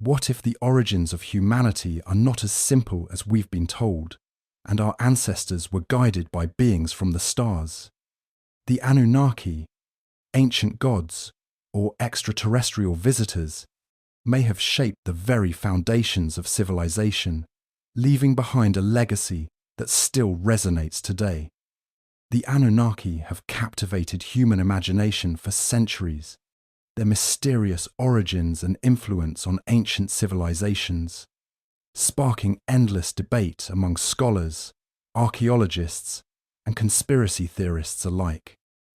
What if the origins of humanity are not as simple as we've been told, and our ancestors were guided by beings from the stars? The Anunnaki, ancient gods, or extraterrestrial visitors may have shaped the very foundations of civilization, leaving behind a legacy that still resonates today. The Anunnaki have captivated human imagination for centuries, their mysterious origins and influence on ancient civilizations, sparking endless debate among scholars, archaeologists, and conspiracy theorists alike.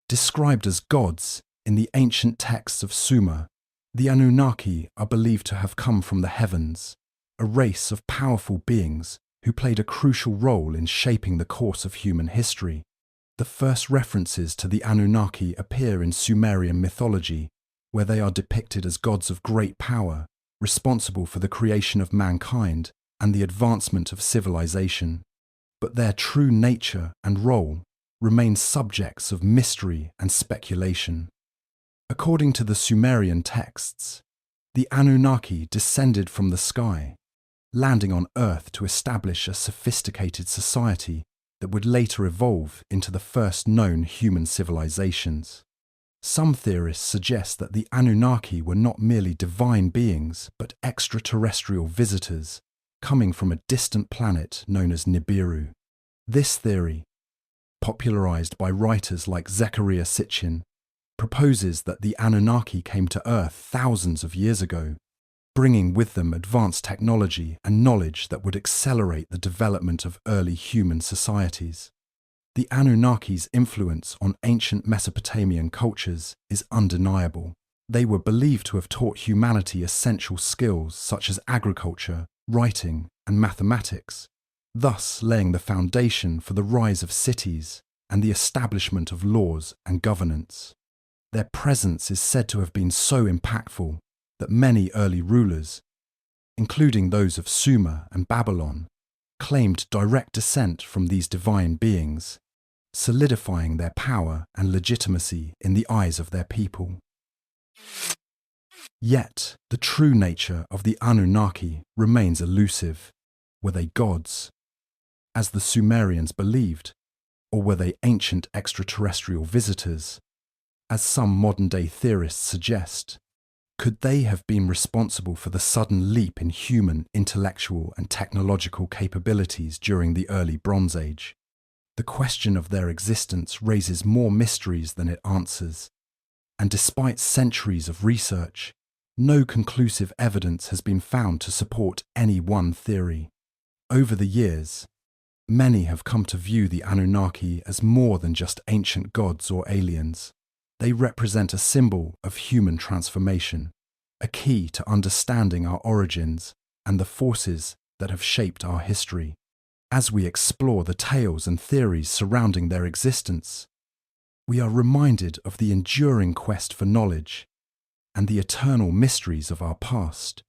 Described as gods in the ancient texts of Sumer, the Anunnaki are believed to have come from the heavens, a race of powerful beings who played a crucial role in shaping the course of human history. The first references to the Anunnaki appear in Sumerian mythology, where they are depicted as gods of great power, responsible for the creation of mankind and the advancement of civilization. But their true nature and role remain subjects of mystery and speculation. According to the Sumerian texts, the Anunnaki descended from the sky, landing on Earth to establish a sophisticated society that would later evolve into the first known human civilizations. Some theorists suggest that the Anunnaki were not merely divine beings, but extraterrestrial visitors coming from a distant planet known as Nibiru. This theory, popularized by writers like Zecharia Sitchin, proposes that the Anunnaki came to Earth thousands of years ago, bringing with them advanced technology and knowledge that would accelerate the development of early human societies. The Anunnaki's influence on ancient Mesopotamian cultures is undeniable. They were believed to have taught humanity essential skills such as agriculture, writing, and mathematics, thus laying the foundation for the rise of cities and the establishment of laws and governance. Their presence is said to have been so impactful that many early rulers, including those of Sumer and Babylon, claimed direct descent from these divine beings, solidifying their power and legitimacy in the eyes of their people. Yet, the true nature of the Anunnaki remains elusive. Were they gods, as the Sumerians believed, or were they ancient extraterrestrial visitors, as some modern-day theorists suggest? Could they have been responsible for the sudden leap in human intellectual and technological capabilities during the early Bronze Age? The question of their existence raises more mysteries than it answers, and despite centuries of research, no conclusive evidence has been found to support any one theory. Over the years, many have come to view the Anunnaki as more than just ancient gods or aliens. They represent a symbol of human transformation, a key to understanding our origins and the forces that have shaped our history. As we explore the tales and theories surrounding their existence, we are reminded of the enduring quest for knowledge and the eternal mysteries of our past.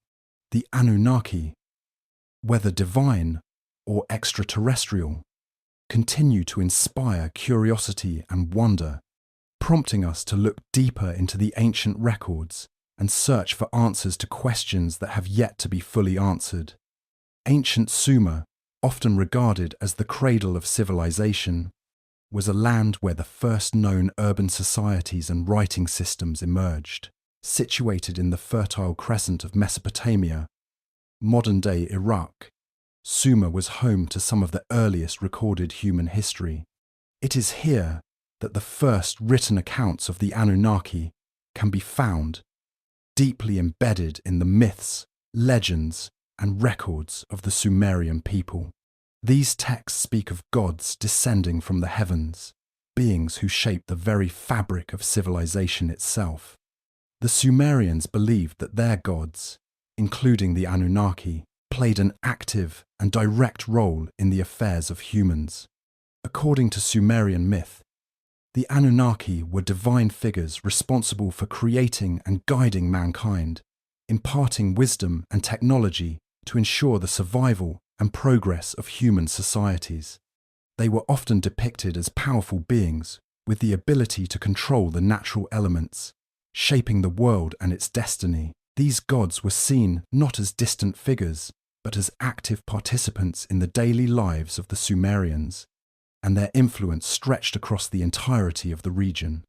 The Anunnaki, whether divine or extraterrestrial, continue to inspire curiosity and wonder, prompting us to look deeper into the ancient records and search for answers to questions that have yet to be fully answered. Ancient Sumer, often regarded as the cradle of civilization, was a land where the first known urban societies and writing systems emerged. Situated in the Fertile Crescent of Mesopotamia, modern-day Iraq, Sumer was home to some of the earliest recorded human history. It is here that the first written accounts of the Anunnaki can be found, deeply embedded in the myths, legends, and records of the Sumerian people. These texts speak of gods descending from the heavens, beings who shape the very fabric of civilization itself. The Sumerians believed that their gods, including the Anunnaki, played an active and direct role in the affairs of humans. According to Sumerian myth, the Anunnaki were divine figures responsible for creating and guiding mankind, imparting wisdom and technology to ensure the survival and progress of human societies. They were often depicted as powerful beings with the ability to control the natural elements, shaping the world and its destiny. These gods were seen not as distant figures, but as active participants in the daily lives of the Sumerians, and their influence stretched across the entirety of the region.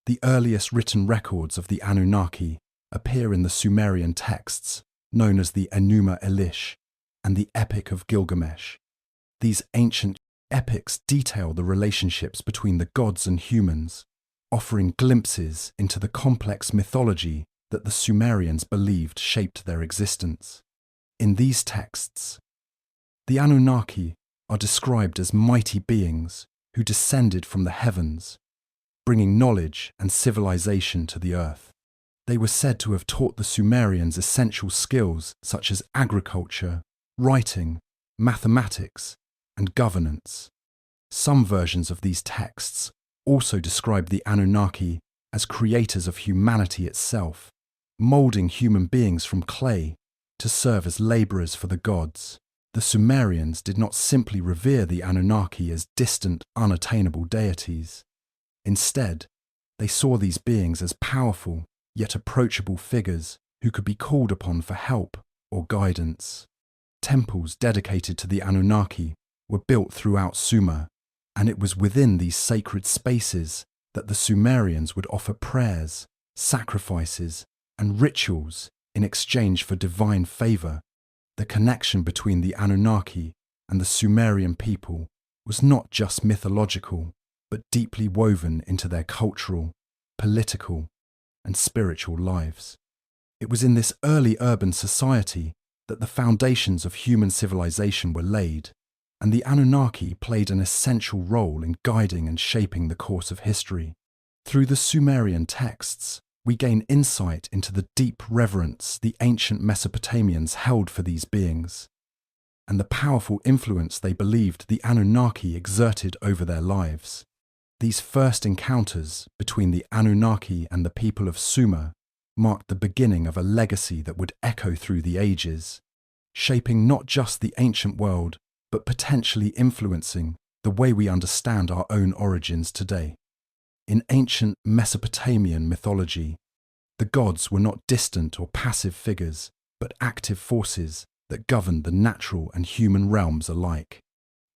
The earliest written records of the Anunnaki appear in the Sumerian texts, known as the Enuma Elish and the Epic of Gilgamesh. These ancient epics detail the relationships between the gods and humans, offering glimpses into the complex mythology that the Sumerians believed shaped their existence. In these texts, the Anunnaki are described as mighty beings who descended from the heavens, bringing knowledge and civilization to the earth. They were said to have taught the Sumerians essential skills such as agriculture, writing, mathematics, and governance. Some versions of these texts also describe the Anunnaki as creators of humanity itself, molding human beings from clay to serve as laborers for the gods. The Sumerians did not simply revere the Anunnaki as distant, unattainable deities. Instead, they saw these beings as powerful yet approachable figures who could be called upon for help or guidance. Temples dedicated to the Anunnaki were built throughout Sumer, and it was within these sacred spaces that the Sumerians would offer prayers, sacrifices, and rituals in exchange for divine favor. The connection between the Anunnaki and the Sumerian people was not just mythological, but deeply woven into their cultural, political, and spiritual lives. It was in this early urban society that the foundations of human civilization were laid, and the Anunnaki played an essential role in guiding and shaping the course of history. Through the Sumerian texts, we gain insight into the deep reverence the ancient Mesopotamians held for these beings, and the powerful influence they believed the Anunnaki exerted over their lives. These first encounters between the Anunnaki and the people of Sumer marked the beginning of a legacy that would echo through the ages, shaping not just the ancient world, but potentially influencing the way we understand our own origins today. In ancient Mesopotamian mythology, the gods were not distant or passive figures, but active forces that governed the natural and human realms alike.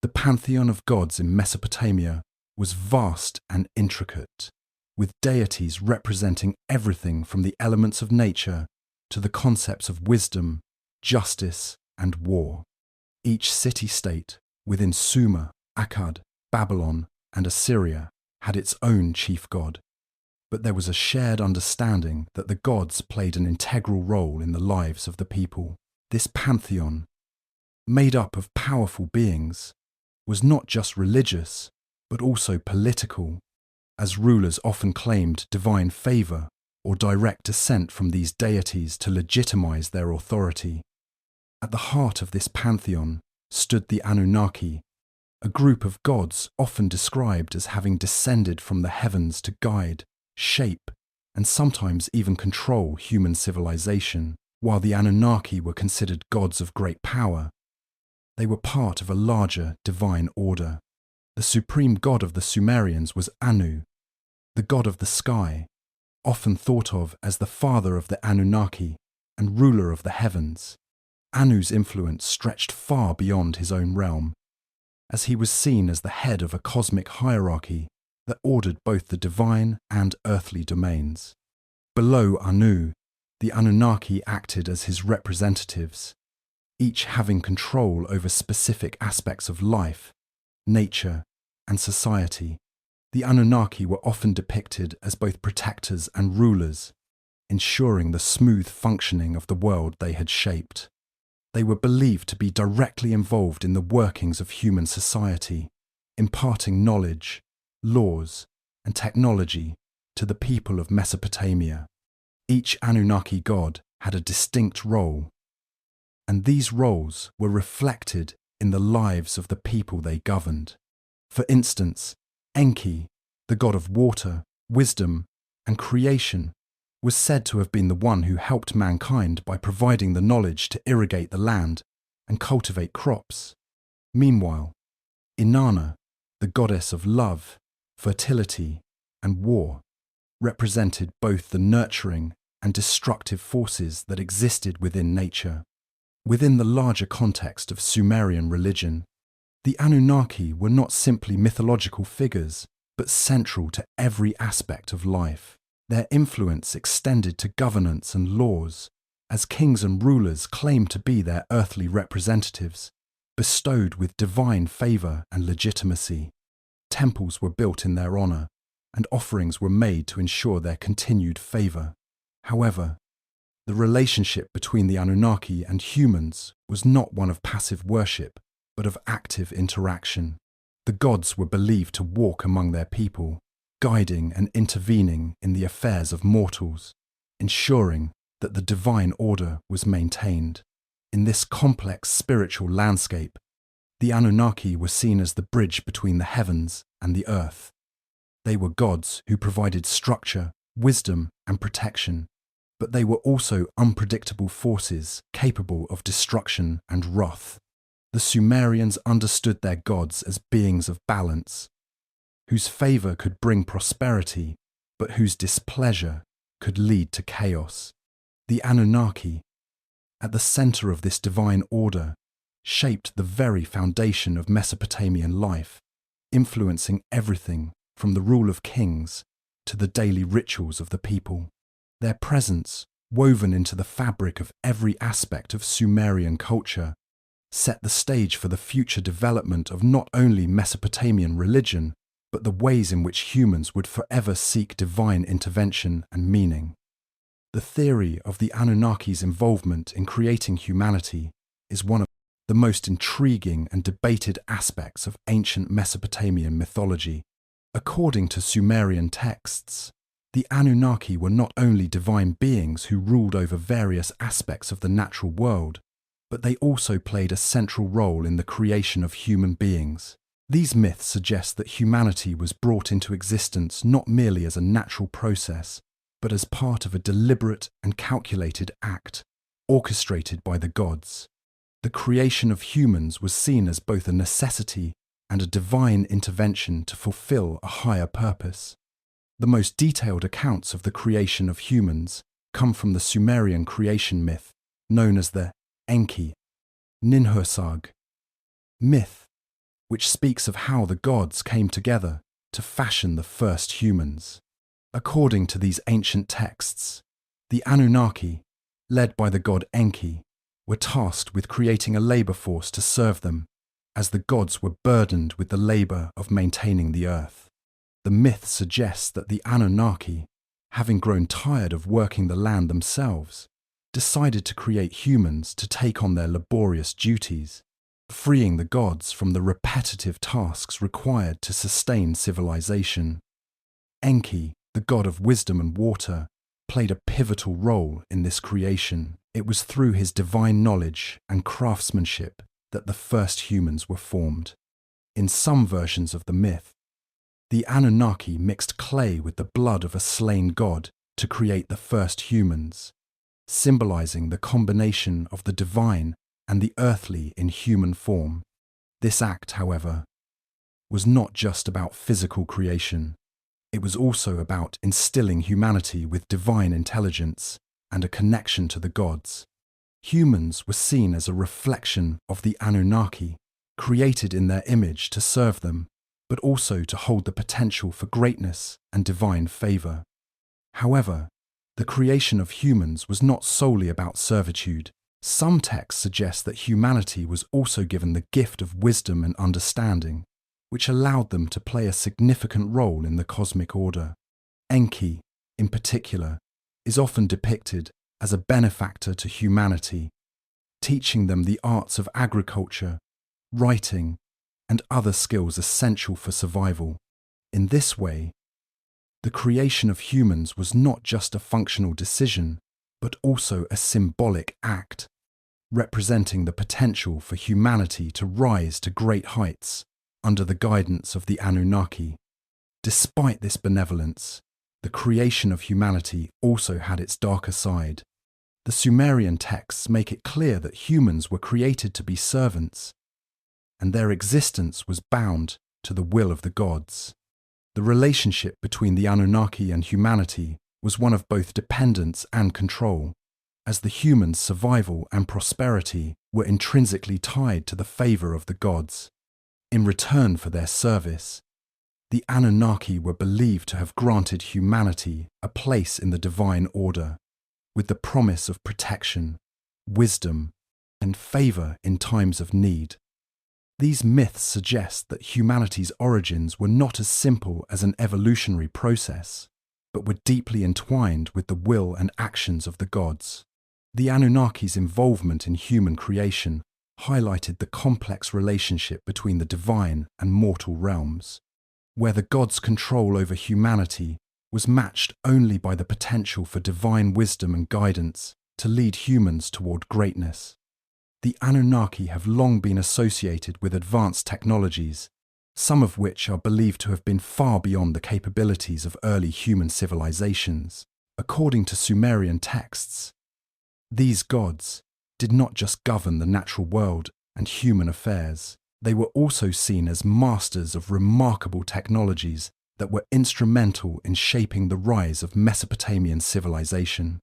The pantheon of gods in Mesopotamia was vast and intricate, with deities representing everything from the elements of nature to the concepts of wisdom, justice, and war. Each city-state within Sumer, Akkad, Babylon, and Assyria had its own chief god, but there was a shared understanding that the gods played an integral role in the lives of the people. This pantheon, made up of powerful beings, was not just religious, but also political, as rulers often claimed divine favor or direct descent from these deities to legitimize their authority. At the heart of this pantheon stood the Anunnaki, a group of gods often described as having descended from the heavens to guide, shape, and sometimes even control human civilization. While the Anunnaki were considered gods of great power, they were part of a larger divine order. The supreme god of the Sumerians was Anu, the god of the sky, often thought of as the father of the Anunnaki and ruler of the heavens. Anu's influence stretched far beyond his own realm, as he was seen as the head of a cosmic hierarchy that ordered both the divine and earthly domains. Below Anu, the Anunnaki acted as his representatives, each having control over specific aspects of life, nature, and society. The Anunnaki were often depicted as both protectors and rulers, ensuring the smooth functioning of the world they had shaped. They were believed to be directly involved in the workings of human society, imparting knowledge, laws, and technology to the people of Mesopotamia. Each Anunnaki god had a distinct role, and these roles were reflected in the lives of the people they governed. For instance, Enki, the god of water, wisdom, and creation, was said to have been the one who helped mankind by providing the knowledge to irrigate the land and cultivate crops. Meanwhile, Inanna, the goddess of love, fertility, and war, represented both the nurturing and destructive forces that existed within nature. Within the larger context of Sumerian religion, the Anunnaki were not simply mythological figures, but central to every aspect of life. Their influence extended to governance and laws, as kings and rulers claimed to be their earthly representatives, bestowed with divine favor and legitimacy. Temples were built in their honor, and offerings were made to ensure their continued favor. However, the relationship between the Anunnaki and humans was not one of passive worship, but of active interaction. The gods were believed to walk among their people, guiding and intervening in the affairs of mortals, ensuring that the divine order was maintained. In this complex spiritual landscape, the Anunnaki were seen as the bridge between the heavens and the earth. They were gods who provided structure, wisdom, and protection, but they were also unpredictable forces capable of destruction and wrath. The Sumerians understood their gods as beings of balance, whose favor could bring prosperity, but whose displeasure could lead to chaos. The Anunnaki, at the center of this divine order, shaped the very foundation of Mesopotamian life, influencing everything from the rule of kings to the daily rituals of the people. Their presence, woven into the fabric of every aspect of Sumerian culture, set the stage for the future development of not only Mesopotamian religion, but the ways in which humans would forever seek divine intervention and meaning. The theory of the Anunnaki's involvement in creating humanity is one of the most intriguing and debated aspects of ancient Mesopotamian mythology. According to Sumerian texts, the Anunnaki were not only divine beings who ruled over various aspects of the natural world, but they also played a central role in the creation of human beings. These myths suggest that humanity was brought into existence not merely as a natural process, but as part of a deliberate and calculated act, orchestrated by the gods. The creation of humans was seen as both a necessity and a divine intervention to fulfill a higher purpose. The most detailed accounts of the creation of humans come from the Sumerian creation myth, known as the Enki, Ninhursag myth, which speaks of how the gods came together to fashion the first humans. According to these ancient texts, the Anunnaki, led by the god Enki, were tasked with creating a labor force to serve them, as the gods were burdened with the labor of maintaining the earth. The myth suggests that the Anunnaki, having grown tired of working the land themselves, decided to create humans to take on their laborious duties, freeing the gods from the repetitive tasks required to sustain civilization. Enki, the god of wisdom and water, played a pivotal role in this creation. It was through his divine knowledge and craftsmanship that the first humans were formed. In some versions of the myth, the Anunnaki mixed clay with the blood of a slain god to create the first humans, symbolizing the combination of the divine and the earthly in human form. This act, however, was not just about physical creation. It was also about instilling humanity with divine intelligence and a connection to the gods. Humans were seen as a reflection of the Anunnaki, created in their image to serve them, but also to hold the potential for greatness and divine favor. However, the creation of humans was not solely about servitude. Some texts suggest that humanity was also given the gift of wisdom and understanding, which allowed them to play a significant role in the cosmic order. Enki, in particular, is often depicted as a benefactor to humanity, teaching them the arts of agriculture, writing, and other skills essential for survival. In this way, the creation of humans was not just a functional decision, but also a symbolic act, representing the potential for humanity to rise to great heights under the guidance of the Anunnaki. Despite this benevolence, the creation of humanity also had its darker side. The Sumerian texts make it clear that humans were created to be servants, and their existence was bound to the will of the gods. The relationship between the Anunnaki and humanity was one of both dependence and control, as the humans' survival and prosperity were intrinsically tied to the favor of the gods. In return for their service, the Anunnaki were believed to have granted humanity a place in the divine order, with the promise of protection, wisdom, and favor in times of need. These myths suggest that humanity's origins were not as simple as an evolutionary process, but were deeply entwined with the will and actions of the gods. The Anunnaki's involvement in human creation highlighted the complex relationship between the divine and mortal realms, where the gods' control over humanity was matched only by the potential for divine wisdom and guidance to lead humans toward greatness. The Anunnaki have long been associated with advanced technologies, some of which are believed to have been far beyond the capabilities of early human civilizations. According to Sumerian texts, these gods did not just govern the natural world and human affairs, they were also seen as masters of remarkable technologies that were instrumental in shaping the rise of Mesopotamian civilization.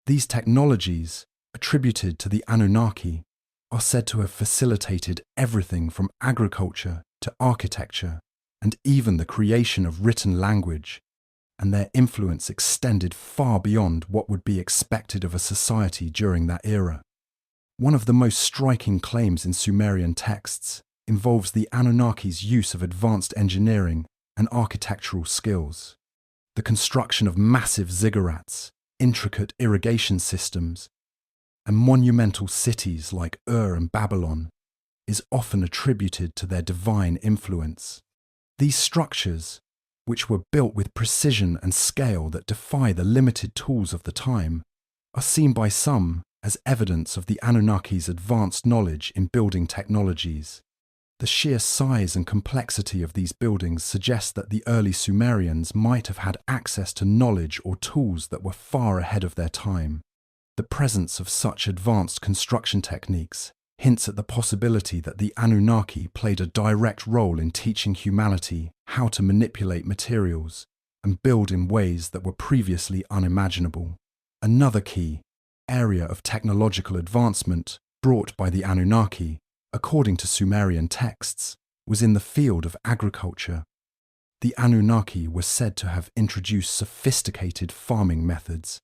These technologies, attributed to the Anunnaki, are said to have facilitated everything from agriculture to architecture and even the creation of written language, and their influence extended far beyond what would be expected of a society during that era. One of the most striking claims in Sumerian texts involves the Anunnaki's use of advanced engineering and architectural skills. The construction of massive ziggurats, intricate irrigation systems, and monumental cities like Ur and Babylon is often attributed to their divine influence. These structures, which were built with precision and scale that defy the limited tools of the time, are seen by some as evidence of the Anunnaki's advanced knowledge in building technologies. The sheer size and complexity of these buildings suggest that the early Sumerians might have had access to knowledge or tools that were far ahead of their time. The presence of such advanced construction techniques hints at the possibility that the Anunnaki played a direct role in teaching humanity how to manipulate materials and build in ways that were previously unimaginable. Another key area of technological advancement brought by the Anunnaki, according to Sumerian texts, was in the field of agriculture. The Anunnaki were said to have introduced sophisticated farming methods,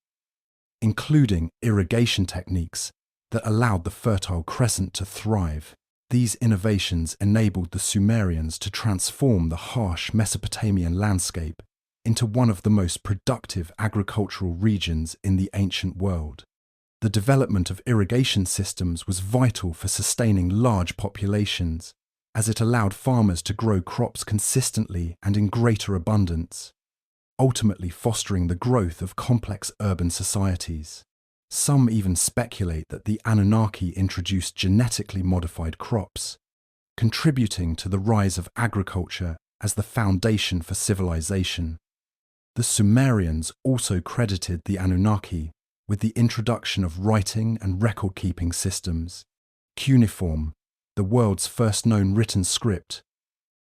including irrigation techniques that allowed the Fertile Crescent to thrive. These innovations enabled the Sumerians to transform the harsh Mesopotamian landscape into one of the most productive agricultural regions in the ancient world. The development of irrigation systems was vital for sustaining large populations, as it allowed farmers to grow crops consistently and in greater abundance, ultimately fostering the growth of complex urban societies. Some even speculate that the Anunnaki introduced genetically modified crops, contributing to the rise of agriculture as the foundation for civilization. The Sumerians also credited the Anunnaki with the introduction of writing and record-keeping systems. Cuneiform, the world's first known written script,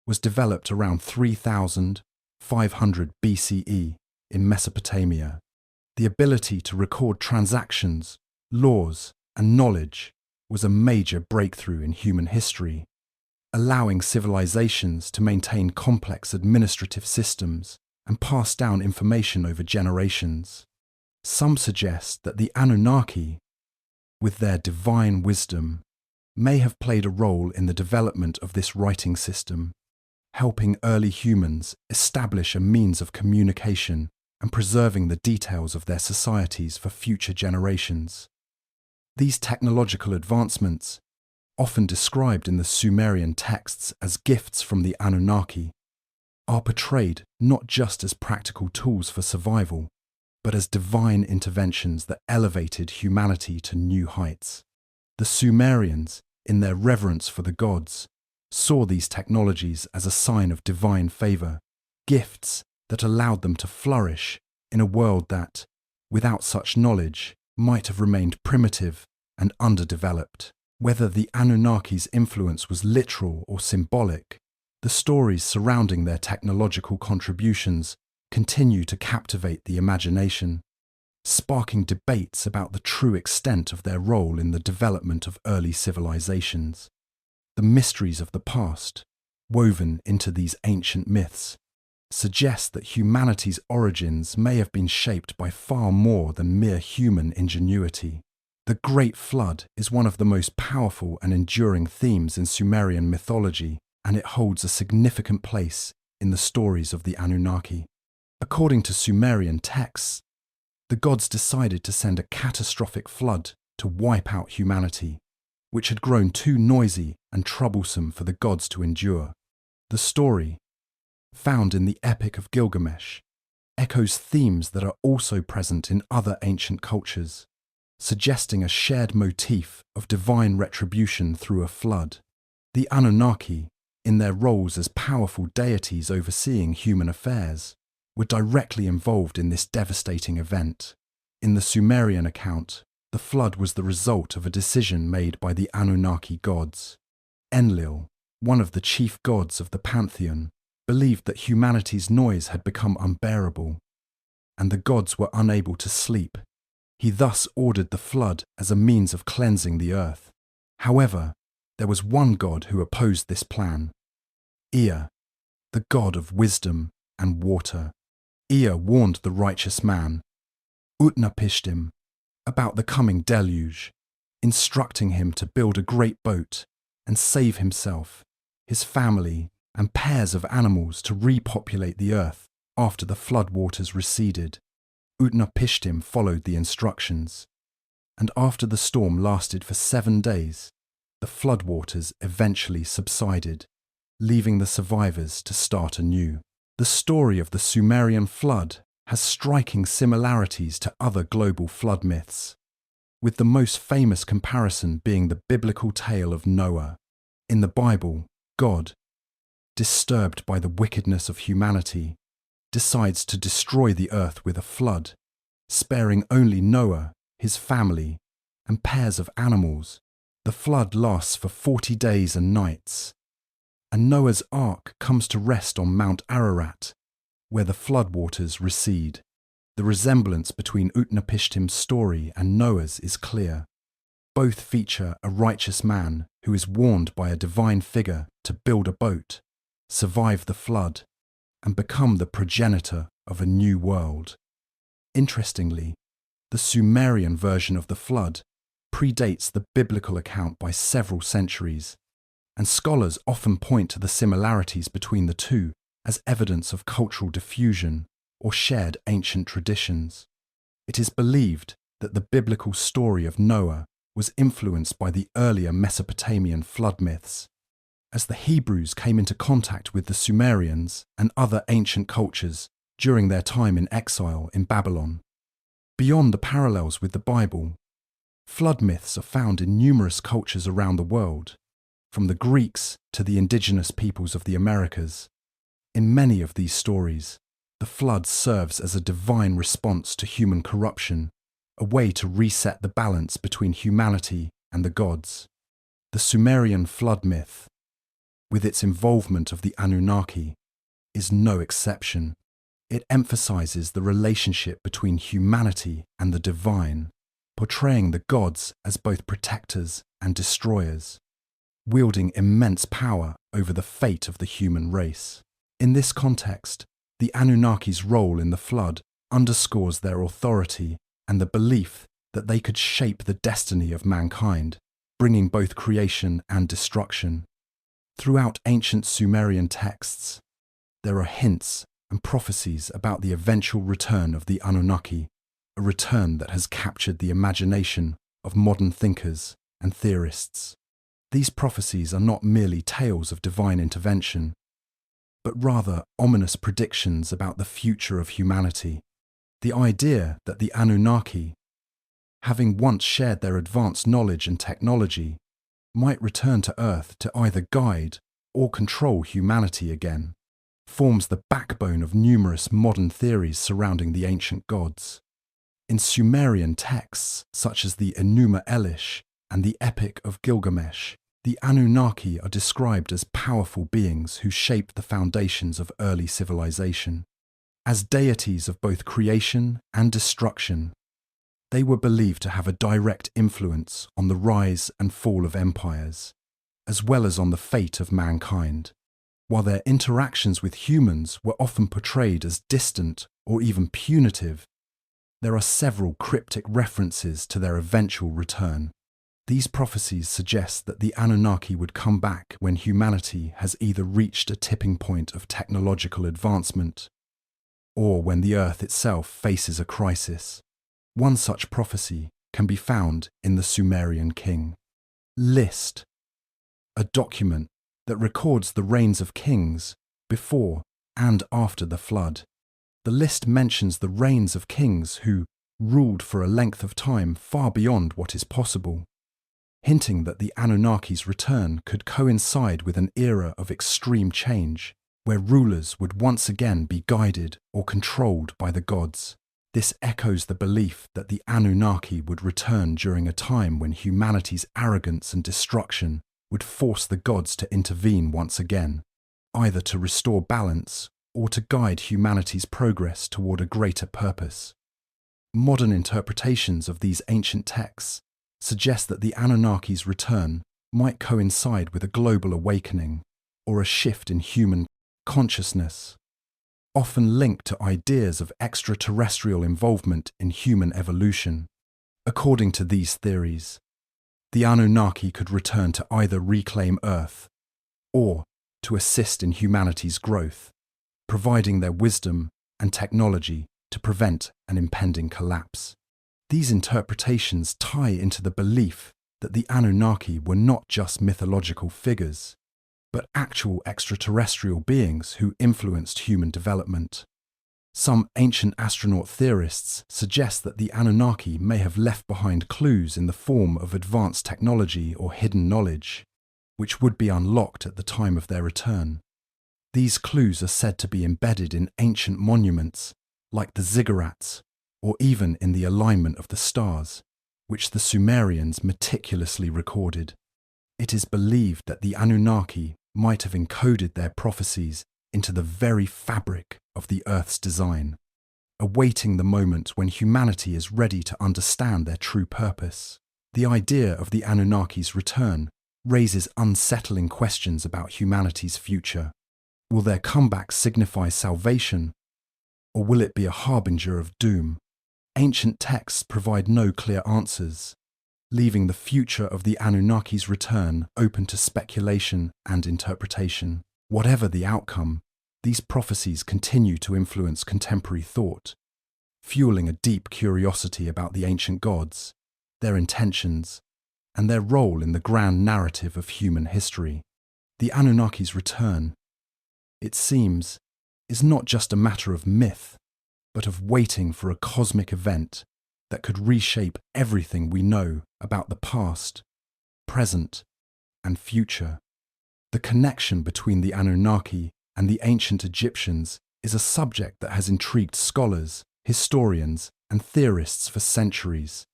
was developed around 3,500 BCE in Mesopotamia. The ability to record transactions, laws, and knowledge was a major breakthrough in human history, allowing civilizations to maintain complex administrative systems and pass down information over generations. Some suggest that the Anunnaki, with their divine wisdom, may have played a role in the development of this writing system, helping early humans establish a means of communication and preserving the details of their societies for future generations. These technological advancements, often described in the Sumerian texts as gifts from the Anunnaki, are portrayed not just as practical tools for survival, but as divine interventions that elevated humanity to new heights. The Sumerians, in their reverence for the gods, saw these technologies as a sign of divine favor, gifts that allowed them to flourish in a world that, without such knowledge, might have remained primitive and underdeveloped. Whether the Anunnaki's influence was literal or symbolic, the stories surrounding their technological contributions continue to captivate the imagination, sparking debates about the true extent of their role in the development of early civilizations. The mysteries of the past, woven into these ancient myths, suggest that humanity's origins may have been shaped by far more than mere human ingenuity. The Great Flood is one of the most powerful and enduring themes in Sumerian mythology, and it holds a significant place in the stories of the Anunnaki. According to Sumerian texts, the gods decided to send a catastrophic flood to wipe out humanity, which had grown too noisy and troublesome for the gods to endure. The story, found in the Epic of Gilgamesh, echoes themes that are also present in other ancient cultures, suggesting a shared motif of divine retribution through a flood. The Anunnaki, in their roles as powerful deities overseeing human affairs, were directly involved in this devastating event. In the Sumerian account, the flood was the result of a decision made by the Anunnaki gods. Enlil, one of the chief gods of the pantheon, believed that humanity's noise had become unbearable, and the gods were unable to sleep. He thus ordered the flood as a means of cleansing the earth. However, there was one god who opposed this plan: Ea, the god of wisdom and water. Ea warned the righteous man, Utnapishtim, about the coming deluge, instructing him to build a great boat and save himself, his family, and pairs of animals to repopulate the earth after the flood waters receded. Utnapishtim followed the instructions, and after the storm lasted for 7 days, the flood waters eventually subsided, leaving the survivors to start anew. The story of the Sumerian flood has striking similarities to other global flood myths, with the most famous comparison being the biblical tale of Noah. In the Bible, God, disturbed by the wickedness of humanity, decides to destroy the earth with a flood, sparing only Noah, his family, and pairs of animals. The flood lasts for 40 days and nights, and Noah's Ark comes to rest on Mount Ararat, where the floodwaters recede. The resemblance between Utnapishtim's story and Noah's is clear. Both feature a righteous man who is warned by a divine figure to build a boat, survive the flood, and become the progenitor of a new world. Interestingly, the Sumerian version of the flood predates the biblical account by several centuries, and scholars often point to the similarities between the two as evidence of cultural diffusion or shared ancient traditions. It is believed that the biblical story of Noah was influenced by the earlier Mesopotamian flood myths. As the Hebrews came into contact with the Sumerians and other ancient cultures during their time in exile in Babylon. Beyond the parallels with the Bible, flood myths are found in numerous cultures around the world, from the Greeks to the indigenous peoples of the Americas. In many of these stories, the flood serves as a divine response to human corruption, a way to reset the balance between humanity and the gods. The Sumerian flood myth, with its involvement of the Anunnaki, is no exception. It emphasizes the relationship between humanity and the divine, portraying the gods as both protectors and destroyers, wielding immense power over the fate of the human race. In this context, the Anunnaki's role in the flood underscores their authority and the belief that they could shape the destiny of mankind, bringing both creation and destruction. Throughout ancient Sumerian texts, there are hints and prophecies about the eventual return of the Anunnaki, a return that has captured the imagination of modern thinkers and theorists. These prophecies are not merely tales of divine intervention, but rather ominous predictions about the future of humanity. The idea that the Anunnaki, having once shared their advanced knowledge and technology, might return to Earth to either guide or control humanity again, forms the backbone of numerous modern theories surrounding the ancient gods. In Sumerian texts such as the Enuma Elish and the Epic of Gilgamesh, the Anunnaki are described as powerful beings who shaped the foundations of early civilization. As deities of both creation and destruction, they were believed to have a direct influence on the rise and fall of empires, as well as on the fate of mankind. While their interactions with humans were often portrayed as distant or even punitive, there are several cryptic references to their eventual return. These prophecies suggest that the Anunnaki would come back when humanity has either reached a tipping point of technological advancement or when the Earth itself faces a crisis. One such prophecy can be found in the Sumerian king list, a document that records the reigns of kings before and after the flood. The list mentions the reigns of kings who ruled for a length of time far beyond what is possible, hinting that the Anunnaki's return could coincide with an era of extreme change, where rulers would once again be guided or controlled by the gods. This echoes the belief that the Anunnaki would return during a time when humanity's arrogance and destruction would force the gods to intervene once again, either to restore balance or to guide humanity's progress toward a greater purpose. Modern interpretations of these ancient texts suggest that the Anunnaki's return might coincide with a global awakening or a shift in human consciousness, often linked to ideas of extraterrestrial involvement in human evolution. According to these theories, the Anunnaki could return to either reclaim Earth or to assist in humanity's growth, providing their wisdom and technology to prevent an impending collapse. These interpretations tie into the belief that the Anunnaki were not just mythological figures, but actual extraterrestrial beings who influenced human development. Some ancient astronaut theorists suggest that the Anunnaki may have left behind clues in the form of advanced technology or hidden knowledge, which would be unlocked at the time of their return. These clues are said to be embedded in ancient monuments, like the ziggurats, or even in the alignment of the stars, which the Sumerians meticulously recorded. It is believed that the Anunnaki might have encoded their prophecies into the very fabric of the Earth's design, awaiting the moment when humanity is ready to understand their true purpose. The idea of the Anunnaki's return raises unsettling questions about humanity's future. Will their comeback signify salvation, or will it be a harbinger of doom? Ancient texts provide no clear answers, leaving the future of the Anunnaki's return open to speculation and interpretation. Whatever the outcome, these prophecies continue to influence contemporary thought, fueling a deep curiosity about the ancient gods, their intentions, and their role in the grand narrative of human history. The Anunnaki's return, it seems, is not just a matter of myth, but of waiting for a cosmic event that could reshape everything we know about the past, present, and future. The connection between the Anunnaki and the ancient Egyptians is a subject that has intrigued scholars, historians, and theorists for centuries.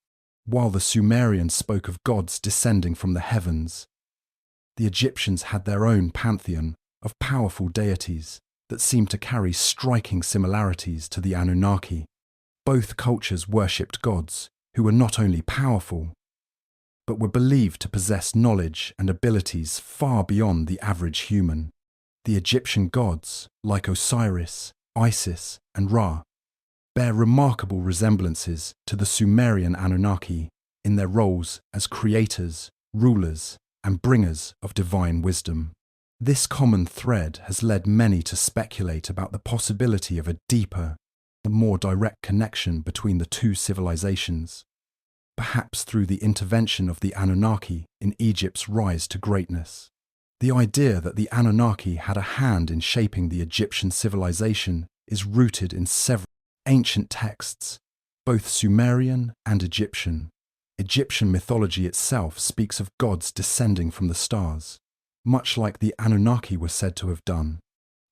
While the Sumerians spoke of gods descending from the heavens, the Egyptians had their own pantheon of powerful deities that seemed to carry striking similarities to the Anunnaki. Both cultures worshipped gods who were not only powerful, but were believed to possess knowledge and abilities far beyond the average human. The Egyptian gods, like Osiris, Isis, and Ra, bear remarkable resemblances to the Sumerian Anunnaki in their roles as creators, rulers, and bringers of divine wisdom. This common thread has led many to speculate about the possibility of a deeper, a more direct connection between the two civilizations, perhaps through the intervention of the Anunnaki in Egypt's rise to greatness. The idea that the Anunnaki had a hand in shaping the Egyptian civilization is rooted in several ancient texts, both Sumerian and Egyptian. Egyptian mythology itself speaks of gods descending from the stars, much like the Anunnaki were said to have done.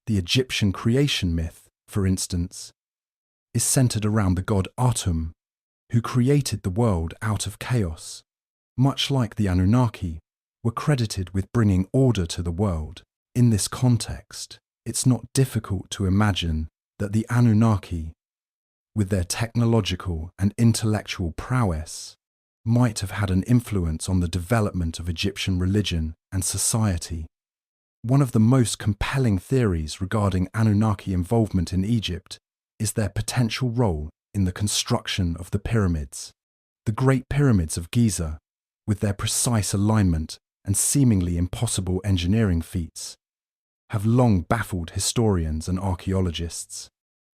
The Egyptian creation myth, for instance, is centered around the god Atum, who created the world out of chaos. Much like the Anunnaki, were credited with bringing order to the world. In this context, it's not difficult to imagine that the Anunnaki, with their technological and intellectual prowess, might have had an influence on the development of Egyptian religion and society. One of the most compelling theories regarding Anunnaki involvement in Egypt is their potential role in the construction of the pyramids. The Great Pyramids of Giza, with their precise alignment and seemingly impossible engineering feats, have long baffled historians and archaeologists.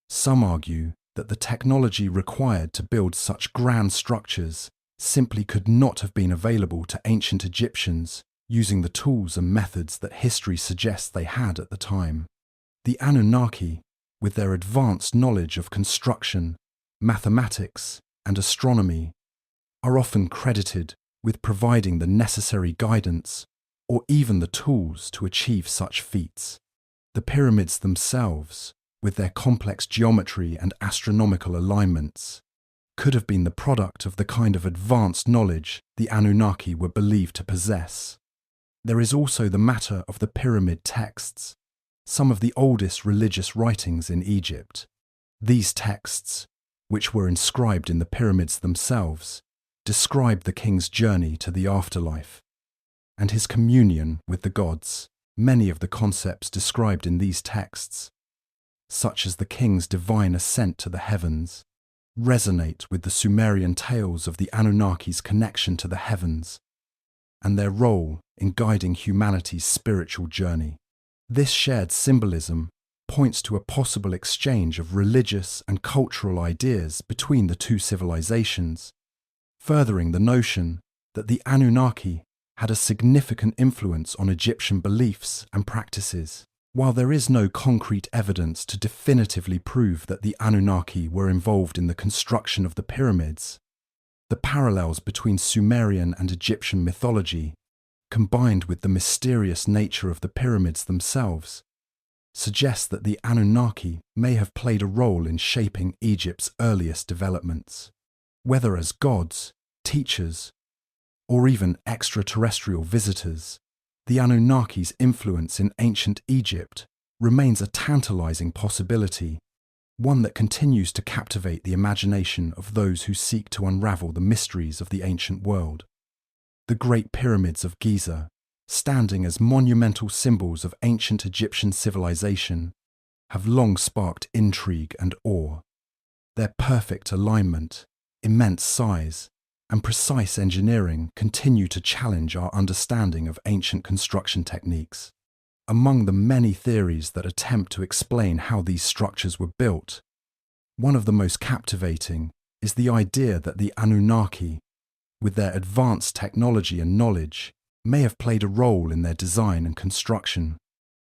Some argue that the technology required to build such grand structures simply could not have been available to ancient Egyptians using the tools and methods that history suggests they had at the time. The Anunnaki, with their advanced knowledge of construction, mathematics, and astronomy, are often credited with providing the necessary guidance or even the tools to achieve such feats. The pyramids themselves, with their complex geometry and astronomical alignments, could have been the product of the kind of advanced knowledge the Anunnaki were believed to possess. There is also the matter of the pyramid texts, some of the oldest religious writings in Egypt. These texts, which were inscribed in the pyramids themselves, describe the king's journey to the afterlife and his communion with the gods. Many of the concepts described in these texts, such as the king's divine ascent to the heavens, resonate with the Sumerian tales of the Anunnaki's connection to the heavens and their role in guiding humanity's spiritual journey. This shared symbolism points to a possible exchange of religious and cultural ideas between the two civilizations, furthering the notion that the Anunnaki had a significant influence on Egyptian beliefs and practices. While there is no concrete evidence to definitively prove that the Anunnaki were involved in the construction of the pyramids, the parallels between Sumerian and Egyptian mythology, combined with the mysterious nature of the pyramids themselves, suggest that the Anunnaki may have played a role in shaping Egypt's earliest developments. Whether as gods, teachers, or even extraterrestrial visitors, the Anunnaki's influence in ancient Egypt remains a tantalizing possibility, one that continues to captivate the imagination of those who seek to unravel the mysteries of the ancient world. The Great Pyramids of Giza, standing as monumental symbols of ancient Egyptian civilization, have long sparked intrigue and awe. Their perfect alignment, immense size, and precise engineering continue to challenge our understanding of ancient construction techniques. Among the many theories that attempt to explain how these structures were built, one of the most captivating is the idea that the Anunnaki, with their advanced technology and knowledge, may have played a role in their design and construction.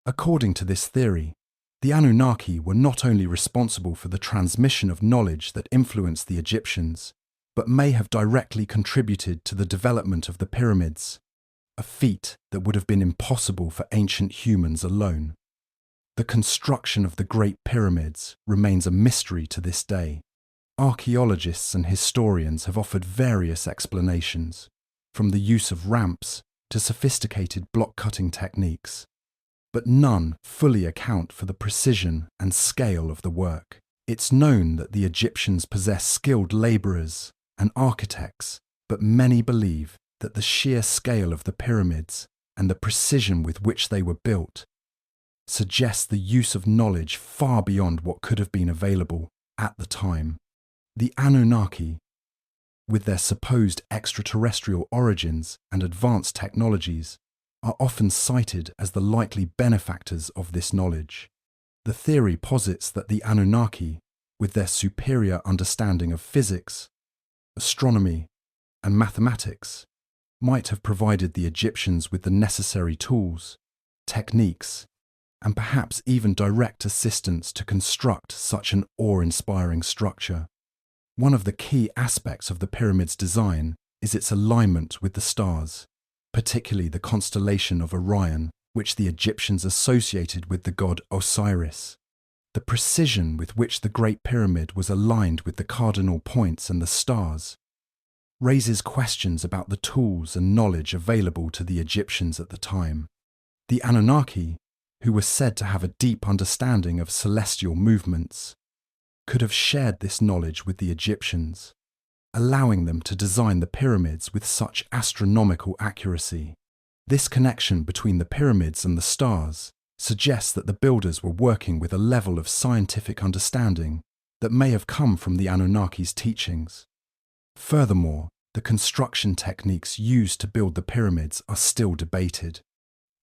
According to this theory, the Anunnaki were not only responsible for the transmission of knowledge that influenced the Egyptians, but may have directly contributed to the development of the pyramids, a feat that would have been impossible for ancient humans alone. The construction of the Great Pyramids remains a mystery to this day. Archaeologists and historians have offered various explanations, from the use of ramps to sophisticated block-cutting techniques, but none fully account for the precision and scale of the work. It's known that the Egyptians possessed skilled laborers and architects, but many believe that the sheer scale of the pyramids and the precision with which they were built suggests the use of knowledge far beyond what could have been available at the time. The Anunnaki, with their supposed extraterrestrial origins and advanced technologies, are often cited as the likely benefactors of this knowledge. The theory posits that the Anunnaki, with their superior understanding of physics, astronomy, and mathematics, might have provided the Egyptians with the necessary tools, techniques, and perhaps even direct assistance to construct such an awe-inspiring structure. One of the key aspects of the pyramid's design is its alignment with the stars, particularly the constellation of Orion, which the Egyptians associated with the god Osiris. The precision with which the Great Pyramid was aligned with the cardinal points and the stars raises questions about the tools and knowledge available to the Egyptians at the time. The Anunnaki, who were said to have a deep understanding of celestial movements, could have shared this knowledge with the Egyptians, allowing them to design the pyramids with such astronomical accuracy. This connection between the pyramids and the stars suggests that the builders were working with a level of scientific understanding that may have come from the Anunnaki's teachings. Furthermore, the construction techniques used to build the pyramids are still debated.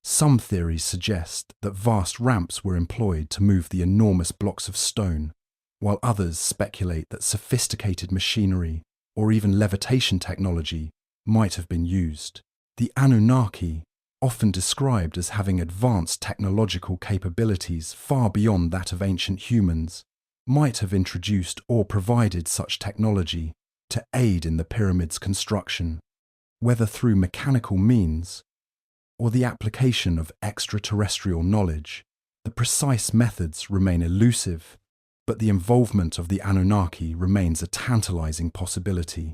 Some theories suggest that vast ramps were employed to move the enormous blocks of stone, while others speculate that sophisticated machinery or even levitation technology might have been used. The Anunnaki, often described as having advanced technological capabilities far beyond that of ancient humans, might have introduced or provided such technology to aid in the pyramid's construction, whether through mechanical means or the application of extraterrestrial knowledge. The precise methods remain elusive, but the involvement of the Anunnaki remains a tantalizing possibility.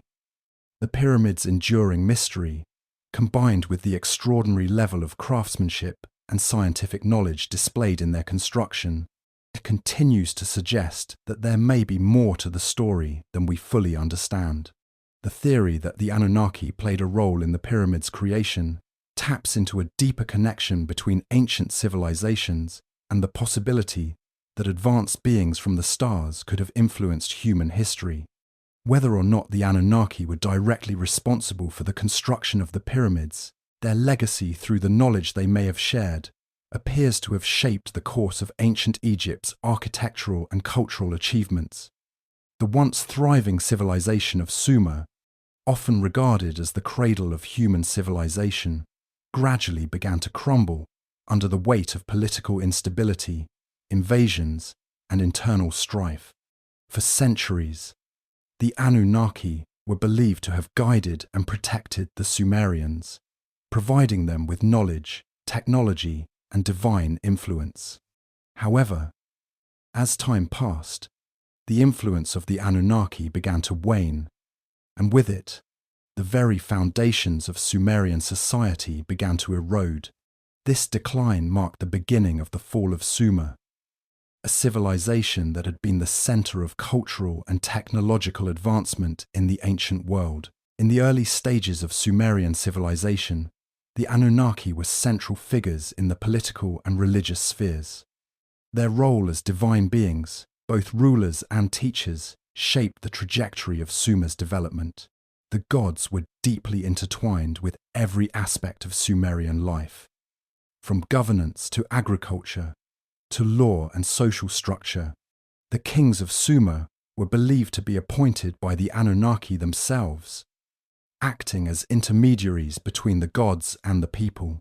The pyramid's enduring mystery, combined with the extraordinary level of craftsmanship and scientific knowledge displayed in their construction, continues to suggest that there may be more to the story than we fully understand. The theory that the Anunnaki played a role in the pyramid's creation taps into a deeper connection between ancient civilizations and the possibility that advanced beings from the stars could have influenced human history. Whether or not the Anunnaki were directly responsible for the construction of the pyramids, their legacy through the knowledge they may have shared appears to have shaped the course of ancient Egypt's architectural and cultural achievements. The once thriving civilization of Sumer, often regarded as the cradle of human civilization, gradually began to crumble under the weight of political instability, invasions, and internal strife. For centuries, the Anunnaki were believed to have guided and protected the Sumerians, providing them with knowledge, technology, and divine influence. However, as time passed, the influence of the Anunnaki began to wane, and with it, the very foundations of Sumerian society began to erode. This decline marked the beginning of the fall of Sumer, a civilization that had been the center of cultural and technological advancement in the ancient world. In the early stages of Sumerian civilization, the Anunnaki were central figures in the political and religious spheres. Their role as divine beings, both rulers and teachers, shaped the trajectory of Sumer's development. The gods were deeply intertwined with every aspect of Sumerian life, from governance to agriculture, to law and social structure. The kings of Sumer were believed to be appointed by the Anunnaki themselves, acting as intermediaries between the gods and the people.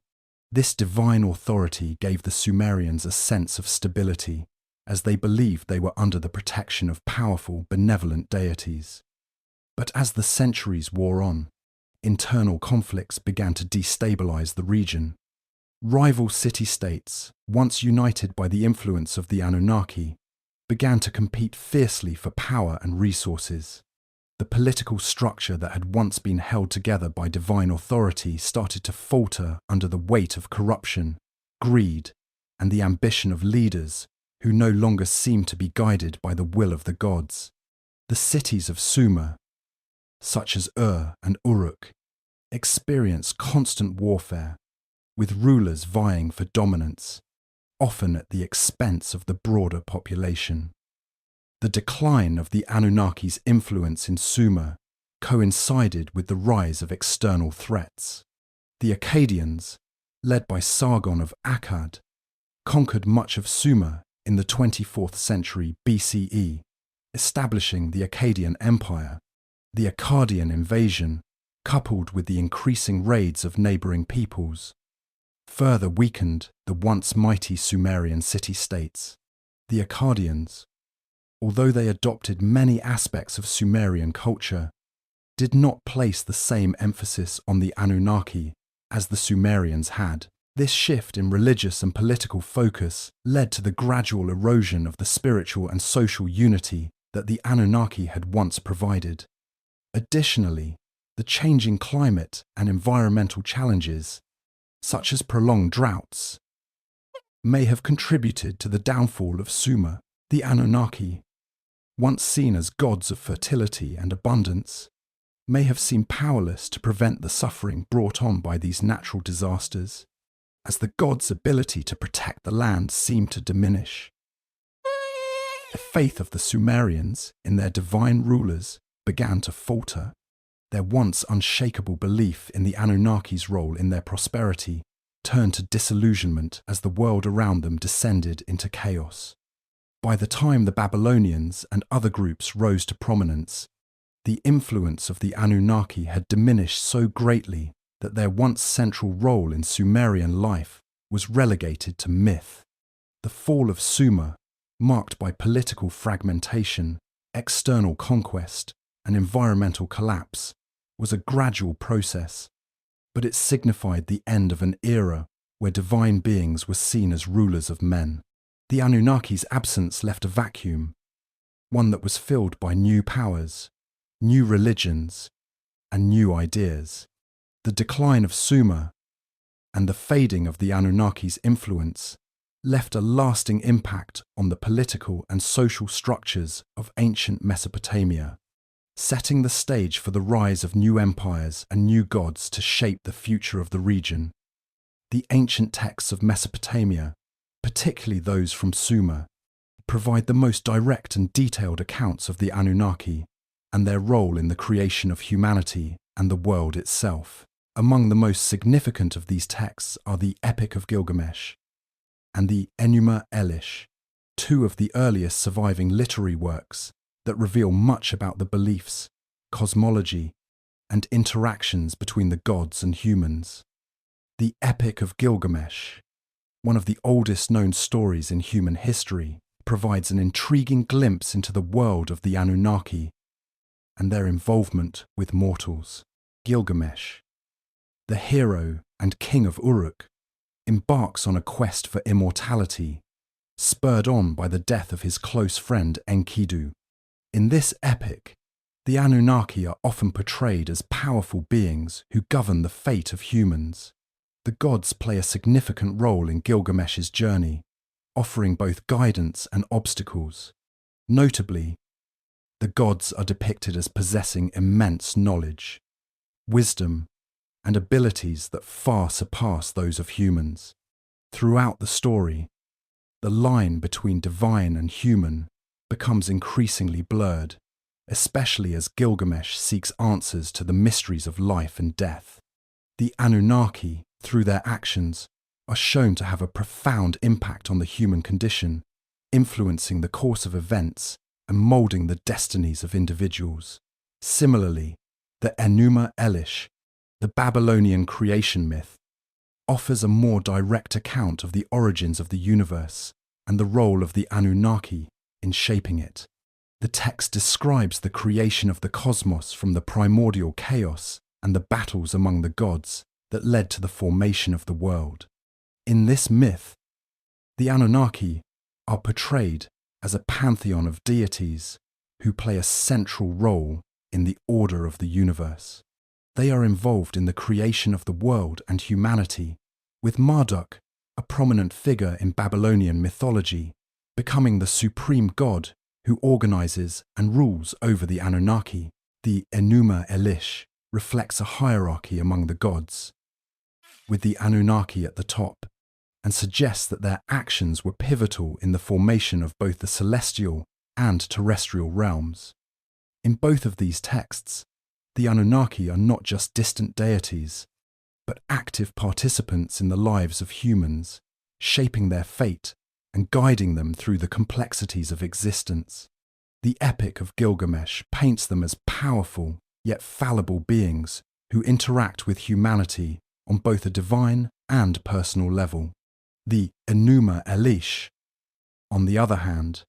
This divine authority gave the Sumerians a sense of stability, as they believed they were under the protection of powerful, benevolent deities. But as the centuries wore on, internal conflicts began to destabilize the region. Rival city-states, once united by the influence of the Anunnaki, began to compete fiercely for power and resources. The political structure that had once been held together by divine authority started to falter under the weight of corruption, greed, and the ambition of leaders who no longer seemed to be guided by the will of the gods. The cities of Sumer, such as and Uruk, experienced constant warfare, with rulers vying for dominance, often at the expense of the broader population. The decline of the Anunnaki's influence in Sumer coincided with the rise of external threats. The Akkadians, led by Sargon of Akkad, conquered much of Sumer in the 24th century BCE, establishing the Akkadian Empire. The Akkadian invasion, coupled with the increasing raids of neighbouring peoples, further weakened the once mighty Sumerian city-states. The Akkadians, although they adopted many aspects of Sumerian culture, did not place the same emphasis on the Anunnaki as the Sumerians had. This shift in religious and political focus led to the gradual erosion of the spiritual and social unity that the Anunnaki had once provided. Additionally, the changing climate and environmental challenges, such as prolonged droughts, may have contributed to the downfall of Sumer. The Anunnaki, once seen as gods of fertility and abundance, may have seemed powerless to prevent the suffering brought on by these natural disasters, as the gods' ability to protect the land seemed to diminish. The faith of the Sumerians in their divine rulers began to falter. Their once unshakable belief in the Anunnaki's role in their prosperity turned to disillusionment as the world around them descended into chaos. By the time the Babylonians and other groups rose to prominence, the influence of the Anunnaki had diminished so greatly that their once central role in Sumerian life was relegated to myth. The fall of Sumer, marked by political fragmentation, external conquest, and environmental collapse, was a gradual process, but it signified the end of an era where divine beings were seen as rulers of men. The Anunnaki's absence left a vacuum, one that was filled by new powers, new religions, and new ideas. The decline of Sumer and the fading of the Anunnaki's influence left a lasting impact on the political and social structures of ancient Mesopotamia, setting the stage for the rise of new empires and new gods to shape the future of the region. The ancient texts of Mesopotamia, particularly those from Sumer, provide the most direct and detailed accounts of the Anunnaki and their role in the creation of humanity and the world itself. Among the most significant of these texts are the Epic of Gilgamesh and the Enuma Elish, two of the earliest surviving literary works that reveal much about the beliefs, cosmology, and interactions between the gods and humans. The Epic of Gilgamesh, one of the oldest known stories in human history, provides an intriguing glimpse into the world of the Anunnaki and their involvement with mortals. Gilgamesh, the hero and king of Uruk, embarks on a quest for immortality, spurred on by the death of his close friend Enkidu. In this epic, the Anunnaki are often portrayed as powerful beings who govern the fate of humans. The gods play a significant role in Gilgamesh's journey, offering both guidance and obstacles. Notably, the gods are depicted as possessing immense knowledge, wisdom, and abilities that far surpass those of humans. Throughout the story, the line between divine and human becomes increasingly blurred, especially as Gilgamesh seeks answers to the mysteries of life and death. The Anunnaki, through their actions, are shown to have a profound impact on the human condition, influencing the course of events and moulding the destinies of individuals. Similarly, the Enuma Elish, the Babylonian creation myth, offers a more direct account of the origins of the universe and the role of the Anunnaki in shaping it. The text describes the creation of the cosmos from the primordial chaos and the battles among the gods that led to the formation of the world. In this myth, the Anunnaki are portrayed as a pantheon of deities who play a central role in the order of the universe. They are involved in the creation of the world and humanity, with Marduk, a prominent figure in Babylonian mythology, becoming the supreme god who organizes and rules over the Anunnaki. The Enuma Elish reflects a hierarchy among the gods, with the Anunnaki at the top, and suggests that their actions were pivotal in the formation of both the celestial and terrestrial realms. In both of these texts, the Anunnaki are not just distant deities, but active participants in the lives of humans, shaping their fate and guiding them through the complexities of existence. The Epic of Gilgamesh paints them as powerful yet fallible beings who interact with humanity on both a divine and personal level. The Enuma Elish, on the other hand,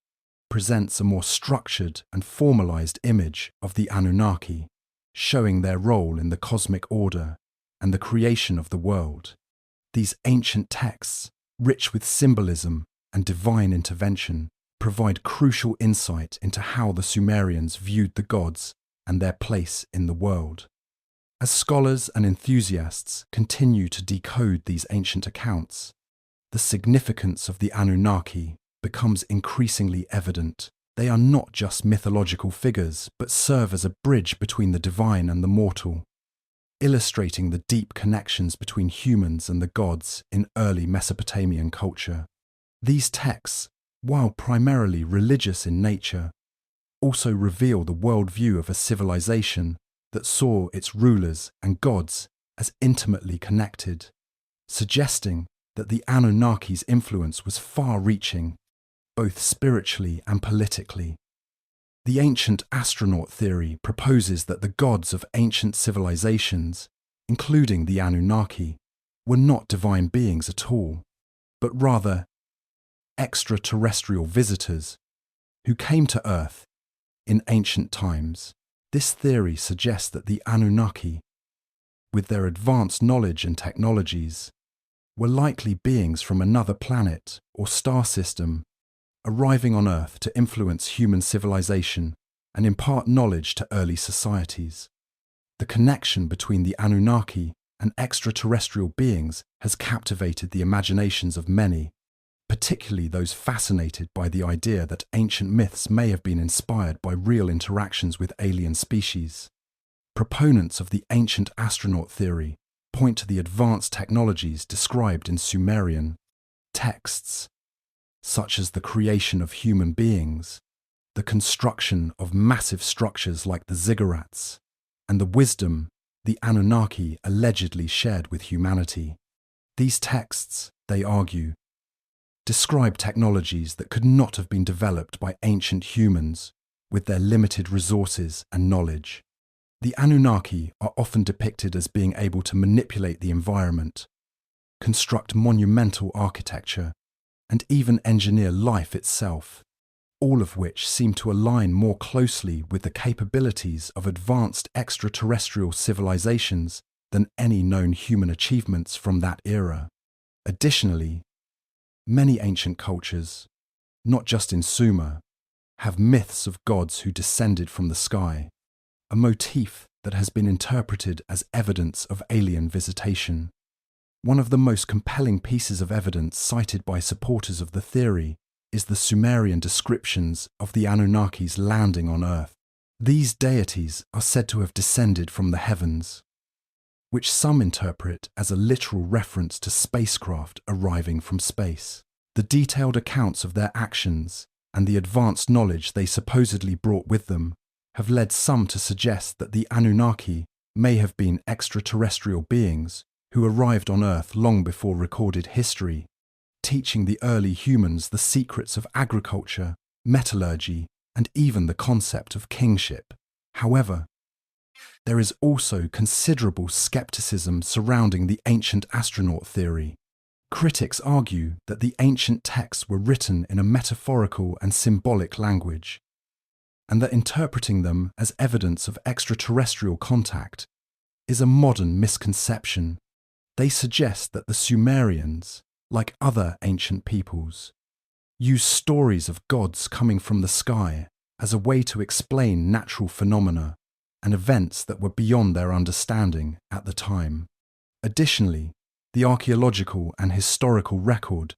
presents a more structured and formalized image of the Anunnaki, showing their role in the cosmic order and the creation of the world. These ancient texts, rich with symbolism and divine intervention, provide crucial insight into how the Sumerians viewed the gods and their place in the world. As scholars and enthusiasts continue to decode these ancient accounts, the significance of the Anunnaki becomes increasingly evident. They are not just mythological figures, but serve as a bridge between the divine and the mortal, illustrating the deep connections between humans and the gods in early Mesopotamian culture. These texts, while primarily religious in nature, also reveal the worldview of a civilization that saw its rulers and gods as intimately connected, suggesting that the Anunnaki's influence was far-reaching, both spiritually and politically. The ancient astronaut theory proposes that the gods of ancient civilizations, including the Anunnaki, were not divine beings at all, but rather extraterrestrial visitors who came to Earth in ancient times. This theory suggests that the Anunnaki, with their advanced knowledge and technologies, were likely beings from another planet or star system arriving on Earth to influence human civilization and impart knowledge to early societies. The connection between the Anunnaki and extraterrestrial beings has captivated the imaginations of many, particularly those fascinated by the idea that ancient myths may have been inspired by real interactions with alien species. Proponents of the ancient astronaut theory point to the advanced technologies described in Sumerian texts, such as the creation of human beings, the construction of massive structures like the ziggurats, and the wisdom the Anunnaki allegedly shared with humanity. These texts, they argue, describe technologies that could not have been developed by ancient humans with their limited resources and knowledge. The Anunnaki are often depicted as being able to manipulate the environment, construct monumental architecture, and even engineer life itself, all of which seem to align more closely with the capabilities of advanced extraterrestrial civilizations than any known human achievements from that era. Additionally, many ancient cultures, not just in Sumer, have myths of gods who descended from the sky, a motif that has been interpreted as evidence of alien visitation. One of the most compelling pieces of evidence cited by supporters of the theory is the Sumerian descriptions of the Anunnaki's landing on Earth. These deities are said to have descended from the heavens, which some interpret as a literal reference to spacecraft arriving from space. The detailed accounts of their actions and the advanced knowledge they supposedly brought with them have led some to suggest that the Anunnaki may have been extraterrestrial beings who arrived on Earth long before recorded history, teaching the early humans the secrets of agriculture, metallurgy, and even the concept of kingship. However, there is also considerable skepticism surrounding the ancient astronaut theory. Critics argue that the ancient texts were written in a metaphorical and symbolic language, and that interpreting them as evidence of extraterrestrial contact is a modern misconception. They suggest that the Sumerians, like other ancient peoples, used stories of gods coming from the sky as a way to explain natural phenomena and events that were beyond their understanding at the time. Additionally, the archaeological and historical record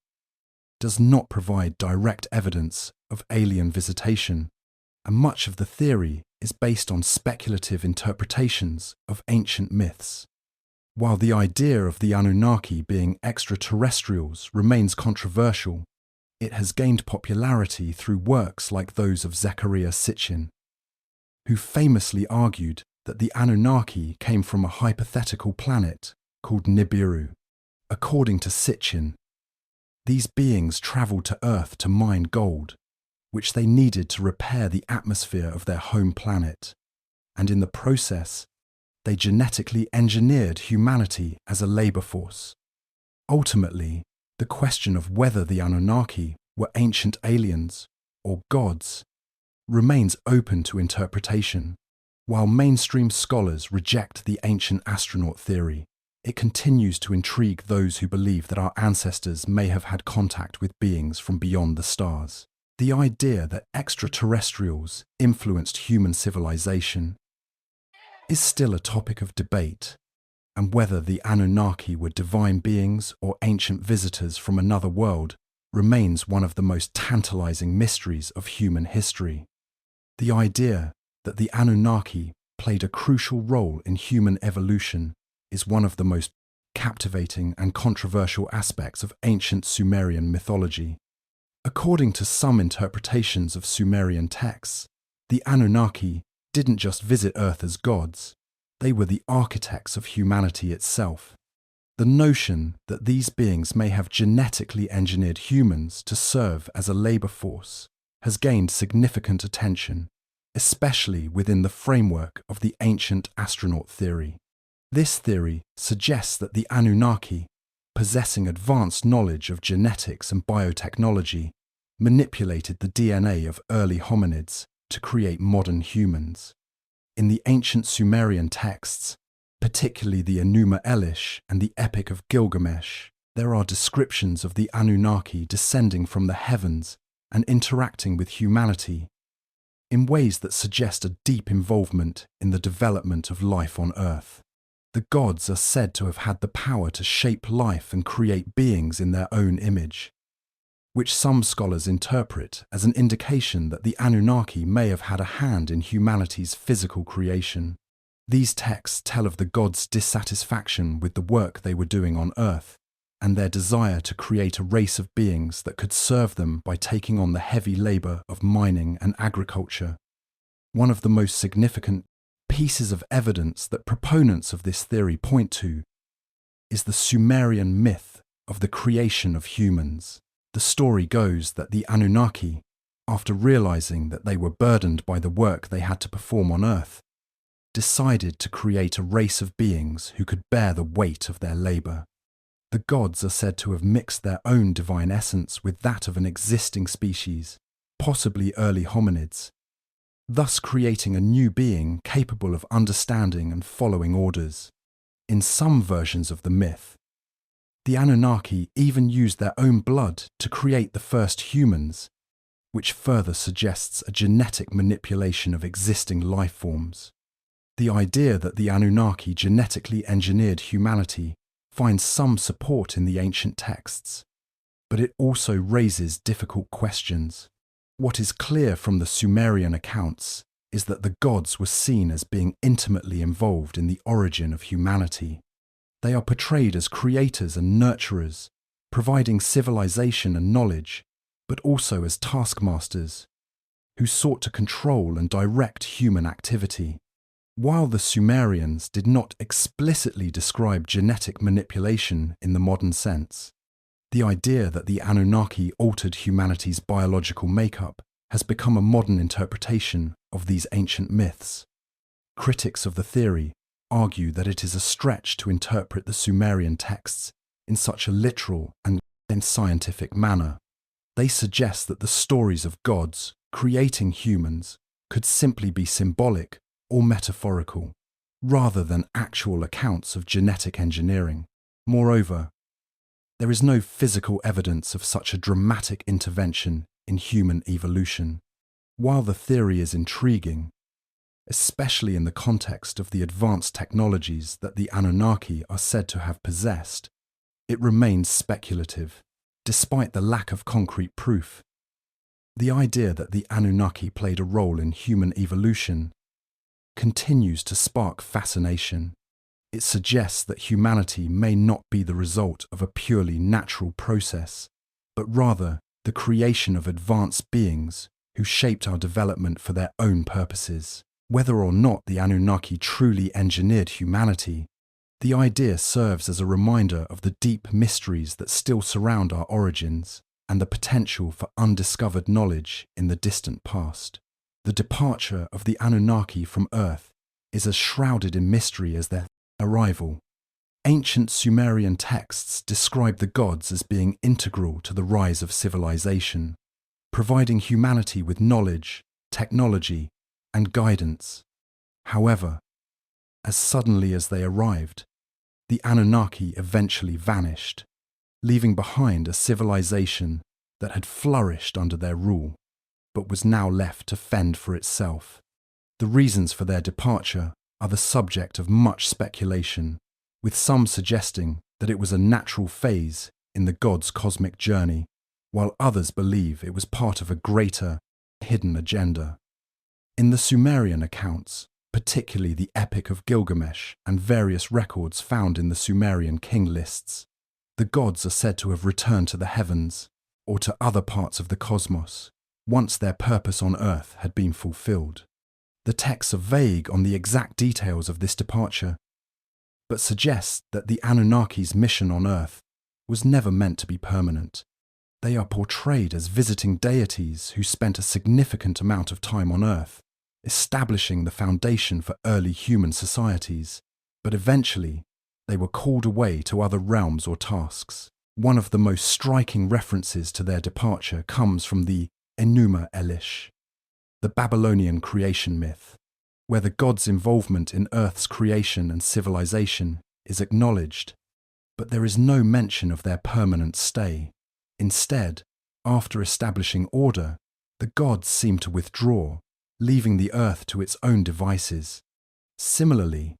does not provide direct evidence of alien visitation, and much of the theory is based on speculative interpretations of ancient myths. While the idea of the Anunnaki being extraterrestrials remains controversial, it has gained popularity through works like those of Zecharia Sitchin, who famously argued that the Anunnaki came from a hypothetical planet called Nibiru. According to Sitchin, these beings travelled to Earth to mine gold, which they needed to repair the atmosphere of their home planet, and in the process, they genetically engineered humanity as a labour force. Ultimately, the question of whether the Anunnaki were ancient aliens or gods remains open to interpretation. While mainstream scholars reject the ancient astronaut theory, it continues to intrigue those who believe that our ancestors may have had contact with beings from beyond the stars. The idea that extraterrestrials influenced human civilization is still a topic of debate, and whether the Anunnaki were divine beings or ancient visitors from another world remains one of the most tantalizing mysteries of human history. The idea that the Anunnaki played a crucial role in human evolution is one of the most captivating and controversial aspects of ancient Sumerian mythology. According to some interpretations of Sumerian texts, the Anunnaki didn't just visit Earth as gods, they were the architects of humanity itself. The notion that these beings may have genetically engineered humans to serve as a labor force has gained significant attention, especially within the framework of the ancient astronaut theory. This theory suggests that the Anunnaki, possessing advanced knowledge of genetics and biotechnology, manipulated the DNA of early hominids to create modern humans. In the ancient Sumerian texts, particularly the Enuma Elish and the Epic of Gilgamesh, there are descriptions of the Anunnaki descending from the heavens and interacting with humanity in ways that suggest a deep involvement in the development of life on Earth. The gods are said to have had the power to shape life and create beings in their own image, which some scholars interpret as an indication that the Anunnaki may have had a hand in humanity's physical creation. These texts tell of the gods' dissatisfaction with the work they were doing on Earth and their desire to create a race of beings that could serve them by taking on the heavy labor of mining and agriculture. One of the most significant pieces of evidence that proponents of this theory point to is the Sumerian myth of the creation of humans. The story goes that the Anunnaki, after realizing that they were burdened by the work they had to perform on Earth, decided to create a race of beings who could bear the weight of their labor. The gods are said to have mixed their own divine essence with that of an existing species, possibly early hominids, thus creating a new being capable of understanding and following orders. In some versions of the myth, the Anunnaki even used their own blood to create the first humans, which further suggests a genetic manipulation of existing life forms. The idea that the Anunnaki genetically engineered humanity finds some support in the ancient texts, but it also raises difficult questions. What is clear from the Sumerian accounts is that the gods were seen as being intimately involved in the origin of humanity. They are portrayed as creators and nurturers, providing civilization and knowledge, but also as taskmasters, who sought to control and direct human activity. While the Sumerians did not explicitly describe genetic manipulation in the modern sense, the idea that the Anunnaki altered humanity's biological makeup has become a modern interpretation of these ancient myths. Critics of the theory argue that it is a stretch to interpret the Sumerian texts in such a literal and scientific manner. They suggest that the stories of gods creating humans could simply be symbolic or metaphorical, rather than actual accounts of genetic engineering. Moreover, there is no physical evidence of such a dramatic intervention in human evolution. While the theory is intriguing, especially in the context of the advanced technologies that the Anunnaki are said to have possessed, it remains speculative, despite the lack of concrete proof. The idea that the Anunnaki played a role in human evolution continues to spark fascination. It suggests that humanity may not be the result of a purely natural process, but rather the creation of advanced beings who shaped our development for their own purposes. Whether or not the Anunnaki truly engineered humanity, the idea serves as a reminder of the deep mysteries that still surround our origins and the potential for undiscovered knowledge in the distant past. The departure of the Anunnaki from Earth is as shrouded in mystery as their arrival. Ancient Sumerian texts describe the gods as being integral to the rise of civilization, providing humanity with knowledge, technology, and guidance. However, as suddenly as they arrived, the Anunnaki eventually vanished, leaving behind a civilization that had flourished under their rule, but was now left to fend for itself. The reasons for their departure are the subject of much speculation, with some suggesting that it was a natural phase in the gods' cosmic journey, while others believe it was part of a greater, hidden agenda. In the Sumerian accounts, particularly the Epic of Gilgamesh and various records found in the Sumerian king lists, the gods are said to have returned to the heavens or to other parts of the cosmos once their purpose on Earth had been fulfilled. The texts are vague on the exact details of this departure, but suggest that the Anunnaki's mission on Earth was never meant to be permanent. They are portrayed as visiting deities who spent a significant amount of time on Earth, establishing the foundation for early human societies, but eventually they were called away to other realms or tasks. One of the most striking references to their departure comes from the Enuma Elish, the Babylonian creation myth, where the gods' involvement in Earth's creation and civilization is acknowledged, but there is no mention of their permanent stay. Instead, after establishing order, the gods seem to withdraw, leaving the Earth to its own devices. Similarly,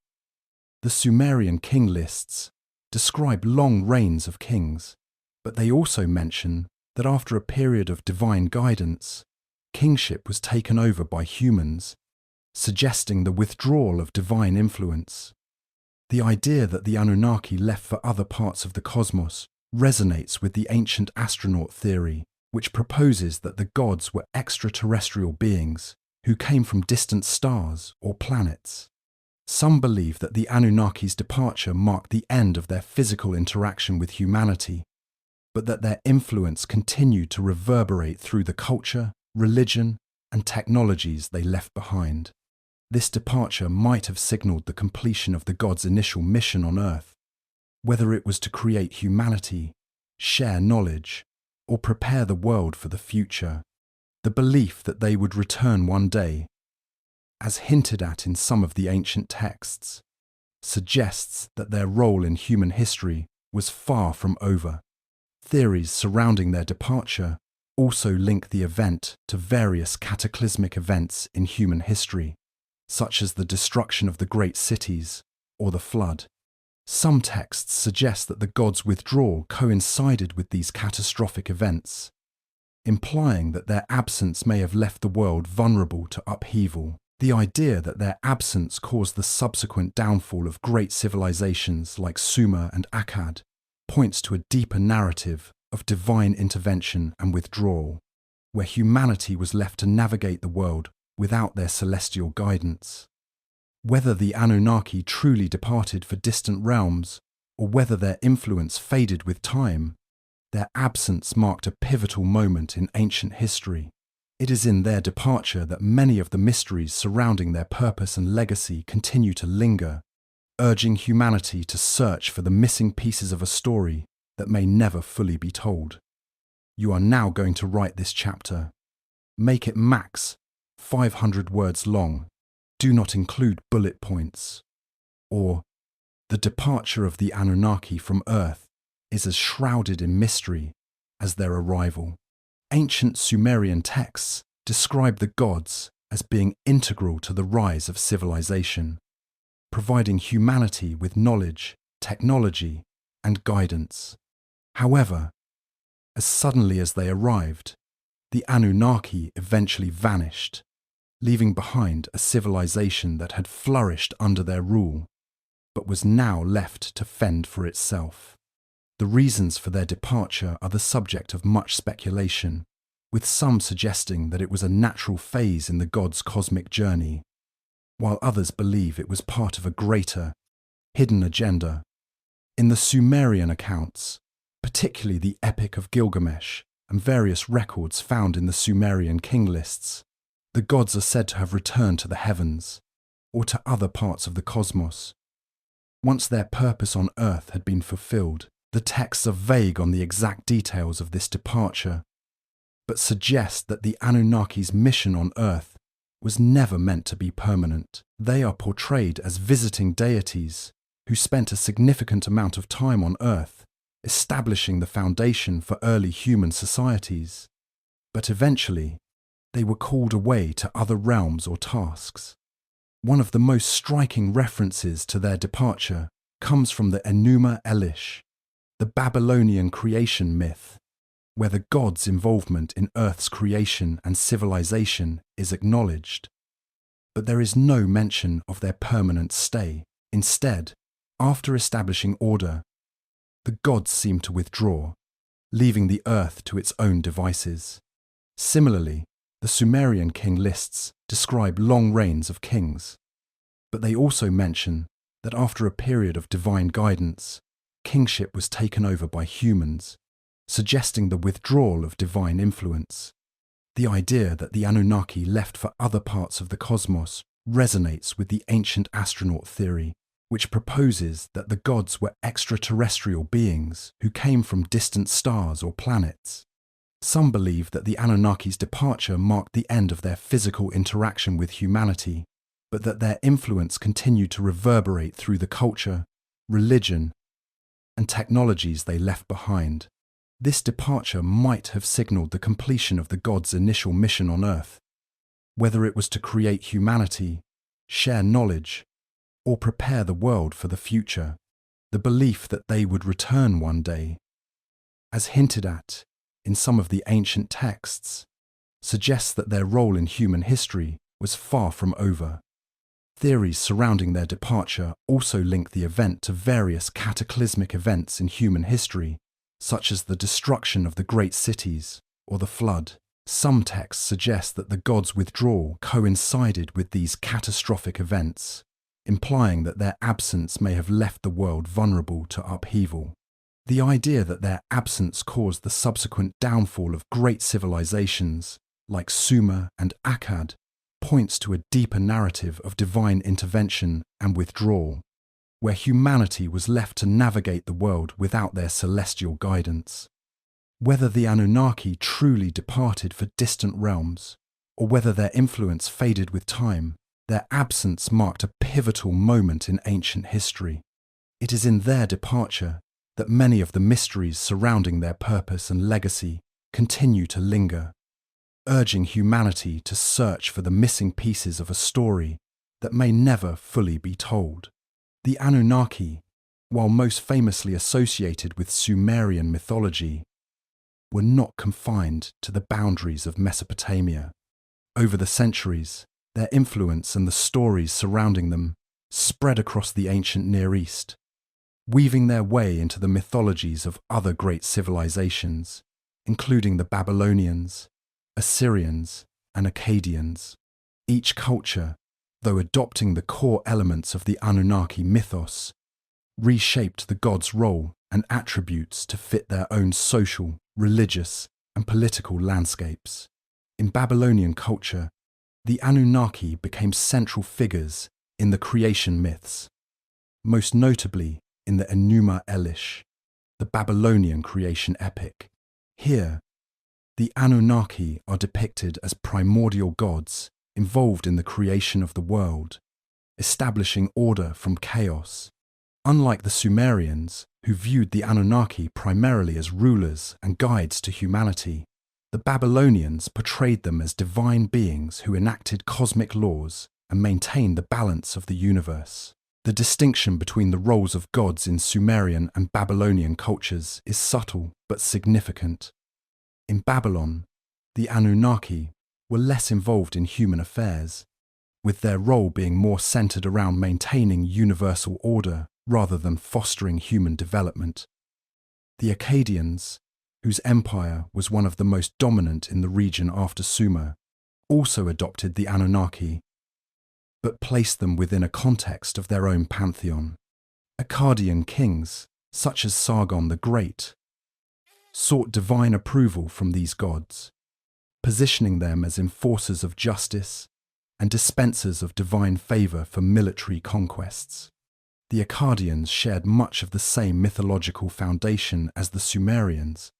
the Sumerian king lists describe long reigns of kings, but they also mention that after a period of divine guidance, kingship was taken over by humans, suggesting the withdrawal of divine influence. The idea that the Anunnaki left for other parts of the cosmos resonates with the ancient astronaut theory, which proposes that the gods were extraterrestrial beings who came from distant stars or planets. Some believe that the Anunnaki's departure marked the end of their physical interaction with humanity, but that their influence continued to reverberate through the culture, religion, and technologies they left behind. This departure might have signaled the completion of the gods' initial mission on Earth, whether it was to create humanity, share knowledge, or prepare the world for the future. The belief that they would return one day, as hinted at in some of the ancient texts, suggests that their role in human history was far from over. Theories surrounding their departure also link the event to various cataclysmic events in human history, such as the destruction of the great cities or the flood. Some texts suggest that the gods' withdrawal coincided with these catastrophic events, implying that their absence may have left the world vulnerable to upheaval. The idea that their absence caused the subsequent downfall of great civilizations like Sumer and Akkad points to a deeper narrative of divine intervention and withdrawal, where humanity was left to navigate the world without their celestial guidance. Whether the Anunnaki truly departed for distant realms, or whether their influence faded with time, their absence marked a pivotal moment in ancient history. It is in their departure that many of the mysteries surrounding their purpose and legacy continue to linger, urging humanity to search for the missing pieces of a story that may never fully be told. You are now going to write this chapter. Make it max 500 words long. Do not include bullet points. Or, the departure of the Anunnaki from Earth is as shrouded in mystery as their arrival. Ancient Sumerian texts describe the gods as being integral to the rise of civilization, providing humanity with knowledge, technology, and guidance. However, as suddenly as they arrived, the Anunnaki eventually vanished, leaving behind a civilization that had flourished under their rule, but was now left to fend for itself. The reasons for their departure are the subject of much speculation, with some suggesting that it was a natural phase in the gods' cosmic journey, while others believe it was part of a greater, hidden agenda. In the Sumerian accounts, particularly the Epic of Gilgamesh and various records found in the Sumerian king lists, the gods are said to have returned to the heavens, or to other parts of the cosmos. Once their purpose on Earth had been fulfilled, the texts are vague on the exact details of this departure, but suggest that the Anunnaki's mission on Earth was never meant to be permanent. They are portrayed as visiting deities who spent a significant amount of time on Earth, establishing the foundation for early human societies. But eventually, they were called away to other realms or tasks. One of the most striking references to their departure comes from the Enuma Elish, the Babylonian creation myth, where the gods' involvement in Earth's creation and civilization is acknowledged. But there is no mention of their permanent stay. Instead, after establishing order, the gods seem to withdraw, leaving the earth to its own devices. Similarly, the Sumerian king lists describe long reigns of kings, but they also mention that after a period of divine guidance, kingship was taken over by humans, suggesting the withdrawal of divine influence. The idea that the Anunnaki left for other parts of the cosmos resonates with the ancient astronaut theory, which proposes that the gods were extraterrestrial beings who came from distant stars or planets. Some believe that the Anunnaki's departure marked the end of their physical interaction with humanity, but that their influence continued to reverberate through the culture, religion, and technologies they left behind. This departure might have signaled the completion of the gods' initial mission on Earth, whether it was to create humanity, share knowledge, or prepare the world for the future. The belief that they would return one day, as hinted at in some of the ancient texts, suggests that their role in human history was far from over. Theories surrounding their departure also link the event to various cataclysmic events in human history, such as the destruction of the great cities or the flood. Some texts suggest that the gods' withdrawal coincided with these catastrophic events, implying that their absence may have left the world vulnerable to upheaval. The idea that their absence caused the subsequent downfall of great civilizations like Sumer and Akkad points to a deeper narrative of divine intervention and withdrawal, where humanity was left to navigate the world without their celestial guidance. Whether the Anunnaki truly departed for distant realms, or whether their influence faded with time, their absence marked a pivotal moment in ancient history. It is in their departure that many of the mysteries surrounding their purpose and legacy continue to linger, urging humanity to search for the missing pieces of a story that may never fully be told. The Anunnaki, while most famously associated with Sumerian mythology, were not confined to the boundaries of Mesopotamia. Over the centuries, their influence and the stories surrounding them spread across the ancient Near East, weaving their way into the mythologies of other great civilizations, including the Babylonians, Assyrians, and Akkadians. Each culture, though adopting the core elements of the Anunnaki mythos, reshaped the gods' role and attributes to fit their own social, religious, and political landscapes. In Babylonian culture, the Anunnaki became central figures in the creation myths, most notably in the Enuma Elish, the Babylonian creation epic. Here, the Anunnaki are depicted as primordial gods involved in the creation of the world, establishing order from chaos. Unlike the Sumerians, who viewed the Anunnaki primarily as rulers and guides to humanity, the Babylonians portrayed them as divine beings who enacted cosmic laws and maintained the balance of the universe. The distinction between the roles of gods in Sumerian and Babylonian cultures is subtle but significant. In Babylon, the Anunnaki were less involved in human affairs, with their role being more centered around maintaining universal order rather than fostering human development. The Akkadians, whose empire was one of the most dominant in the region after Sumer, also adopted the Anunnaki, but placed them within a context of their own pantheon. Akkadian kings, such as Sargon the Great, sought divine approval from these gods, positioning them as enforcers of justice and dispensers of divine favor for military conquests. The Akkadians shared much of the same mythological foundation as the Sumerians,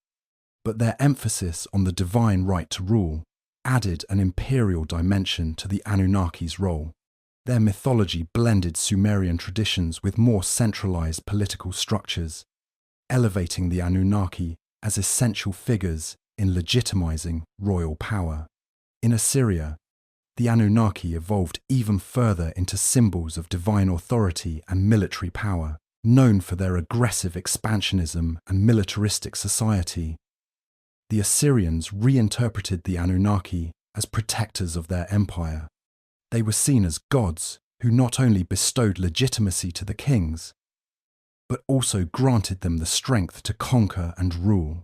but their emphasis on the divine right to rule added an imperial dimension to the Anunnaki's role. Their mythology blended Sumerian traditions with more centralized political structures, elevating the Anunnaki as essential figures in legitimizing royal power. In Assyria, the Anunnaki evolved even further into symbols of divine authority and military power, known for their aggressive expansionism and militaristic society. The Assyrians reinterpreted the Anunnaki as protectors of their empire. They were seen as gods who not only bestowed legitimacy to the kings, but also granted them the strength to conquer and rule.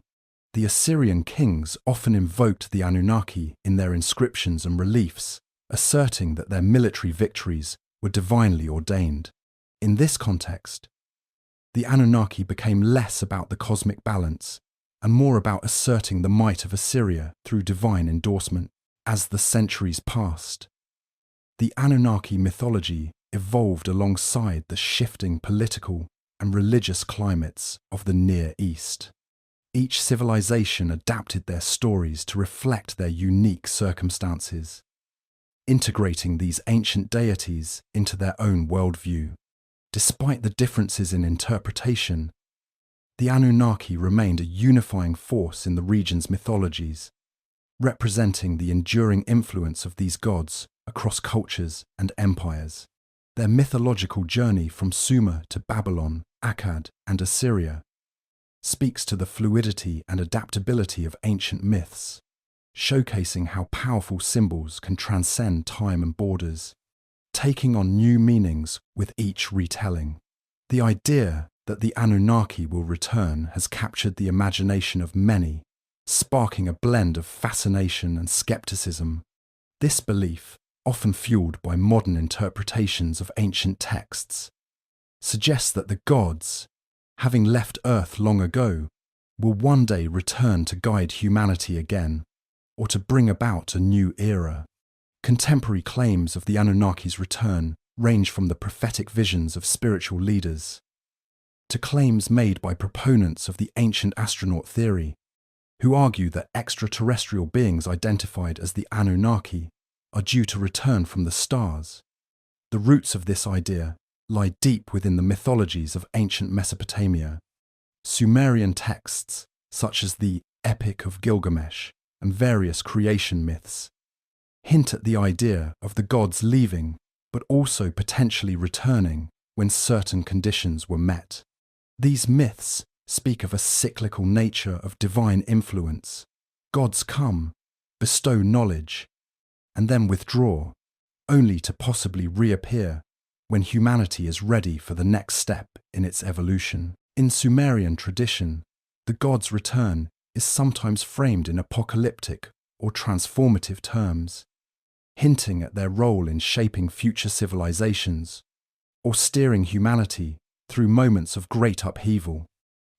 The Assyrian kings often invoked the Anunnaki in their inscriptions and reliefs, asserting that their military victories were divinely ordained. In this context, the Anunnaki became less about the cosmic balance and more about asserting the might of Assyria through divine endorsement. As the centuries passed, the Anunnaki mythology evolved alongside the shifting political and religious climates of the Near East. Each civilization adapted their stories to reflect their unique circumstances, integrating these ancient deities into their own worldview. Despite the differences in interpretation, the Anunnaki remained a unifying force in the region's mythologies, representing the enduring influence of these gods across cultures and empires. Their mythological journey from Sumer to Babylon, Akkad, and Assyria speaks to the fluidity and adaptability of ancient myths, showcasing how powerful symbols can transcend time and borders, taking on new meanings with each retelling. The idea that the Anunnaki will return has captured the imagination of many, sparking a blend of fascination and skepticism. This belief, often fueled by modern interpretations of ancient texts, suggests that the gods, having left Earth long ago, will one day return to guide humanity again, or to bring about a new era. Contemporary claims of the Anunnaki's return range from the prophetic visions of spiritual leaders to claims made by proponents of the ancient astronaut theory, who argue that extraterrestrial beings identified as the Anunnaki are due to return from the stars. The roots of this idea lie deep within the mythologies of ancient Mesopotamia. Sumerian texts, such as the Epic of Gilgamesh and various creation myths, hint at the idea of the gods leaving, but also potentially returning when certain conditions were met. These myths speak of a cyclical nature of divine influence. Gods come, bestow knowledge, and then withdraw, only to possibly reappear when humanity is ready for the next step in its evolution. In Sumerian tradition, the gods' return is sometimes framed in apocalyptic or transformative terms, hinting at their role in shaping future civilizations or steering humanity through moments of great upheaval.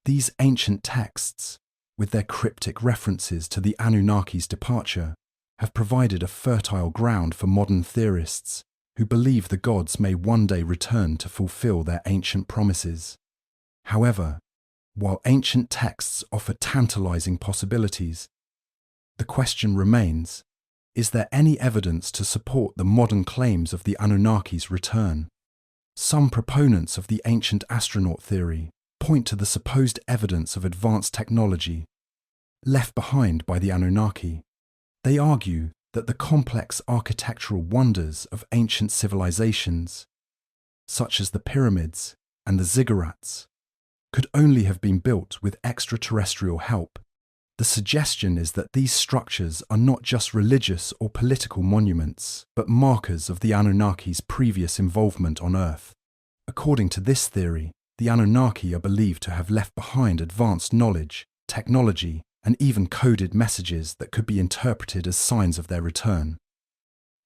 These ancient texts, with their cryptic references to the Anunnaki's departure, have provided a fertile ground for modern theorists who believe the gods may one day return to fulfill their ancient promises. However, while ancient texts offer tantalizing possibilities, the question remains, is there any evidence to support the modern claims of the Anunnaki's return? Some proponents of the ancient astronaut theory point to the supposed evidence of advanced technology left behind by the Anunnaki. They argue that the complex architectural wonders of ancient civilizations, such as the pyramids and the ziggurats, could only have been built with extraterrestrial help. The suggestion is that these structures are not just religious or political monuments, but markers of the Anunnaki's previous involvement on Earth. According to this theory, the Anunnaki are believed to have left behind advanced knowledge, technology, and even coded messages that could be interpreted as signs of their return.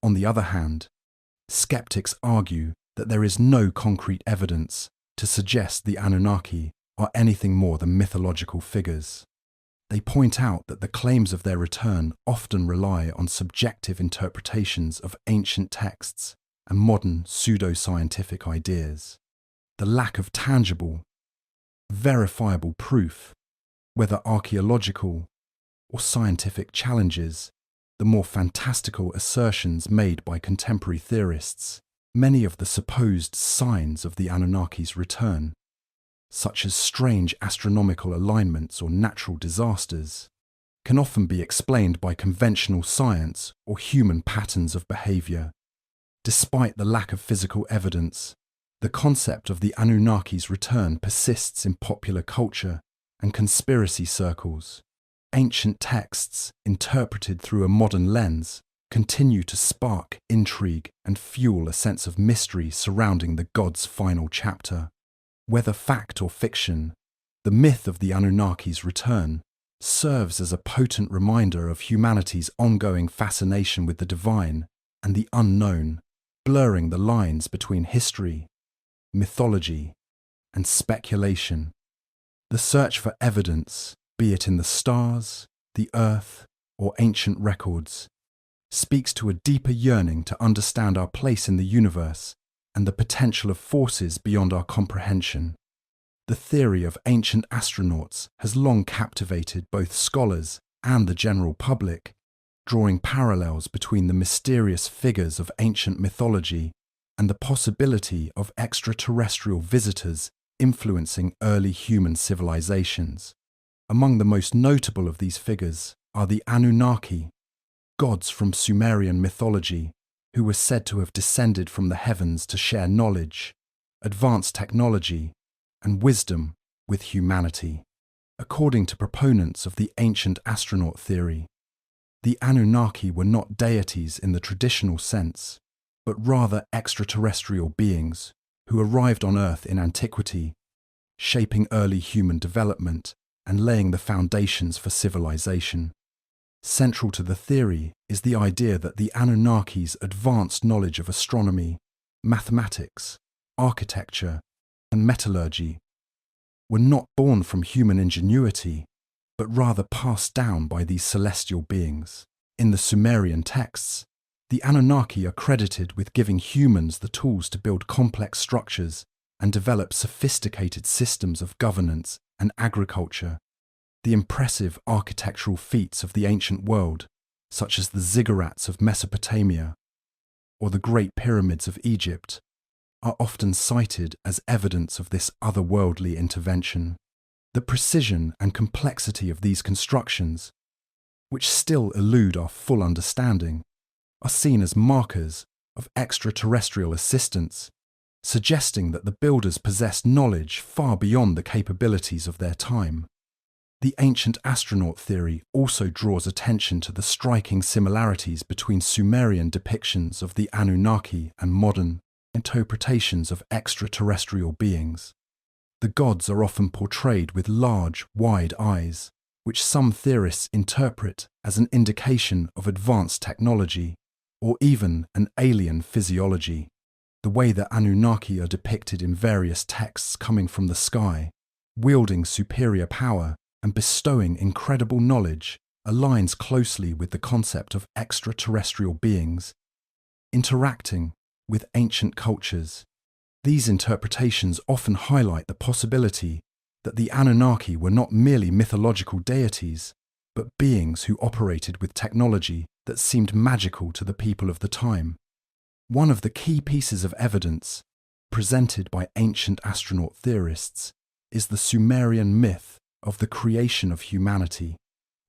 On the other hand, skeptics argue that there is no concrete evidence to suggest the Anunnaki are anything more than mythological figures. They point out that the claims of their return often rely on subjective interpretations of ancient texts and modern pseudoscientific ideas. The lack of tangible, verifiable proof, whether archaeological or scientific, challenges the more fantastical assertions made by contemporary theorists. Many of the supposed signs of the Anunnaki's return, such as strange astronomical alignments or natural disasters, can often be explained by conventional science or human patterns of behavior. Despite the lack of physical evidence, the concept of the Anunnaki's return persists in popular culture and conspiracy circles. ancient texts, interpreted through a modern lens, continue to spark intrigue and fuel a sense of mystery surrounding the gods' final chapter. Whether fact or fiction, the myth of the Anunnaki's return serves as a potent reminder of humanity's ongoing fascination with the divine and the unknown, blurring the lines between history, mythology, and speculation. The search for evidence, be it in the stars, the earth, or ancient records, speaks to a deeper yearning to understand our place in the universe and the potential of forces beyond our comprehension. The theory of ancient astronauts has long captivated both scholars and the general public, drawing parallels between the mysterious figures of ancient mythology and the possibility of extraterrestrial visitors influencing early human civilizations. Among the most notable of these figures are the Anunnaki, gods from Sumerian mythology, who were said to have descended from the heavens to share knowledge, advanced technology, and wisdom with humanity. According to proponents of the ancient astronaut theory, the Anunnaki were not deities in the traditional sense, but rather extraterrestrial beings who arrived on Earth in antiquity, shaping early human development and laying the foundations for civilization. Central to the theory is the idea that the Anunnaki's advanced knowledge of astronomy, mathematics, architecture, and metallurgy were not born from human ingenuity, but rather passed down by these celestial beings. In the Sumerian texts, the Anunnaki are credited with giving humans the tools to build complex structures and develop sophisticated systems of governance and agriculture. The impressive architectural feats of the ancient world, such as the ziggurats of Mesopotamia or the Great Pyramids of Egypt, are often cited as evidence of this otherworldly intervention. The precision and complexity of these constructions, which still elude our full understanding, are seen as markers of extraterrestrial assistance, suggesting that the builders possessed knowledge far beyond the capabilities of their time. The ancient astronaut theory also draws attention to the striking similarities between Sumerian depictions of the Anunnaki and modern interpretations of extraterrestrial beings. The gods are often portrayed with large, wide eyes, which some theorists interpret as an indication of advanced technology or even an alien physiology. The way the Anunnaki are depicted in various texts coming from the sky, wielding superior power and bestowing incredible knowledge, aligns closely with the concept of extraterrestrial beings interacting with ancient cultures. These interpretations often highlight the possibility that the Anunnaki were not merely mythological deities, but beings who operated with technology that seemed magical to the people of the time. One of the key pieces of evidence presented by ancient astronaut theorists is the Sumerian myth of the creation of humanity,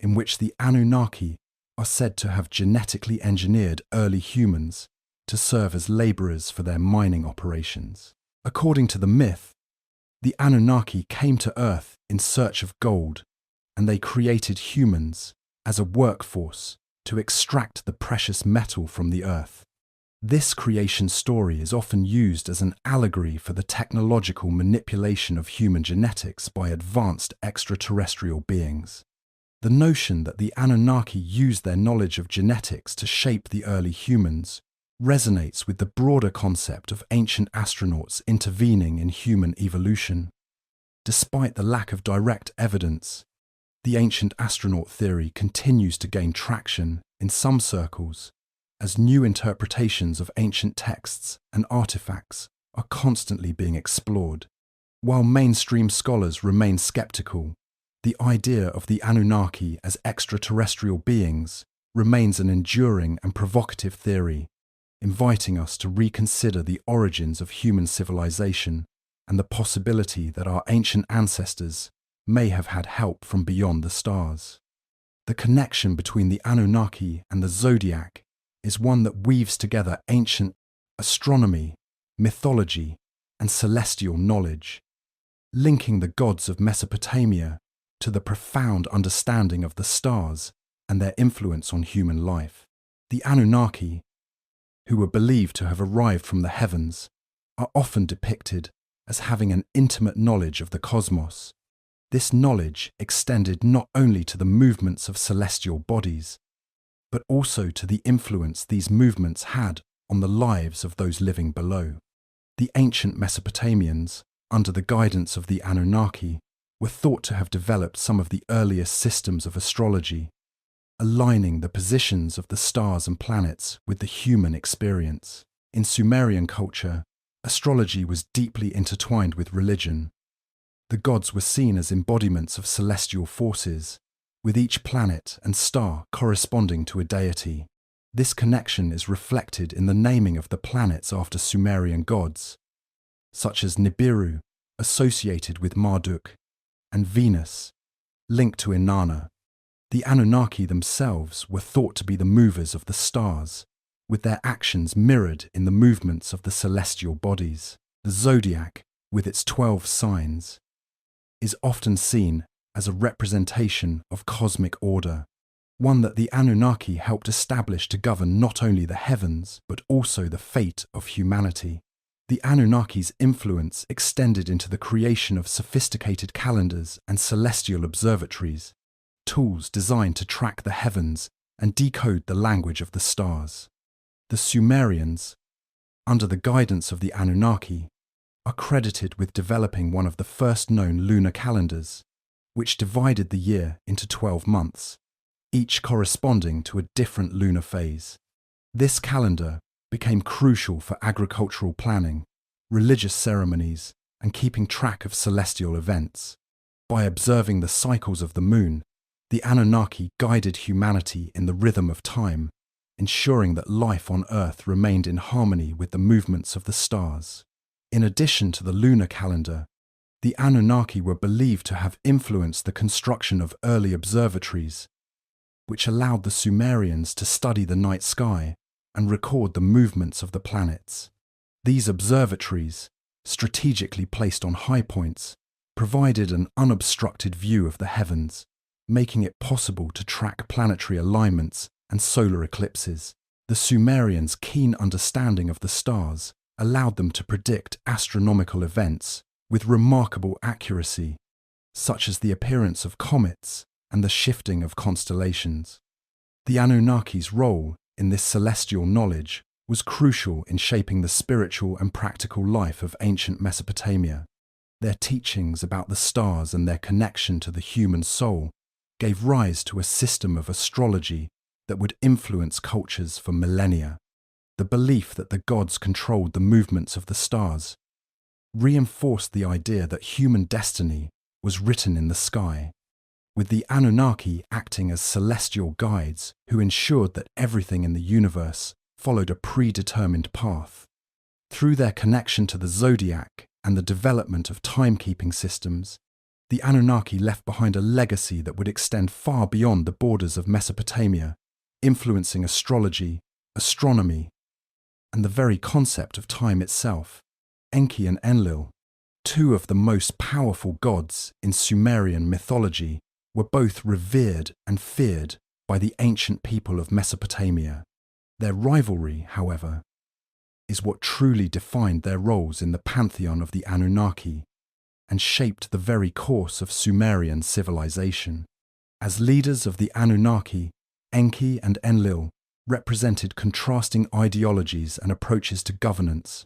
in which the Anunnaki are said to have genetically engineered early humans to serve as laborers for their mining operations. According to the myth, the Anunnaki came to Earth in search of gold, and they created humans as a workforce to extract the precious metal from the earth. This creation story is often used as an allegory for the technological manipulation of human genetics by advanced extraterrestrial beings. The notion that the Anunnaki used their knowledge of genetics to shape the early humans resonates with the broader concept of ancient astronauts intervening in human evolution. Despite the lack of direct evidence, the ancient astronaut theory continues to gain traction in some circles, as new interpretations of ancient texts and artifacts are constantly being explored. While mainstream scholars remain skeptical, the idea of the Anunnaki as extraterrestrial beings remains an enduring and provocative theory, inviting us to reconsider the origins of human civilization and the possibility that our ancient ancestors may have had help from beyond the stars. The connection between the Anunnaki and the zodiac is one that weaves together ancient astronomy, mythology, and celestial knowledge, linking the gods of Mesopotamia to the profound understanding of the stars and their influence on human life. The Anunnaki, who were believed to have arrived from the heavens, are often depicted as having an intimate knowledge of the cosmos. This knowledge extended not only to the movements of celestial bodies, but also to the influence these movements had on the lives of those living below. The ancient Mesopotamians, under the guidance of the Anunnaki, were thought to have developed some of the earliest systems of astrology, aligning the positions of the stars and planets with the human experience. In Sumerian culture, astrology was deeply intertwined with religion. The gods were seen as embodiments of celestial forces, with each planet and star corresponding to a deity. This connection is reflected in the naming of the planets after Sumerian gods, such as Nibiru, associated with Marduk, and Venus, linked to Inanna. The Anunnaki themselves were thought to be the movers of the stars, with their actions mirrored in the movements of the celestial bodies. The zodiac, with its 12 signs, is often seen as a representation of cosmic order, one that the Anunnaki helped establish to govern not only the heavens, but also the fate of humanity. The Anunnaki's influence extended into the creation of sophisticated calendars and celestial observatories, tools designed to track the heavens and decode the language of the stars. The Sumerians, under the guidance of the Anunnaki, are credited with developing one of the first known lunar calendars, which divided the year into 12 months, each corresponding to a different lunar phase. This calendar became crucial for agricultural planning, religious ceremonies, and keeping track of celestial events. By observing the cycles of the moon, the Anunnaki guided humanity in the rhythm of time, ensuring that life on Earth remained in harmony with the movements of the stars. In addition to the lunar calendar, the Anunnaki were believed to have influenced the construction of early observatories, which allowed the Sumerians to study the night sky and record the movements of the planets. These observatories, strategically placed on high points, provided an unobstructed view of the heavens, making it possible to track planetary alignments and solar eclipses. The Sumerians' keen understanding of the stars allowed them to predict astronomical events with remarkable accuracy, such as the appearance of comets and the shifting of constellations. The Anunnaki's role in this celestial knowledge was crucial in shaping the spiritual and practical life of ancient Mesopotamia. Their teachings about the stars and their connection to the human soul gave rise to a system of astrology that would influence cultures for millennia. The belief that the gods controlled the movements of the stars reinforced the idea that human destiny was written in the sky, with the Anunnaki acting as celestial guides who ensured that everything in the universe followed a predetermined path. Through their connection to the zodiac and the development of timekeeping systems, the Anunnaki left behind a legacy that would extend far beyond the borders of Mesopotamia, influencing astrology, astronomy, and the very concept of time itself. Enki and Enlil, two of the most powerful gods in Sumerian mythology, were both revered and feared by the ancient people of Mesopotamia. Their rivalry, however, is what truly defined their roles in the pantheon of the Anunnaki and shaped the very course of Sumerian civilization. As leaders of the Anunnaki, Enki and Enlil represented contrasting ideologies and approaches to governance,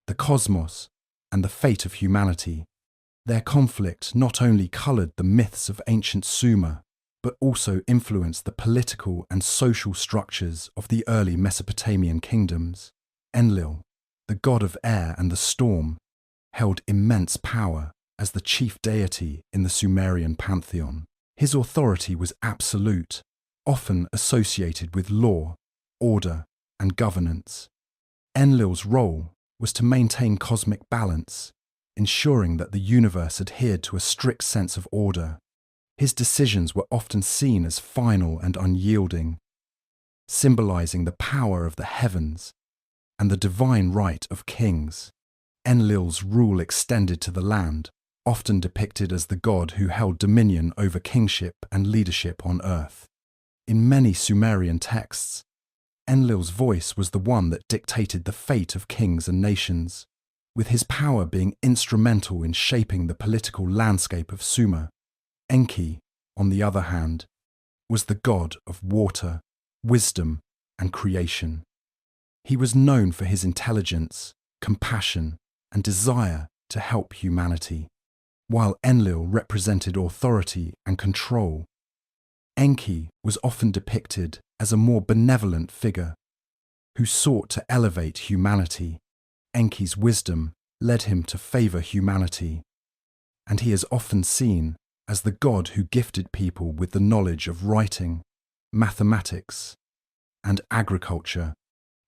the cosmos, and the fate of humanity. Their conflict not only coloured the myths of ancient Sumer, but also influenced the political and social structures of the early Mesopotamian kingdoms. Enlil, the god of air and the storm, held immense power as the chief deity in the Sumerian pantheon. His authority was absolute, often associated with law, order, and governance. Enlil's role was to maintain cosmic balance, ensuring that the universe adhered to a strict sense of order. His decisions were often seen as final and unyielding, symbolizing the power of the heavens and the divine right of kings. Enlil's rule extended to the land, often depicted as the god who held dominion over kingship and leadership on earth. In many Sumerian texts, Enlil's voice was the one that dictated the fate of kings and nations, with his power being instrumental in shaping the political landscape of Sumer. Enki, on the other hand, was the god of water, wisdom, and creation. He was known for his intelligence, compassion, and desire to help humanity. While Enlil represented authority and control, Enki was often depicted as a more benevolent figure who sought to elevate humanity. Enki's wisdom led him to favor humanity, and he is often seen as the god who gifted people with the knowledge of writing, mathematics, and agriculture.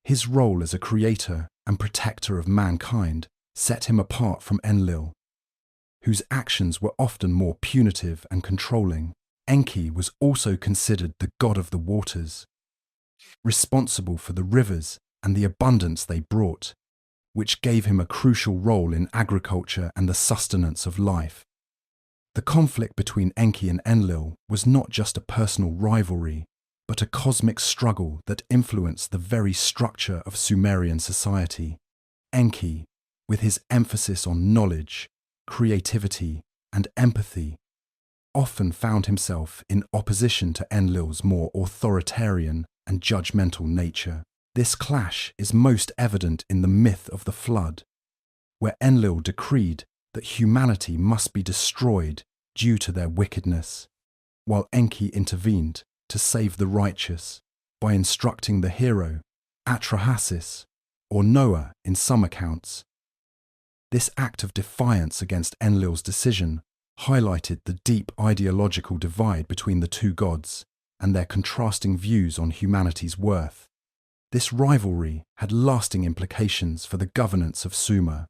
His role as a creator and protector of mankind set him apart from Enlil, whose actions were often more punitive and controlling. Enki was also considered the god of the waters, responsible for the rivers and the abundance they brought, which gave him a crucial role in agriculture and the sustenance of life. The conflict between Enki and Enlil was not just a personal rivalry, but a cosmic struggle that influenced the very structure of Sumerian society. Enki, with his emphasis on knowledge, creativity, and empathy, often found himself in opposition to Enlil's more authoritarian and judgmental nature. This clash is most evident in the myth of the flood, where Enlil decreed that humanity must be destroyed due to their wickedness, while Enki intervened to save the righteous by instructing the hero, Atrahasis, or Noah in some accounts. This act of defiance against Enlil's decision highlighted the deep ideological divide between the two gods and their contrasting views on humanity's worth. This rivalry had lasting implications for the governance of Sumer.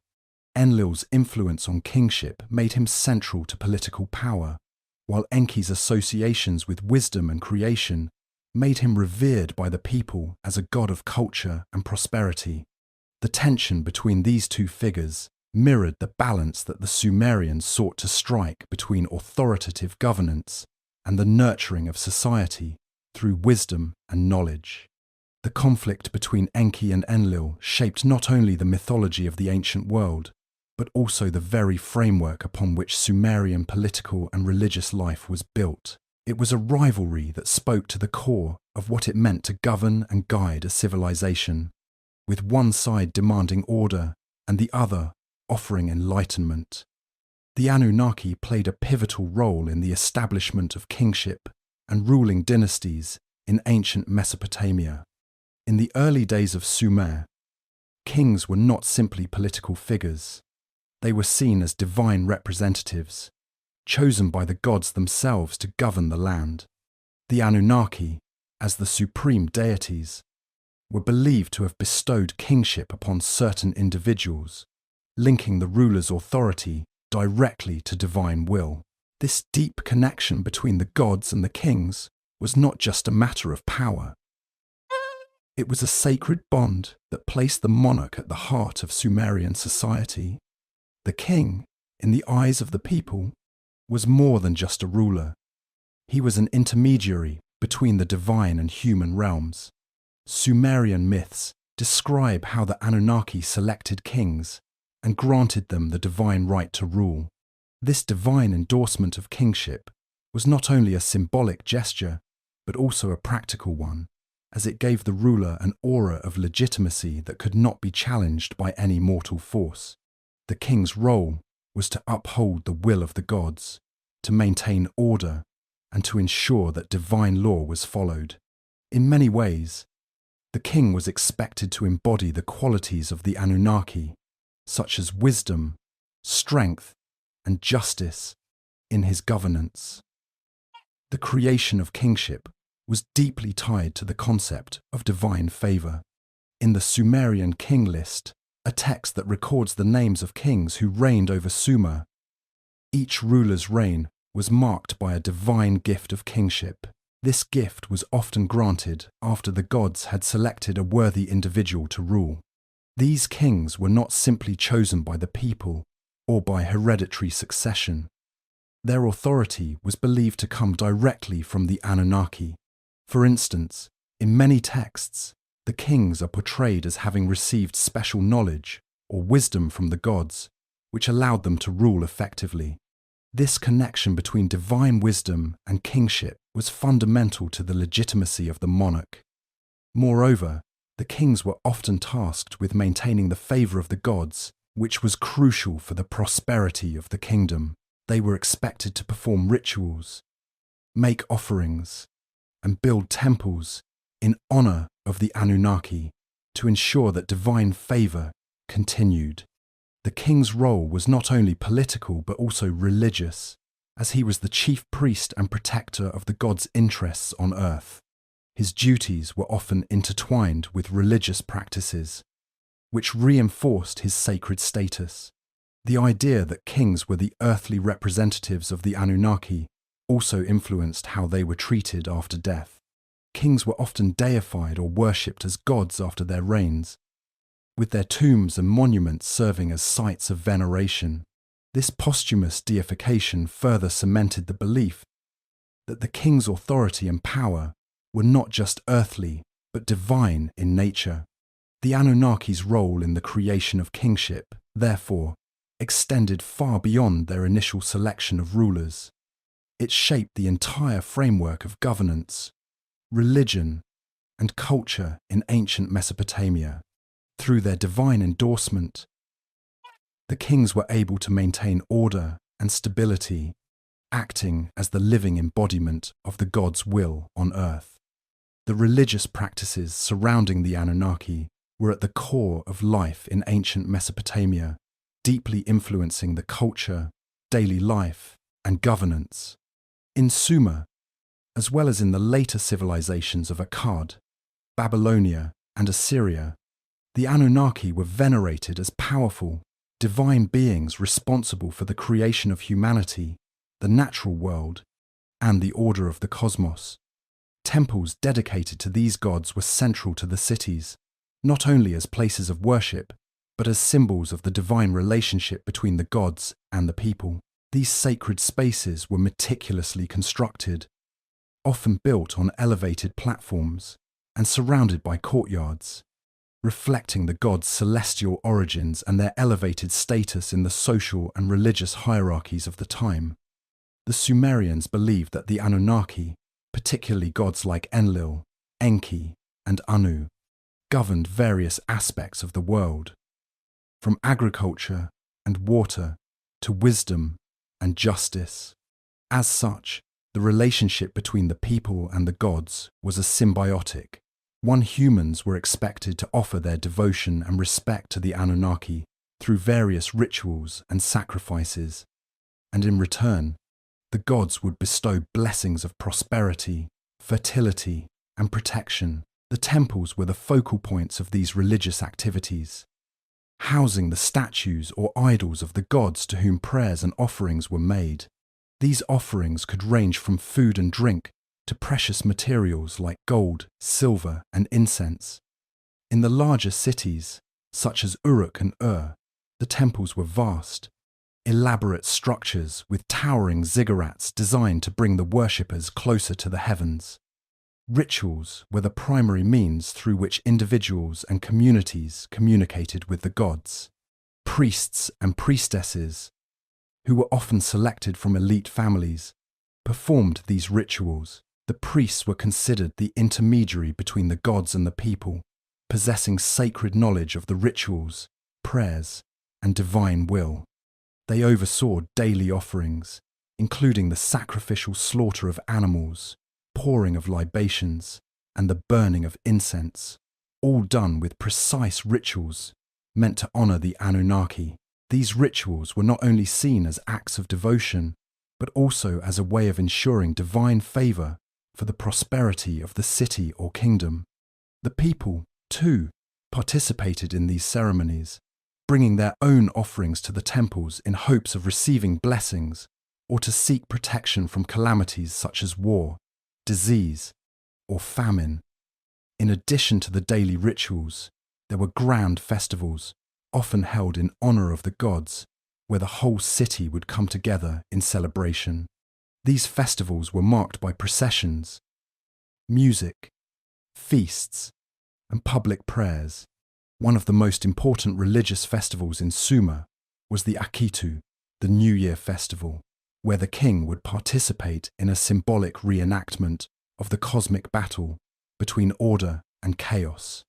Enlil's influence on kingship made him central to political power, while Enki's associations with wisdom and creation made him revered by the people as a god of culture and prosperity. The tension between these two figures mirrored the balance that the Sumerians sought to strike between authoritative governance and the nurturing of society through wisdom and knowledge. The conflict between Enki and Enlil shaped not only the mythology of the ancient world, but also the very framework upon which Sumerian political and religious life was built. It was a rivalry that spoke to the core of what it meant to govern and guide a civilization, with one side demanding order and the other offering enlightenment. The Anunnaki played a pivotal role in the establishment of kingship and ruling dynasties in ancient Mesopotamia. In the early days of Sumer, kings were not simply political figures. They were seen as divine representatives, chosen by the gods themselves to govern the land. The Anunnaki, as the supreme deities, were believed to have bestowed kingship upon certain individuals, linking the ruler's authority directly to divine will. This deep connection between the gods and the kings was not just a matter of power. It was a sacred bond that placed the monarch at the heart of Sumerian society. The king, in the eyes of the people, was more than just a ruler. He was an intermediary between the divine and human realms. Sumerian myths describe how the Anunnaki selected kings and granted them the divine right to rule. This divine endorsement of kingship was not only a symbolic gesture, but also a practical one, as it gave the ruler an aura of legitimacy that could not be challenged by any mortal force. The king's role was to uphold the will of the gods, to maintain order, and to ensure that divine law was followed. In many ways, the king was expected to embody the qualities of the Anunnaki, such as wisdom, strength, and justice, in his governance. The creation of kingship was deeply tied to the concept of divine favor. In the Sumerian king list, a text that records the names of kings who reigned over Sumer, each ruler's reign was marked by a divine gift of kingship. This gift was often granted after the gods had selected a worthy individual to rule. These kings were not simply chosen by the people or by hereditary succession. Their authority was believed to come directly from the Anunnaki. For instance, in many texts, the kings are portrayed as having received special knowledge or wisdom from the gods, which allowed them to rule effectively. This connection between divine wisdom and kingship was fundamental to the legitimacy of the monarch. Moreover, the kings were often tasked with maintaining the favour of the gods, which was crucial for the prosperity of the kingdom. They were expected to perform rituals, make offerings, and build temples in honour of the Anunnaki to ensure that divine favour continued. The king's role was not only political but also religious, as he was the chief priest and protector of the gods' interests on earth. His duties were often intertwined with religious practices, which reinforced his sacred status. The idea that kings were the earthly representatives of the Anunnaki also influenced how they were treated after death. Kings were often deified or worshipped as gods after their reigns, with their tombs and monuments serving as sites of veneration. This posthumous deification further cemented the belief that the king's authority and power were not just earthly, but divine in nature. The Anunnaki's role in the creation of kingship, therefore, extended far beyond their initial selection of rulers. It shaped the entire framework of governance, religion, and culture in ancient Mesopotamia. Through their divine endorsement, the kings were able to maintain order and stability, acting as the living embodiment of the gods' will on earth. The religious practices surrounding the Anunnaki were at the core of life in ancient Mesopotamia, deeply influencing the culture, daily life, and governance. In Sumer, as well as in the later civilizations of Akkad, Babylonia, and Assyria, the Anunnaki were venerated as powerful, divine beings responsible for the creation of humanity, the natural world, and the order of the cosmos. Temples dedicated to these gods were central to the cities, not only as places of worship, but as symbols of the divine relationship between the gods and the people. These sacred spaces were meticulously constructed, often built on elevated platforms and surrounded by courtyards, reflecting the gods' celestial origins and their elevated status in the social and religious hierarchies of the time. The Sumerians believed that the Anunnaki, particularly gods like Enlil, Enki, and Anu, governed various aspects of the world, from agriculture and water to wisdom and justice. As such, the relationship between the people and the gods was a symbiotic one. Humans were expected to offer their devotion and respect to the Anunnaki through various rituals and sacrifices, and in return, the gods would bestow blessings of prosperity, fertility, and protection. The temples were the focal points of these religious activities, housing the statues or idols of the gods to whom prayers and offerings were made. These offerings could range from food and drink to precious materials like gold, silver, and incense. In the larger cities, such as Uruk and Ur, the temples were vast, elaborate structures with towering ziggurats designed to bring the worshippers closer to the heavens. Rituals were the primary means through which individuals and communities communicated with the gods. Priests and priestesses, who were often selected from elite families, performed these rituals. The priests were considered the intermediary between the gods and the people, possessing sacred knowledge of the rituals, prayers, and divine will. They oversaw daily offerings, including the sacrificial slaughter of animals, pouring of libations, and the burning of incense, all done with precise rituals meant to honor the Anunnaki. These rituals were not only seen as acts of devotion, but also as a way of ensuring divine favor for the prosperity of the city or kingdom. The people, too, participated in these ceremonies, bringing their own offerings to the temples in hopes of receiving blessings or to seek protection from calamities such as war, disease, or famine. In addition to the daily rituals, there were grand festivals, often held in honor of the gods, where the whole city would come together in celebration. These festivals were marked by processions, music, feasts, and public prayers. One of the most important religious festivals in Sumer was the Akitu, the New Year festival, where the king would participate in a symbolic reenactment of the cosmic battle between order and chaos.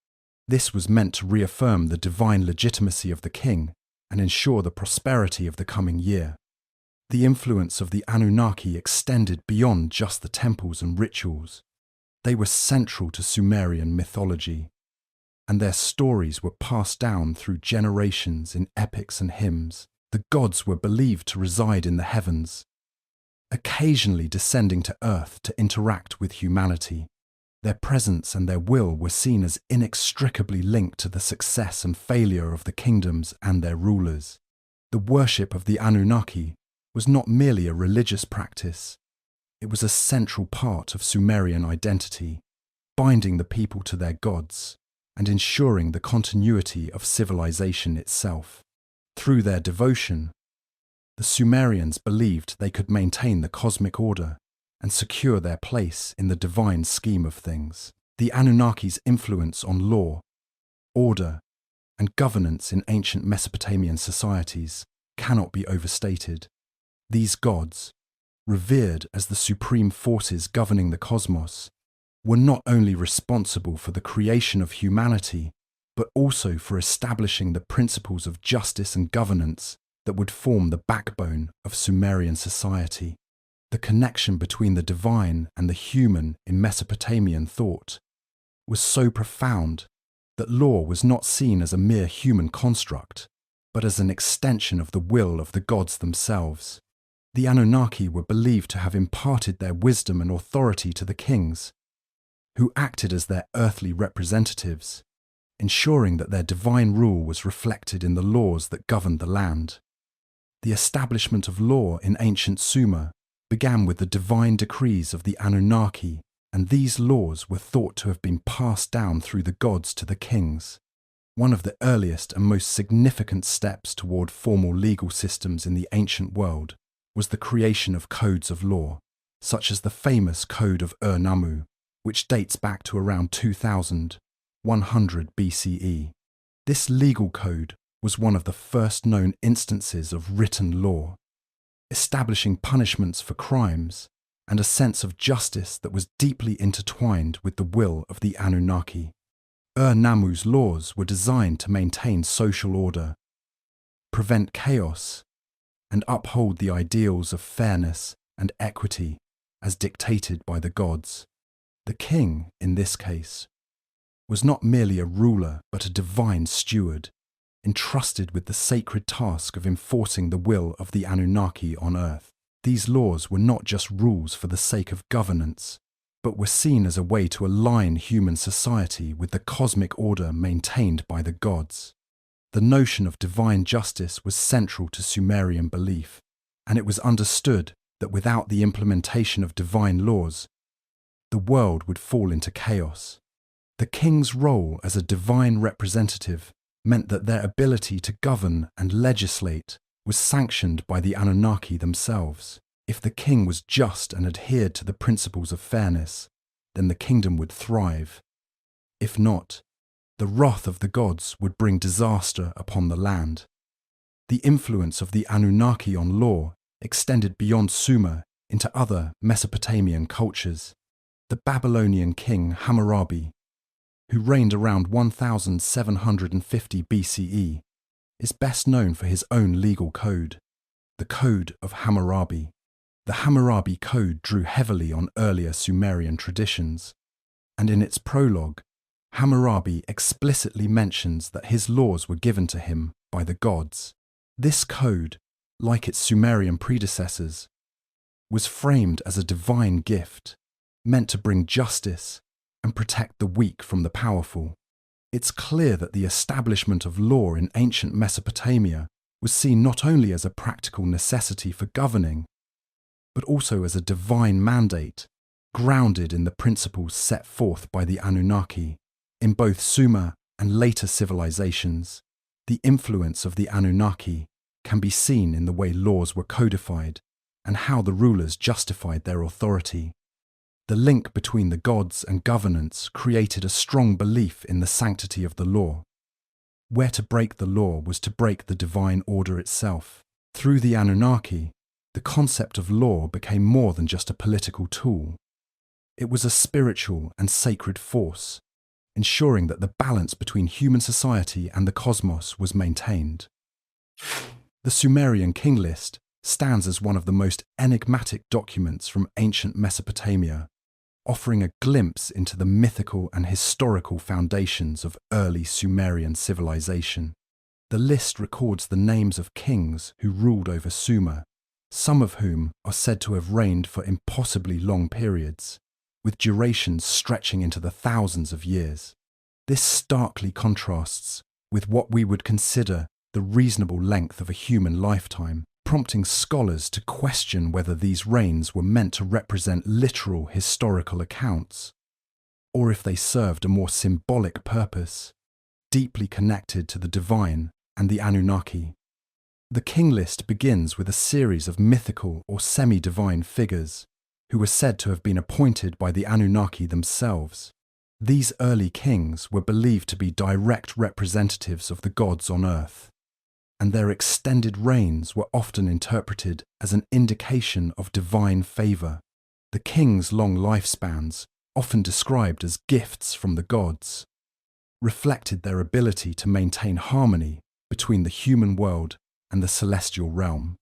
This was meant to reaffirm the divine legitimacy of the king and ensure the prosperity of the coming year. The influence of the Anunnaki extended beyond just the temples and rituals. They were central to Sumerian mythology, and their stories were passed down through generations in epics and hymns. The gods were believed to reside in the heavens, occasionally descending to earth to interact with humanity. Their presence and their will were seen as inextricably linked to the success and failure of the kingdoms and their rulers. The worship of the Anunnaki was not merely a religious practice, it was a central part of Sumerian identity, binding the people to their gods and ensuring the continuity of civilization itself. Through their devotion, the Sumerians believed they could maintain the cosmic order and secure their place in the divine scheme of things. The Anunnaki's influence on law, order, and governance in ancient Mesopotamian societies cannot be overstated. These gods, revered as the supreme forces governing the cosmos, were not only responsible for the creation of humanity, but also for establishing the principles of justice and governance that would form the backbone of Sumerian society. The connection between the divine and the human in Mesopotamian thought was so profound that law was not seen as a mere human construct, but as an extension of the will of the gods themselves. The Anunnaki were believed to have imparted their wisdom and authority to the kings, who acted as their earthly representatives, ensuring that their divine rule was reflected in the laws that governed the land. The establishment of law in ancient Sumer began with the divine decrees of the Anunnaki, and these laws were thought to have been passed down through the gods to the kings. One of the earliest and most significant steps toward formal legal systems in the ancient world was the creation of codes of law, such as the famous Code of Ur-Nammu, which dates back to around 2100 BCE. This legal code was one of the first known instances of written law, establishing punishments for crimes and a sense of justice that was deeply intertwined with the will of the Anunnaki. Ur-Nammu's laws were designed to maintain social order, prevent chaos, and uphold the ideals of fairness and equity as dictated by the gods. The king, in this case, was not merely a ruler but a divine steward, entrusted with the sacred task of enforcing the will of the Anunnaki on earth. These laws were not just rules for the sake of governance, but were seen as a way to align human society with the cosmic order maintained by the gods. The notion of divine justice was central to Sumerian belief, and it was understood that without the implementation of divine laws, the world would fall into chaos. The king's role as a divine representative meant that their ability to govern and legislate was sanctioned by the Anunnaki themselves. If the king was just and adhered to the principles of fairness, then the kingdom would thrive. If not, the wrath of the gods would bring disaster upon the land. The influence of the Anunnaki on law extended beyond Sumer into other Mesopotamian cultures. The Babylonian king Hammurabi, who reigned around 1750 BCE, is best known for his own legal code, the Code of Hammurabi. The Hammurabi Code drew heavily on earlier Sumerian traditions, and in its prologue, Hammurabi explicitly mentions that his laws were given to him by the gods. This code, like its Sumerian predecessors, was framed as a divine gift, meant to bring justice and protect the weak from the powerful. It's clear that the establishment of law in ancient Mesopotamia was seen not only as a practical necessity for governing, but also as a divine mandate, grounded in the principles set forth by the Anunnaki. In both Sumer and later civilizations, the influence of the Anunnaki can be seen in the way laws were codified and how the rulers justified their authority. The link between the gods and governance created a strong belief in the sanctity of the law. Where to break the law was to break the divine order itself. Through the Anunnaki, the concept of law became more than just a political tool. It was a spiritual and sacred force, ensuring that the balance between human society and the cosmos was maintained. The Sumerian king list stands as one of the most enigmatic documents from ancient Mesopotamia, offering a glimpse into the mythical and historical foundations of early Sumerian civilization. The list records the names of kings who ruled over Sumer, some of whom are said to have reigned for impossibly long periods, with durations stretching into the thousands of years. This starkly contrasts with what we would consider the reasonable length of a human lifetime, prompting scholars to question whether these reigns were meant to represent literal historical accounts, or if they served a more symbolic purpose, deeply connected to the divine and the Anunnaki. The king list begins with a series of mythical or semi-divine figures who were said to have been appointed by the Anunnaki themselves. These early kings were believed to be direct representatives of the gods on earth, and their extended reigns were often interpreted as an indication of divine favour. The kings' long lifespans, often described as gifts from the gods, reflected their ability to maintain harmony between the human world and the celestial realm.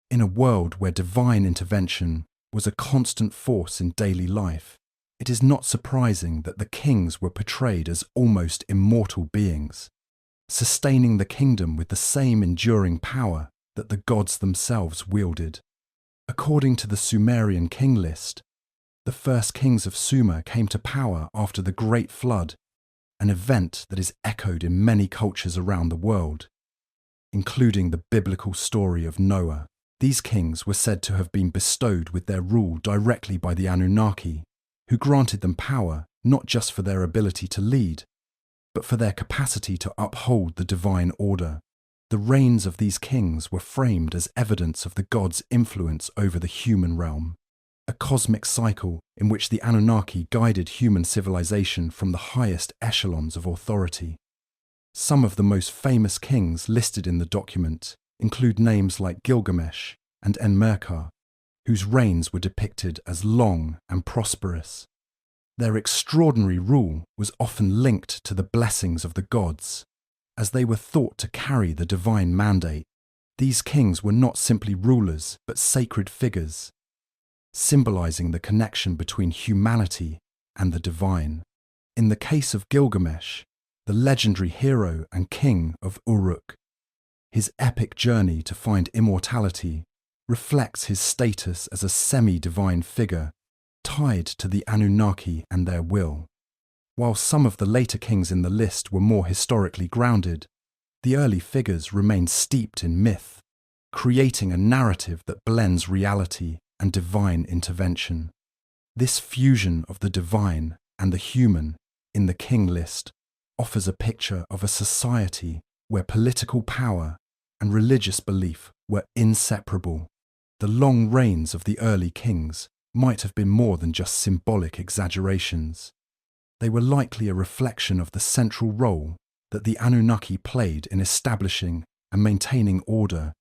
In a world where divine intervention was a constant force in daily life, it is not surprising that the kings were portrayed as almost immortal beings, sustaining the kingdom with the same enduring power that the gods themselves wielded. According to the Sumerian king list, the first kings of Sumer came to power after the Great Flood, an event that is echoed in many cultures around the world, including the biblical story of Noah. These kings were said to have been bestowed with their rule directly by the Anunnaki, who granted them power not just for their ability to lead, but for their capacity to uphold the divine order. The reigns of these kings were framed as evidence of the gods' influence over the human realm, a cosmic cycle in which the Anunnaki guided human civilization from the highest echelons of authority. Some of the most famous kings listed in the document include names like Gilgamesh and Enmerkar, whose reigns were depicted as long and prosperous. Their extraordinary rule was often linked to the blessings of the gods, as they were thought to carry the divine mandate. These kings were not simply rulers, but sacred figures, symbolizing the connection between humanity and the divine. In the case of Gilgamesh, the legendary hero and king of Uruk, his epic journey to find immortality reflects his status as a semi-divine figure tied to the Anunnaki and their will. While some of the later kings in the list were more historically grounded, the early figures remain steeped in myth, creating a narrative that blends reality and divine intervention. This fusion of the divine and the human in the king list offers a picture of a society where political power and religious belief were inseparable. The long reigns of the early kings might have been more than just symbolic exaggerations. They were likely a reflection of the central role that the Anunnaki played in establishing and maintaining order,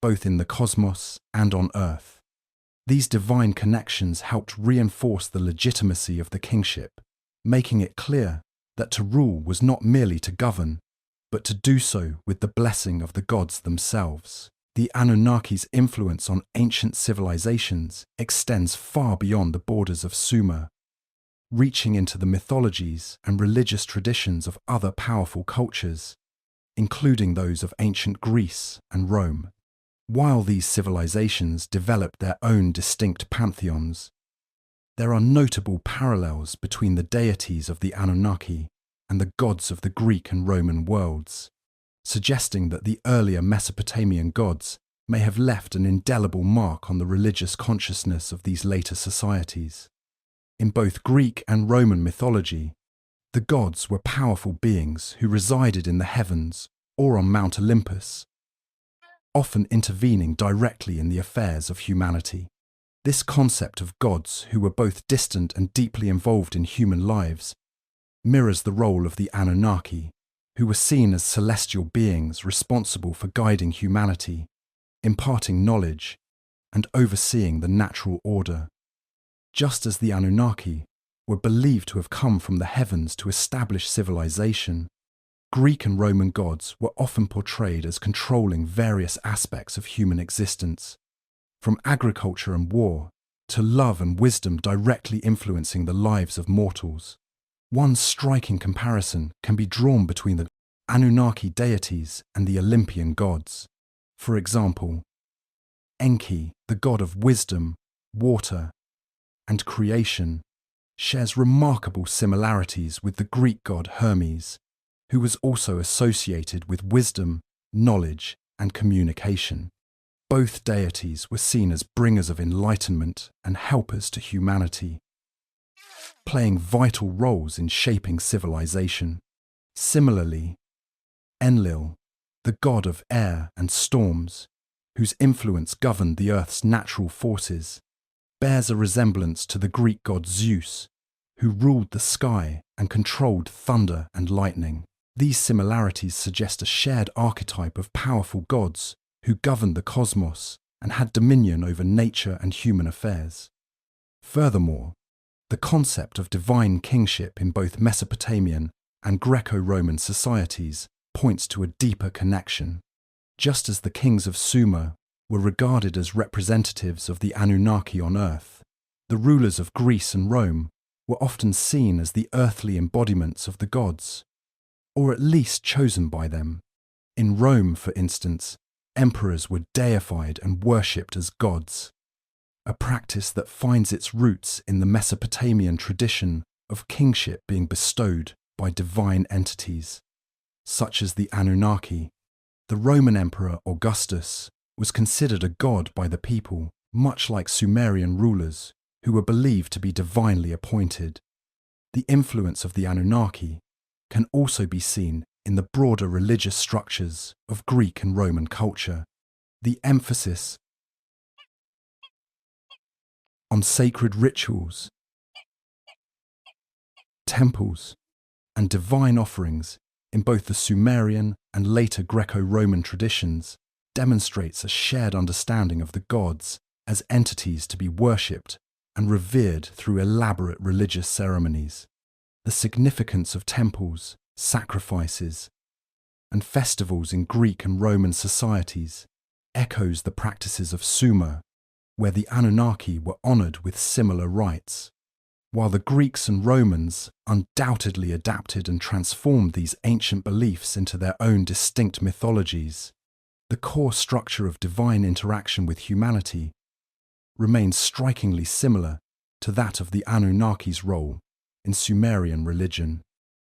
both in the cosmos and on Earth. These divine connections helped reinforce the legitimacy of the kingship, making it clear that to rule was not merely to govern, but to do so with the blessing of the gods themselves. The Anunnaki's influence on ancient civilizations extends far beyond the borders of Sumer, reaching into the mythologies and religious traditions of other powerful cultures, including those of ancient Greece and Rome. While these civilizations developed their own distinct pantheons, there are notable parallels between the deities of the Anunnaki and the gods of the Greek and Roman worlds, suggesting that the earlier Mesopotamian gods may have left an indelible mark on the religious consciousness of these later societies. In both Greek and Roman mythology, the gods were powerful beings who resided in the heavens or on Mount Olympus, often intervening directly in the affairs of humanity. This concept of gods who were both distant and deeply involved in human lives mirrors the role of the Anunnaki, who were seen as celestial beings responsible for guiding humanity, imparting knowledge, and overseeing the natural order. Just as the Anunnaki were believed to have come from the heavens to establish civilization, Greek and Roman gods were often portrayed as controlling various aspects of human existence, from agriculture and war to love and wisdom directly influencing the lives of mortals. One striking comparison can be drawn between the Anunnaki deities and the Olympian gods. For example, Enki, the god of wisdom, water, and creation, shares remarkable similarities with the Greek god Hermes, who was also associated with wisdom, knowledge, and communication. Both deities were seen as bringers of enlightenment and helpers to humanity, playing vital roles in shaping civilization. Similarly, Enlil, the god of air and storms, whose influence governed the Earth's natural forces, bears a resemblance to the Greek god Zeus, who ruled the sky and controlled thunder and lightning. These similarities suggest a shared archetype of powerful gods who governed the cosmos and had dominion over nature and human affairs. Furthermore, the concept of divine kingship in both Mesopotamian and Greco-Roman societies points to a deeper connection. Just as the kings of Sumer were regarded as representatives of the Anunnaki on Earth, the rulers of Greece and Rome were often seen as the earthly embodiments of the gods, or at least chosen by them. In Rome, for instance, emperors were deified and worshipped as gods, a practice that finds its roots in the Mesopotamian tradition of kingship being bestowed by divine entities, such as the Anunnaki. The Roman Emperor Augustus was considered a god by the people, much like Sumerian rulers, who were believed to be divinely appointed. The influence of the Anunnaki can also be seen in the broader religious structures of Greek and Roman culture. The emphasis on sacred rituals, temples, and divine offerings in both the Sumerian and later Greco-Roman traditions demonstrates a shared understanding of the gods as entities to be worshipped and revered through elaborate religious ceremonies. The significance of temples, sacrifices, and festivals in Greek and Roman societies echoes the practices of Sumer, where the Anunnaki were honoured with similar rites. While the Greeks and Romans undoubtedly adapted and transformed these ancient beliefs into their own distinct mythologies, the core structure of divine interaction with humanity remains strikingly similar to that of the Anunnaki's role in Sumerian religion.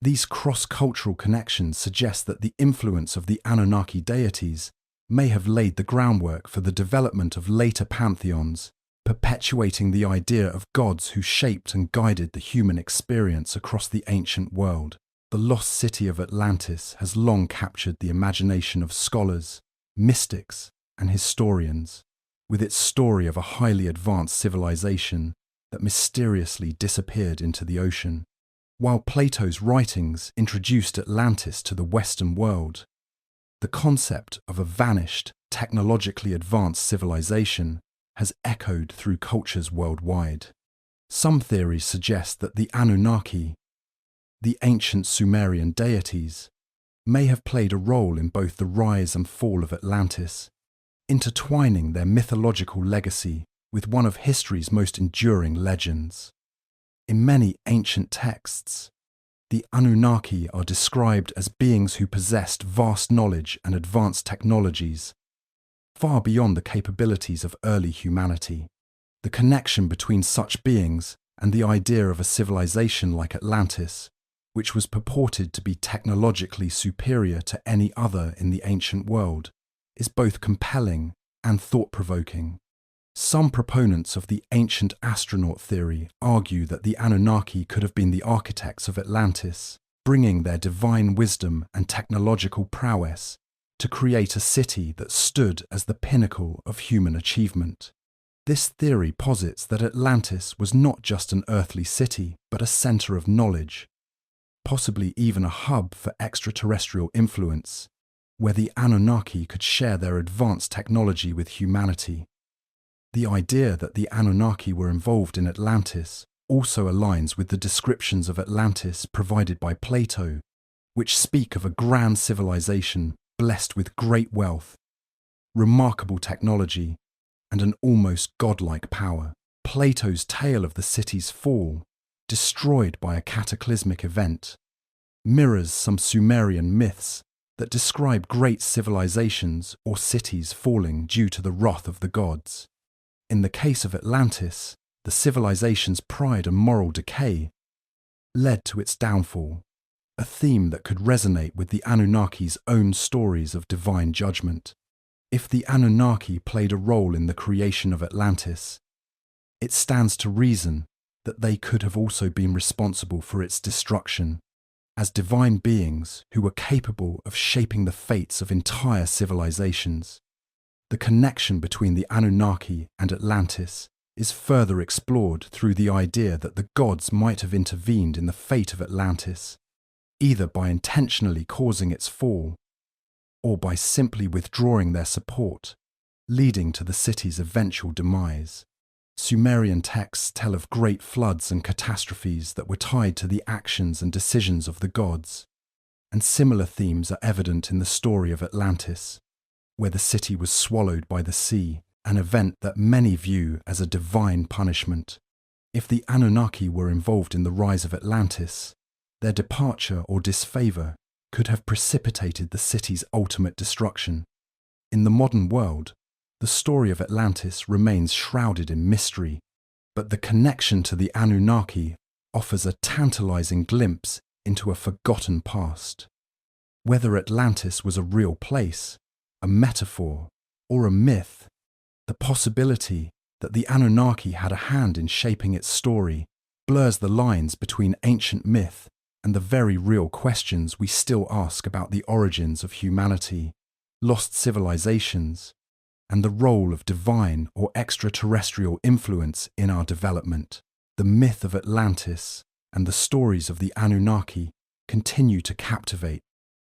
These cross-cultural connections suggest that the influence of the Anunnaki deities may have laid the groundwork for the development of later pantheons, perpetuating the idea of gods who shaped and guided the human experience across the ancient world. The lost city of Atlantis has long captured the imagination of scholars, mystics, and historians, with its story of a highly advanced civilization that mysteriously disappeared into the ocean. While Plato's writings introduced Atlantis to the Western world, the concept of a vanished, technologically advanced civilization has echoed through cultures worldwide. Some theories suggest that the Anunnaki, the ancient Sumerian deities, may have played a role in both the rise and fall of Atlantis, intertwining their mythological legacy with one of history's most enduring legends. In many ancient texts, the Anunnaki are described as beings who possessed vast knowledge and advanced technologies, far beyond the capabilities of early humanity. The connection between such beings and the idea of a civilization like Atlantis, which was purported to be technologically superior to any other in the ancient world, is both compelling and thought-provoking. Some proponents of the ancient astronaut theory argue that the Anunnaki could have been the architects of Atlantis, bringing their divine wisdom and technological prowess to create a city that stood as the pinnacle of human achievement. This theory posits that Atlantis was not just an earthly city, but a center of knowledge, possibly even a hub for extraterrestrial influence, where the Anunnaki could share their advanced technology with humanity. The idea that the Anunnaki were involved in Atlantis also aligns with the descriptions of Atlantis provided by Plato, which speak of a grand civilization blessed with great wealth, remarkable technology, and an almost godlike power. Plato's tale of the city's fall, destroyed by a cataclysmic event, mirrors some Sumerian myths that describe great civilizations or cities falling due to the wrath of the gods. In the case of Atlantis, the civilization's pride and moral decay led to its downfall, a theme that could resonate with the Anunnaki's own stories of divine judgment. If the Anunnaki played a role in the creation of Atlantis, it stands to reason that they could have also been responsible for its destruction, as divine beings who were capable of shaping the fates of entire civilizations. The connection between the Anunnaki and Atlantis is further explored through the idea that the gods might have intervened in the fate of Atlantis, either by intentionally causing its fall, or by simply withdrawing their support, leading to the city's eventual demise. Sumerian texts tell of great floods and catastrophes that were tied to the actions and decisions of the gods, and similar themes are evident in the story of Atlantis, where the city was swallowed by the sea, an event that many view as a divine punishment. If the Anunnaki were involved in the rise of Atlantis, their departure or disfavor could have precipitated the city's ultimate destruction. In the modern world, the story of Atlantis remains shrouded in mystery, but the connection to the Anunnaki offers a tantalizing glimpse into a forgotten past. Whether Atlantis was a real place, a metaphor, or a myth, the possibility that the Anunnaki had a hand in shaping its story blurs the lines between ancient myth and the very real questions we still ask about the origins of humanity, lost civilizations, and the role of divine or extraterrestrial influence in our development. The myth of Atlantis and the stories of the Anunnaki continue to captivate,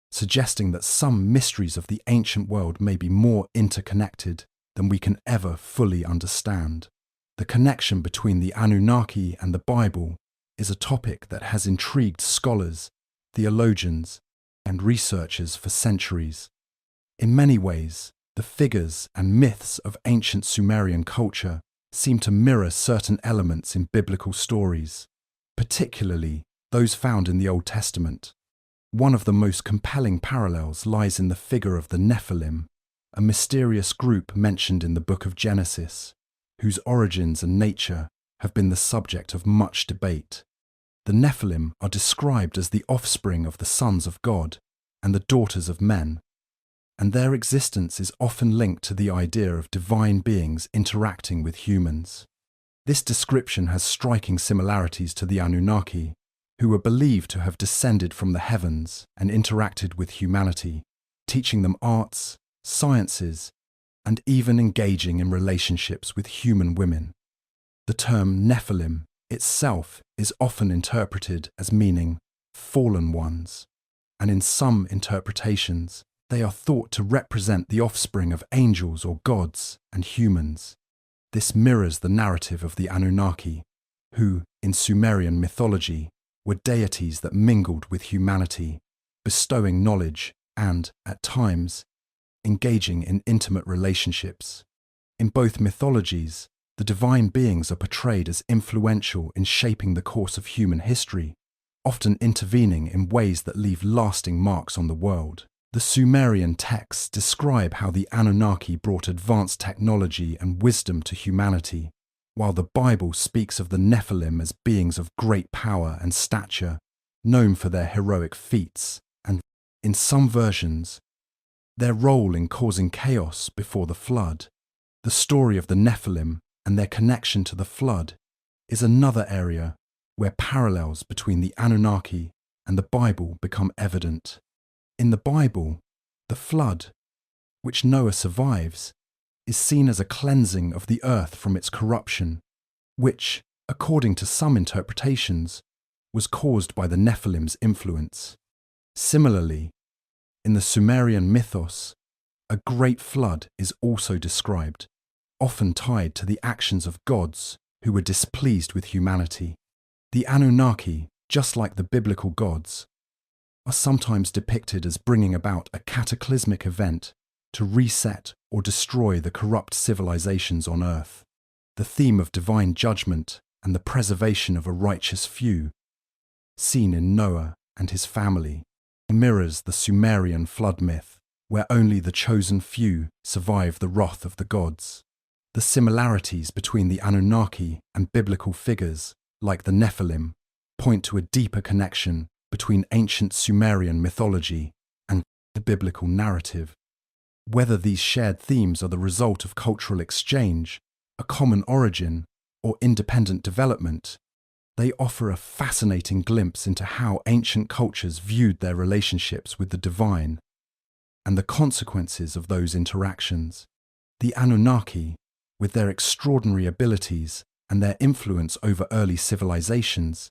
suggesting that some mysteries of the ancient world may be more interconnected than we can ever fully understand. The connection between the Anunnaki and the Bible is a topic that has intrigued scholars, theologians, and researchers for centuries. In many ways, the figures and myths of ancient Sumerian culture seem to mirror certain elements in biblical stories, particularly those found in the Old Testament. One of the most compelling parallels lies in the figure of the Nephilim, a mysterious group mentioned in the book of Genesis, whose origins and nature have been the subject of much debate. The Nephilim are described as the offspring of the sons of God and the daughters of men, and their existence is often linked to the idea of divine beings interacting with humans. This description has striking similarities to the Anunnaki, who were believed to have descended from the heavens and interacted with humanity, teaching them arts, sciences, and even engaging in relationships with human women. The term Nephilim itself is often interpreted as meaning fallen ones, and in some interpretations, they are thought to represent the offspring of angels or gods and humans. This mirrors the narrative of the Anunnaki, who, in Sumerian mythology, were deities that mingled with humanity, bestowing knowledge and, at times, engaging in intimate relationships. In both mythologies, the divine beings are portrayed as influential in shaping the course of human history, often intervening in ways that leave lasting marks on the world. The Sumerian texts describe how the Anunnaki brought advanced technology and wisdom to humanity, while the Bible speaks of the Nephilim as beings of great power and stature, known for their heroic feats, and, in some versions, their role in causing chaos before the flood. The story of the Nephilim and their connection to the flood is another area where parallels between the Anunnaki and the Bible become evident. In the Bible, the flood which Noah survives, is seen as a cleansing of the earth from its corruption, which, according to some interpretations, was caused by the Nephilim's influence. Similarly, in the Sumerian mythos, a great flood is also described, often tied to the actions of gods who were displeased with humanity. The Anunnaki, just like the biblical gods, are sometimes depicted as bringing about a cataclysmic event to reset or destroy the corrupt civilizations on Earth. The theme of divine judgment and the preservation of a righteous few, seen in Noah and his family, mirrors the Sumerian flood myth, where only the chosen few survive the wrath of the gods. The similarities between the Anunnaki and biblical figures, like the Nephilim, point to a deeper connection between ancient Sumerian mythology and the biblical narrative. Whether these shared themes are the result of cultural exchange, a common origin, or independent development, they offer a fascinating glimpse into how ancient cultures viewed their relationships with the divine and the consequences of those interactions. The Anunnaki, with their extraordinary abilities and their influence over early civilizations,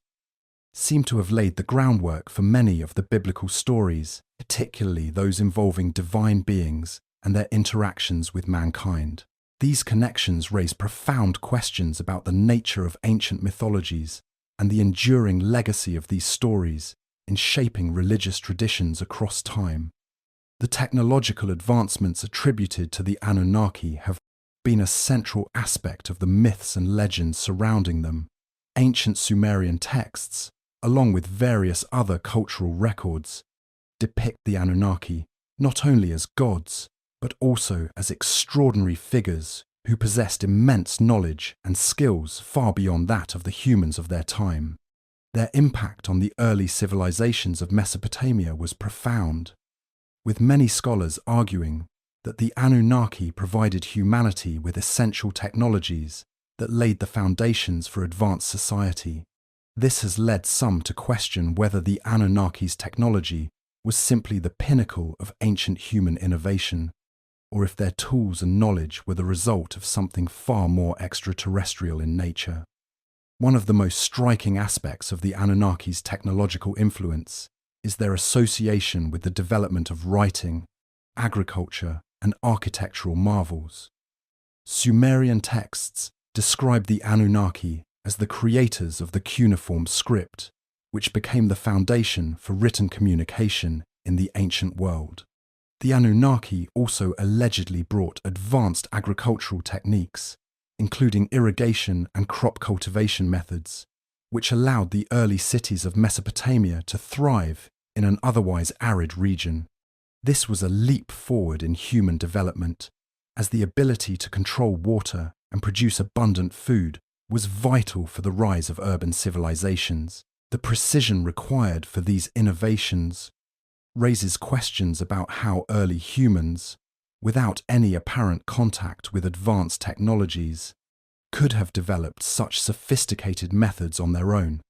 seem to have laid the groundwork for many of the biblical stories, particularly those involving divine beings and their interactions with mankind. These connections raise profound questions about the nature of ancient mythologies and the enduring legacy of these stories in shaping religious traditions across time. The technological advancements attributed to the Anunnaki have been a central aspect of the myths and legends surrounding them. Ancient Sumerian texts, along with various other cultural records, depict the Anunnaki not only as gods, but also as extraordinary figures who possessed immense knowledge and skills far beyond that of the humans of their time. Their impact on the early civilizations of Mesopotamia was profound, with many scholars arguing that the Anunnaki provided humanity with essential technologies that laid the foundations for advanced society. This has led some to question whether the Anunnaki's technology was simply the pinnacle of ancient human innovation, or if their tools and knowledge were the result of something far more extraterrestrial in nature. One of the most striking aspects of the Anunnaki's technological influence is their association with the development of writing, agriculture, and architectural marvels. Sumerian texts describe the Anunnaki as the creators of the cuneiform script, which became the foundation for written communication in the ancient world. The Anunnaki also allegedly brought advanced agricultural techniques, including irrigation and crop cultivation methods, which allowed the early cities of Mesopotamia to thrive in an otherwise arid region. This was a leap forward in human development, as the ability to control water and produce abundant food was vital for the rise of urban civilizations. The precision required for these innovations raises questions about how early humans, without any apparent contact with advanced technologies, could have developed such sophisticated methods on their own.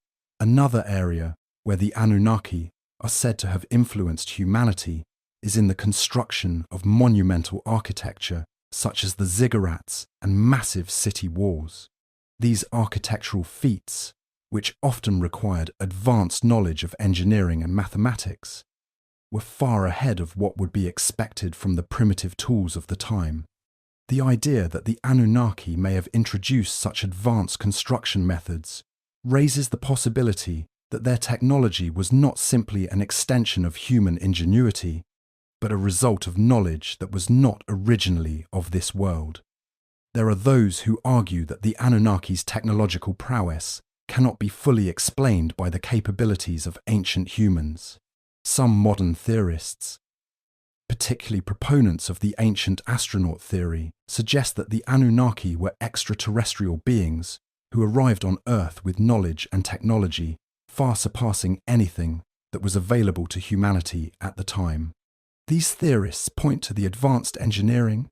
Another area where the Anunnaki are said to have influenced humanity is in the construction of monumental architecture such as the ziggurats and massive city walls. These architectural feats, which often required advanced knowledge of engineering and mathematics, were far ahead of what would be expected from the primitive tools of the time. The idea that the Anunnaki may have introduced such advanced construction methods raises the possibility that their technology was not simply an extension of human ingenuity, but a result of knowledge that was not originally of this world. There are those who argue that the Anunnaki's technological prowess cannot be fully explained by the capabilities of ancient humans. Some modern theorists, particularly proponents of the ancient astronaut theory, suggest that the Anunnaki were extraterrestrial beings who arrived on Earth with knowledge and technology far surpassing anything that was available to humanity at the time. These theorists point to the advanced engineering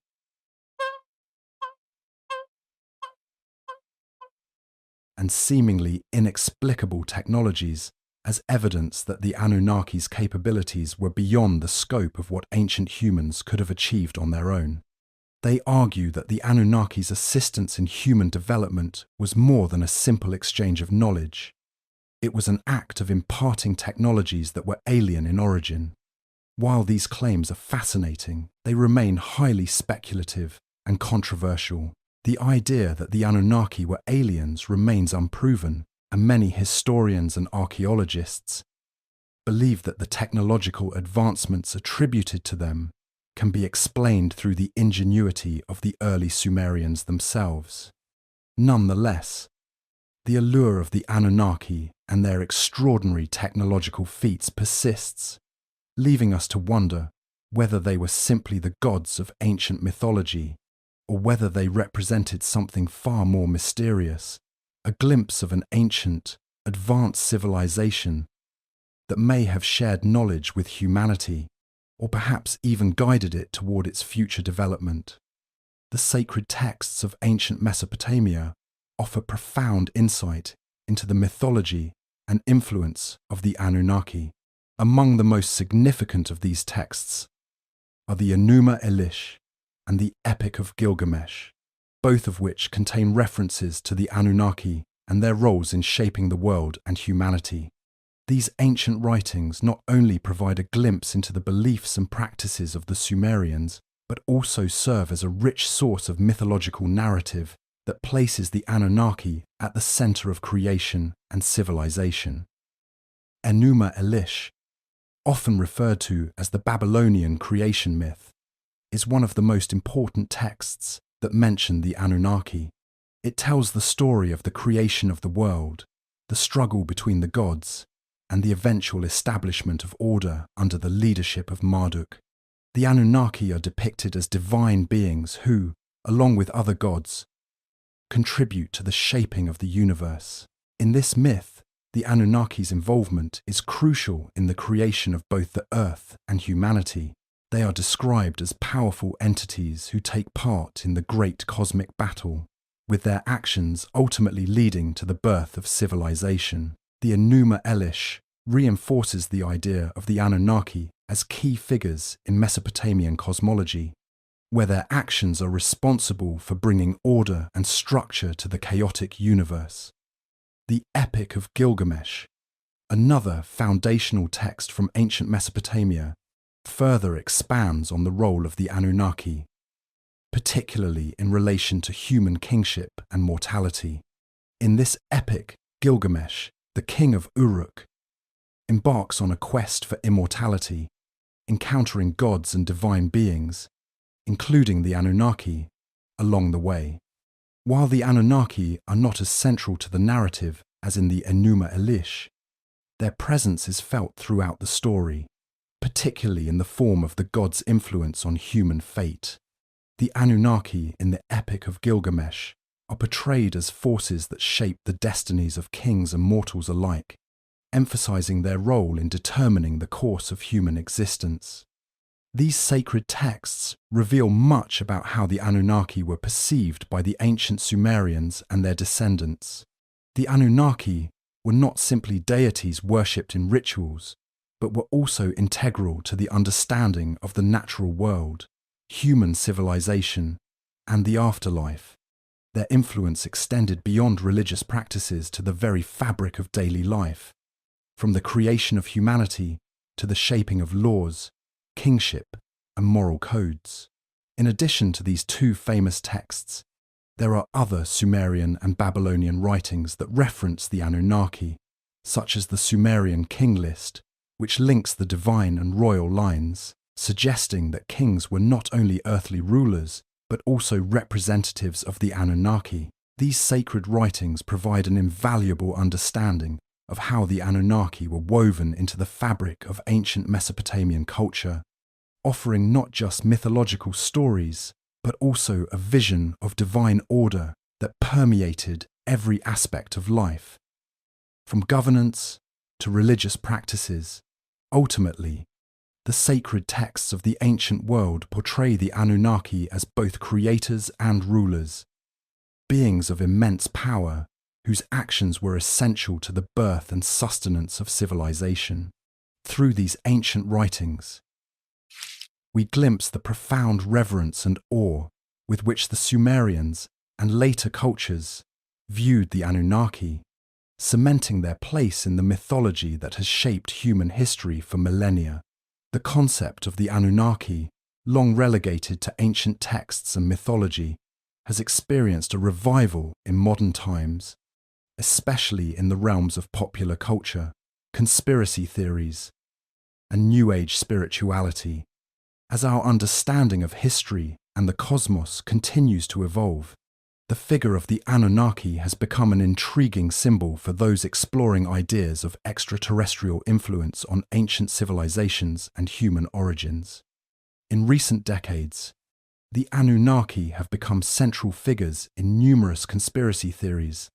and seemingly inexplicable technologies as evidence that the Anunnaki's capabilities were beyond the scope of what ancient humans could have achieved on their own. They argue that the Anunnaki's assistance in human development was more than a simple exchange of knowledge. It was an act of imparting technologies that were alien in origin. While these claims are fascinating, they remain highly speculative and controversial. The idea that the Anunnaki were aliens remains unproven, and many historians and archaeologists believe that the technological advancements attributed to them can be explained through the ingenuity of the early Sumerians themselves. Nonetheless, the allure of the Anunnaki and their extraordinary technological feats persists, leaving us to wonder whether they were simply the gods of ancient mythology, or whether they represented something far more mysterious, a glimpse of an ancient, advanced civilization that may have shared knowledge with humanity, or perhaps even guided it toward its future development. The sacred texts of ancient Mesopotamia offer profound insight into the mythology and influence of the Anunnaki. Among the most significant of these texts are the Enuma Elish and the Epic of Gilgamesh, both of which contain references to the Anunnaki and their roles in shaping the world and humanity. These ancient writings not only provide a glimpse into the beliefs and practices of the Sumerians, but also serve as a rich source of mythological narrative that places the Anunnaki at the center of creation and civilization. Enuma Elish, often referred to as the Babylonian creation myth, is one of the most important texts that mention the Anunnaki. It tells the story of the creation of the world, the struggle between the gods, and the eventual establishment of order under the leadership of Marduk. The Anunnaki are depicted as divine beings who, along with other gods, contribute to the shaping of the universe. In this myth, the Anunnaki's involvement is crucial in the creation of both the earth and humanity. They are described as powerful entities who take part in the great cosmic battle, with their actions ultimately leading to the birth of civilization. The Enuma Elish reinforces the idea of the Anunnaki as key figures in Mesopotamian cosmology, where their actions are responsible for bringing order and structure to the chaotic universe. The Epic of Gilgamesh, another foundational text from ancient Mesopotamia, further expands on the role of the Anunnaki, particularly in relation to human kingship and mortality. In this epic, Gilgamesh, the king of Uruk, embarks on a quest for immortality, encountering gods and divine beings, including the Anunnaki, along the way. While the Anunnaki are not as central to the narrative as in the Enuma Elish, their presence is felt throughout the story, particularly in the form of the gods' influence on human fate. The Anunnaki in the Epic of Gilgamesh are portrayed as forces that shape the destinies of kings and mortals alike, emphasizing their role in determining the course of human existence. These sacred texts reveal much about how the Anunnaki were perceived by the ancient Sumerians and their descendants. The Anunnaki were not simply deities worshipped in rituals, but were also integral to the understanding of the natural world, human civilization, and the afterlife. Their influence extended beyond religious practices to the very fabric of daily life, from the creation of humanity to the shaping of laws, kingship, and moral codes. In addition to these two famous texts, there are other Sumerian and Babylonian writings that reference the Anunnaki, such as the Sumerian king list, which links the divine and royal lines, suggesting that kings were not only earthly rulers, but also representatives of the Anunnaki. These sacred writings provide an invaluable understanding of how the Anunnaki were woven into the fabric of ancient Mesopotamian culture, offering not just mythological stories, but also a vision of divine order that permeated every aspect of life. From governance to religious practices, ultimately, the sacred texts of the ancient world portray the Anunnaki as both creators and rulers, beings of immense power whose actions were essential to the birth and sustenance of civilization. Through these ancient writings, we glimpse the profound reverence and awe with which the Sumerians and later cultures viewed the Anunnaki, cementing their place in the mythology that has shaped human history for millennia. The concept of the Anunnaki, long relegated to ancient texts and mythology, has experienced a revival in modern times, especially in the realms of popular culture, conspiracy theories, and New Age spirituality. As our understanding of history and the cosmos continues to evolve, the figure of the Anunnaki has become an intriguing symbol for those exploring ideas of extraterrestrial influence on ancient civilizations and human origins. In recent decades, the Anunnaki have become central figures in numerous conspiracy theories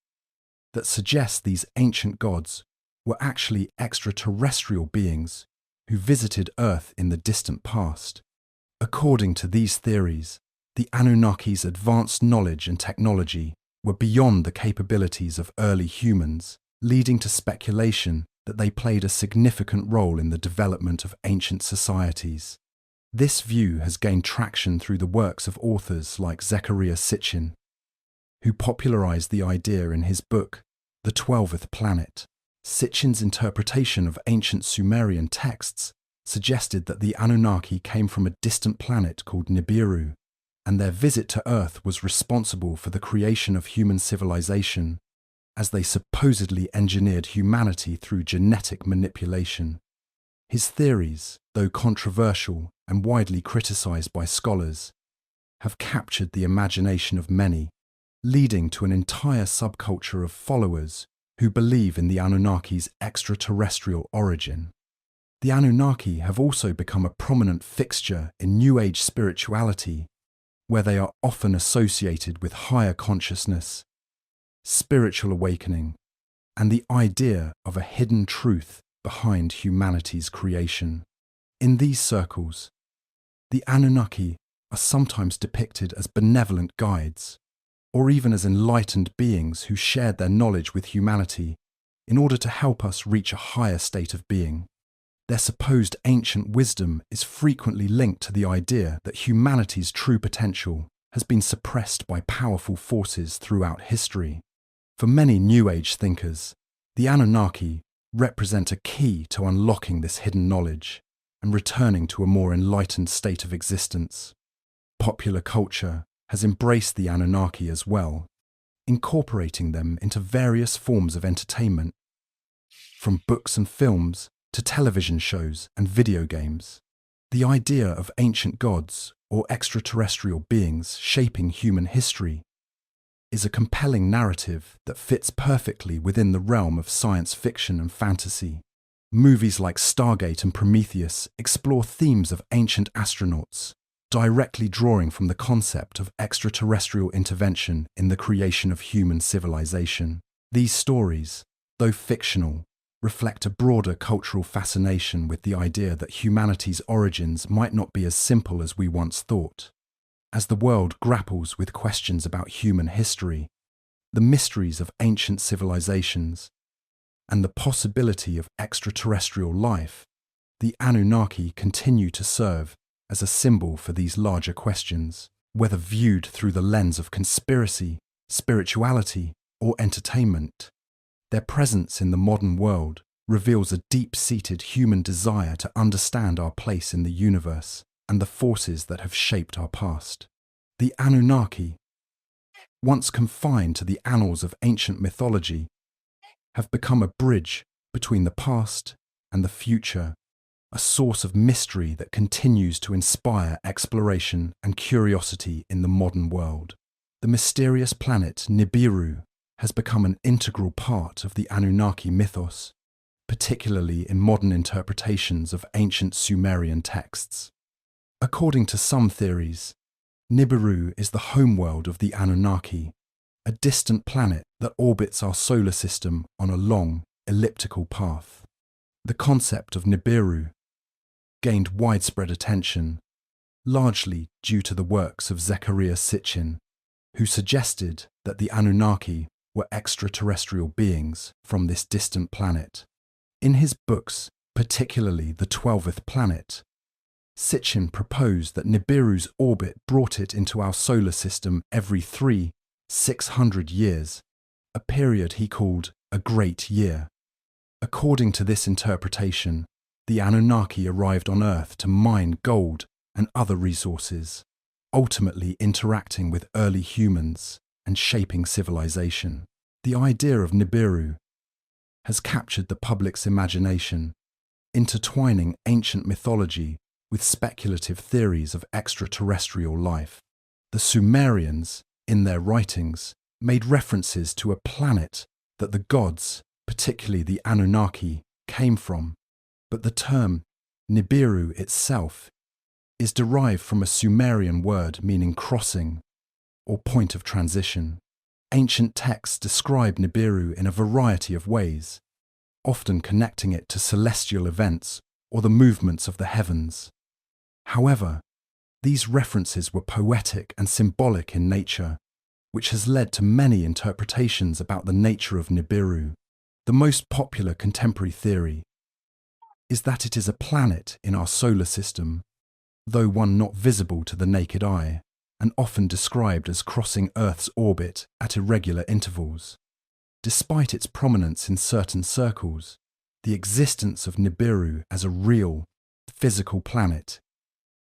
that suggest these ancient gods were actually extraterrestrial beings who visited Earth in the distant past. According to these theories, the Anunnaki's advanced knowledge and technology were beyond the capabilities of early humans, leading to speculation that they played a significant role in the development of ancient societies. This view has gained traction through the works of authors like Zecharia Sitchin, who popularized the idea in his book, The 12th Planet. Sitchin's interpretation of ancient Sumerian texts suggested that the Anunnaki came from a distant planet called Nibiru, and their visit to Earth was responsible for the creation of human civilization, as they supposedly engineered humanity through genetic manipulation. His theories, though controversial and widely criticized by scholars, have captured the imagination of many, leading to an entire subculture of followers who believe in the Anunnaki's extraterrestrial origin. The Anunnaki have also become a prominent fixture in New Age spirituality, where they are often associated with higher consciousness, spiritual awakening, and the idea of a hidden truth behind humanity's creation. In these circles, the Anunnaki are sometimes depicted as benevolent guides, or even as enlightened beings who shared their knowledge with humanity in order to help us reach a higher state of being. Their supposed ancient wisdom is frequently linked to the idea that humanity's true potential has been suppressed by powerful forces throughout history. For many New Age thinkers, the Anunnaki represent a key to unlocking this hidden knowledge and returning to a more enlightened state of existence. Popular culture has embraced the Anunnaki as well, incorporating them into various forms of entertainment, from books and films to television shows and video games. The idea of ancient gods or extraterrestrial beings shaping human history is a compelling narrative that fits perfectly within the realm of science fiction and fantasy. Movies like Stargate and Prometheus explore themes of ancient astronauts, directly drawing from the concept of extraterrestrial intervention in the creation of human civilization. These stories, though fictional, reflect a broader cultural fascination with the idea that humanity's origins might not be as simple as we once thought. As the world grapples with questions about human history, the mysteries of ancient civilizations, and the possibility of extraterrestrial life, the Anunnaki continue to serve as a symbol for these larger questions. Whether viewed through the lens of conspiracy, spirituality, or entertainment, their presence in the modern world reveals a deep-seated human desire to understand our place in the universe and the forces that have shaped our past. The Anunnaki, once confined to the annals of ancient mythology, have become a bridge between the past and the future, a source of mystery that continues to inspire exploration and curiosity in the modern world. The mysterious planet Nibiru has become an integral part of the Anunnaki mythos, particularly in modern interpretations of ancient Sumerian texts. According to some theories, Nibiru is the homeworld of the Anunnaki, a distant planet that orbits our solar system on a long, elliptical path. The concept of Nibiru gained widespread attention, largely due to the works of Zecharia Sitchin, who suggested that the Anunnaki were extraterrestrial beings from this distant planet. In his books, particularly The 12th Planet, Sitchin proposed that Nibiru's orbit brought it into our solar system every 600 years, a period he called a great year. According to this interpretation, the Anunnaki arrived on Earth to mine gold and other resources, ultimately interacting with early humans and shaping civilization. The idea of Nibiru has captured the public's imagination, intertwining ancient mythology with speculative theories of extraterrestrial life. The Sumerians, in their writings, made references to a planet that the gods, particularly the Anunnaki, came from, but the term Nibiru itself is derived from a Sumerian word meaning crossing or point of transition. Ancient texts describe Nibiru in a variety of ways, often connecting it to celestial events or the movements of the heavens. However, these references were poetic and symbolic in nature, which has led to many interpretations about the nature of Nibiru. The most popular contemporary theory is that it is a planet in our solar system, though one not visible to the naked eye, and often described as crossing Earth's orbit at irregular intervals. Despite its prominence in certain circles, the existence of Nibiru as a real, physical planet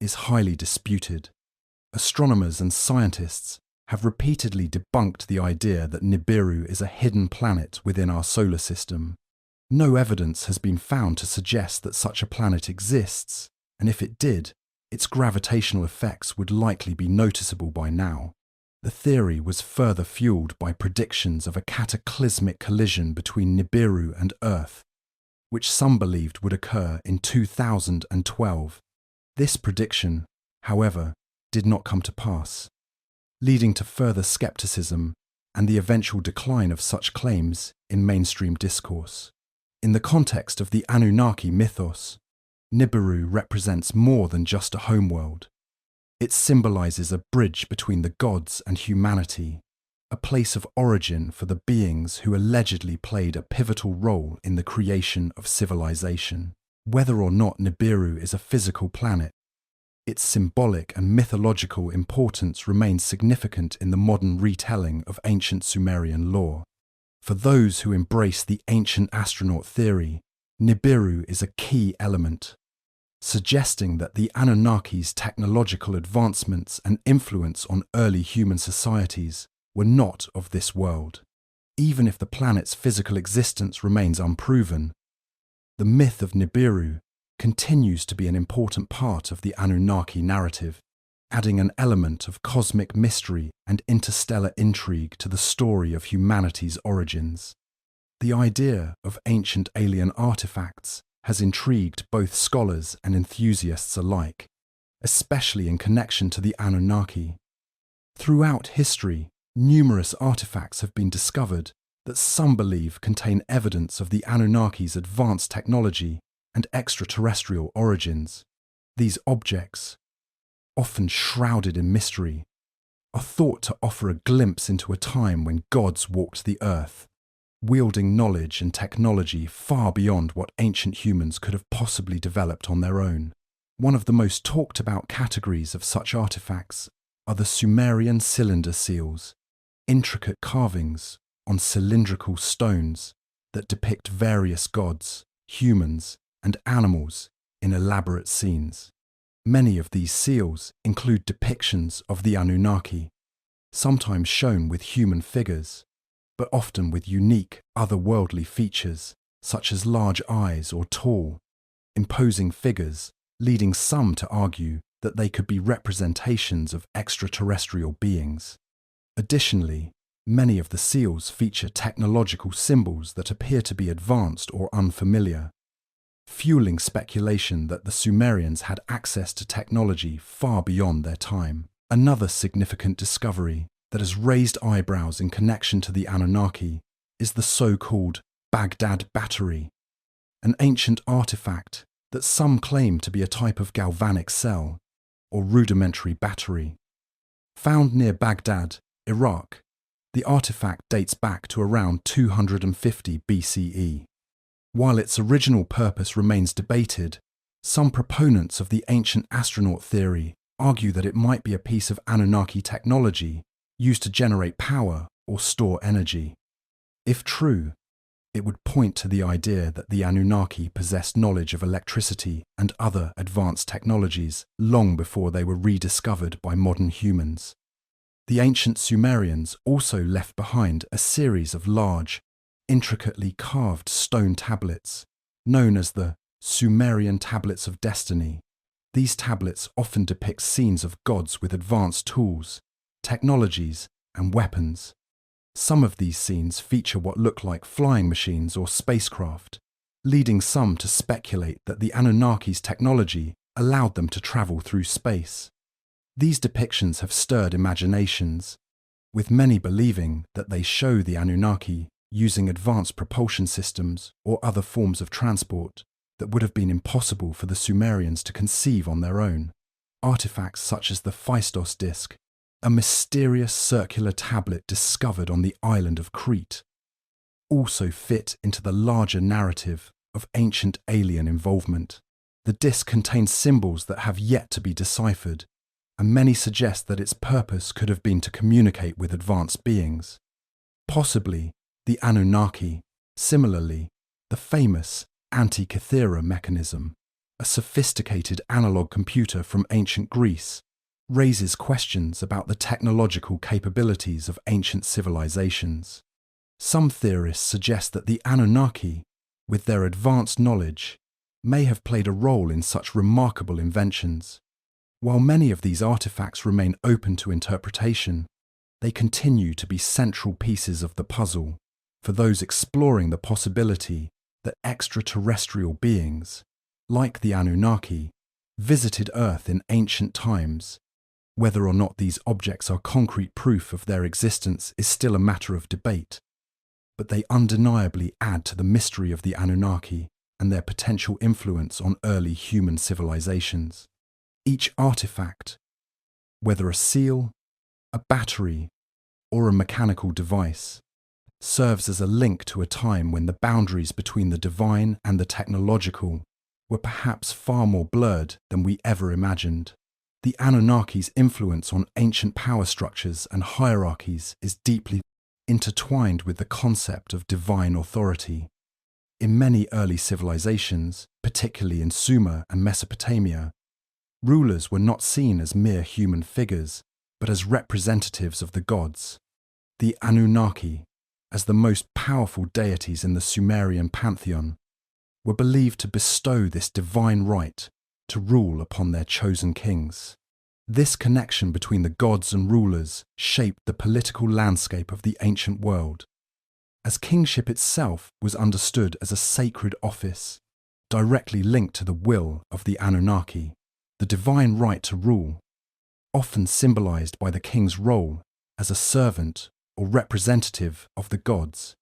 is highly disputed. Astronomers and scientists have repeatedly debunked the idea that Nibiru is a hidden planet within our solar system. No evidence has been found to suggest that such a planet exists, and if it did, its gravitational effects would likely be noticeable by now. The theory was further fueled by predictions of a cataclysmic collision between Nibiru and Earth, which some believed would occur in 2012. This prediction, however, did not come to pass, leading to further skepticism and the eventual decline of such claims in mainstream discourse. In the context of the Anunnaki mythos, Nibiru represents more than just a homeworld. It symbolizes a bridge between the gods and humanity, a place of origin for the beings who allegedly played a pivotal role in the creation of civilization. Whether or not Nibiru is a physical planet, its symbolic and mythological importance remains significant in the modern retelling of ancient Sumerian lore. For those who embrace the ancient astronaut theory, Nibiru is a key element, suggesting that the Anunnaki's technological advancements and influence on early human societies were not of this world. Even if the planet's physical existence remains unproven, the myth of Nibiru continues to be an important part of the Anunnaki narrative, adding an element of cosmic mystery and interstellar intrigue to the story of humanity's origins. The idea of ancient alien artifacts has intrigued both scholars and enthusiasts alike, especially in connection to the Anunnaki. Throughout history, numerous artifacts have been discovered that some believe contain evidence of the Anunnaki's advanced technology and extraterrestrial origins. These objects, often shrouded in mystery, are thought to offer a glimpse into a time when gods walked the earth, wielding knowledge and technology far beyond what ancient humans could have possibly developed on their own. One of the most talked about categories of such artifacts are the Sumerian cylinder seals, intricate carvings on cylindrical stones that depict various gods, humans, and animals in elaborate scenes. Many of these seals include depictions of the Anunnaki, sometimes shown with human figures, but often with unique, otherworldly features, such as large eyes or tall, imposing figures, leading some to argue that they could be representations of extraterrestrial beings. Additionally, many of the seals feature technological symbols that appear to be advanced or unfamiliar, fueling speculation that the Sumerians had access to technology far beyond their time. Another significant discovery that has raised eyebrows in connection to the Anunnaki is the so-called Baghdad Battery, an ancient artifact that some claim to be a type of galvanic cell or rudimentary battery. Found near Baghdad, Iraq, The artifact dates back to around 250 BCE. While its original purpose remains debated, some proponents of the ancient astronaut theory argue that it might be a piece of Anunnaki technology used to generate power or store energy. If true, it would point to the idea that the Anunnaki possessed knowledge of electricity and other advanced technologies long before they were rediscovered by modern humans. The ancient Sumerians also left behind a series of large, intricately carved stone tablets, known as the Sumerian Tablets of Destiny. These tablets often depict scenes of gods with advanced tools, technologies, and weapons. Some of these scenes feature what look like flying machines or spacecraft, leading some to speculate that the Anunnaki's technology allowed them to travel through space. These depictions have stirred imaginations, with many believing that they show the Anunnaki using advanced propulsion systems or other forms of transport that would have been impossible for the Sumerians to conceive on their own. Artifacts such as the Phaistos disc, a mysterious circular tablet discovered on the island of Crete, also fit into the larger narrative of ancient alien involvement. The disc contains symbols that have yet to be deciphered, and many suggest that its purpose could have been to communicate with advanced beings. Possibly the Anunnaki. Similarly, the famous Antikythera mechanism, a sophisticated analog computer from ancient Greece, raises questions about the technological capabilities of ancient civilizations. Some theorists suggest that the Anunnaki, with their advanced knowledge, may have played a role in such remarkable inventions. While many of these artifacts remain open to interpretation, they continue to be central pieces of the puzzle for those exploring the possibility that extraterrestrial beings, like the Anunnaki, visited Earth in ancient times. Whether or not these objects are concrete proof of their existence is still a matter of debate, but they undeniably add to the mystery of the Anunnaki and their potential influence on early human civilizations. Each artifact, whether a seal, a battery, or a mechanical device, serves as a link to a time when the boundaries between the divine and the technological were perhaps far more blurred than we ever imagined. The Anunnaki's influence on ancient power structures and hierarchies is deeply intertwined with the concept of divine authority. In many early civilizations, particularly in Sumer and Mesopotamia, rulers were not seen as mere human figures, but as representatives of the gods. The Anunnaki, as the most powerful deities in the Sumerian pantheon, were believed to bestow this divine right to rule upon their chosen kings. This connection between the gods and rulers shaped the political landscape of the ancient world, as kingship itself was understood as a sacred office, directly linked to the will of the Anunnaki. The divine right to rule, often symbolized by the king's role as a servant or representative of the gods,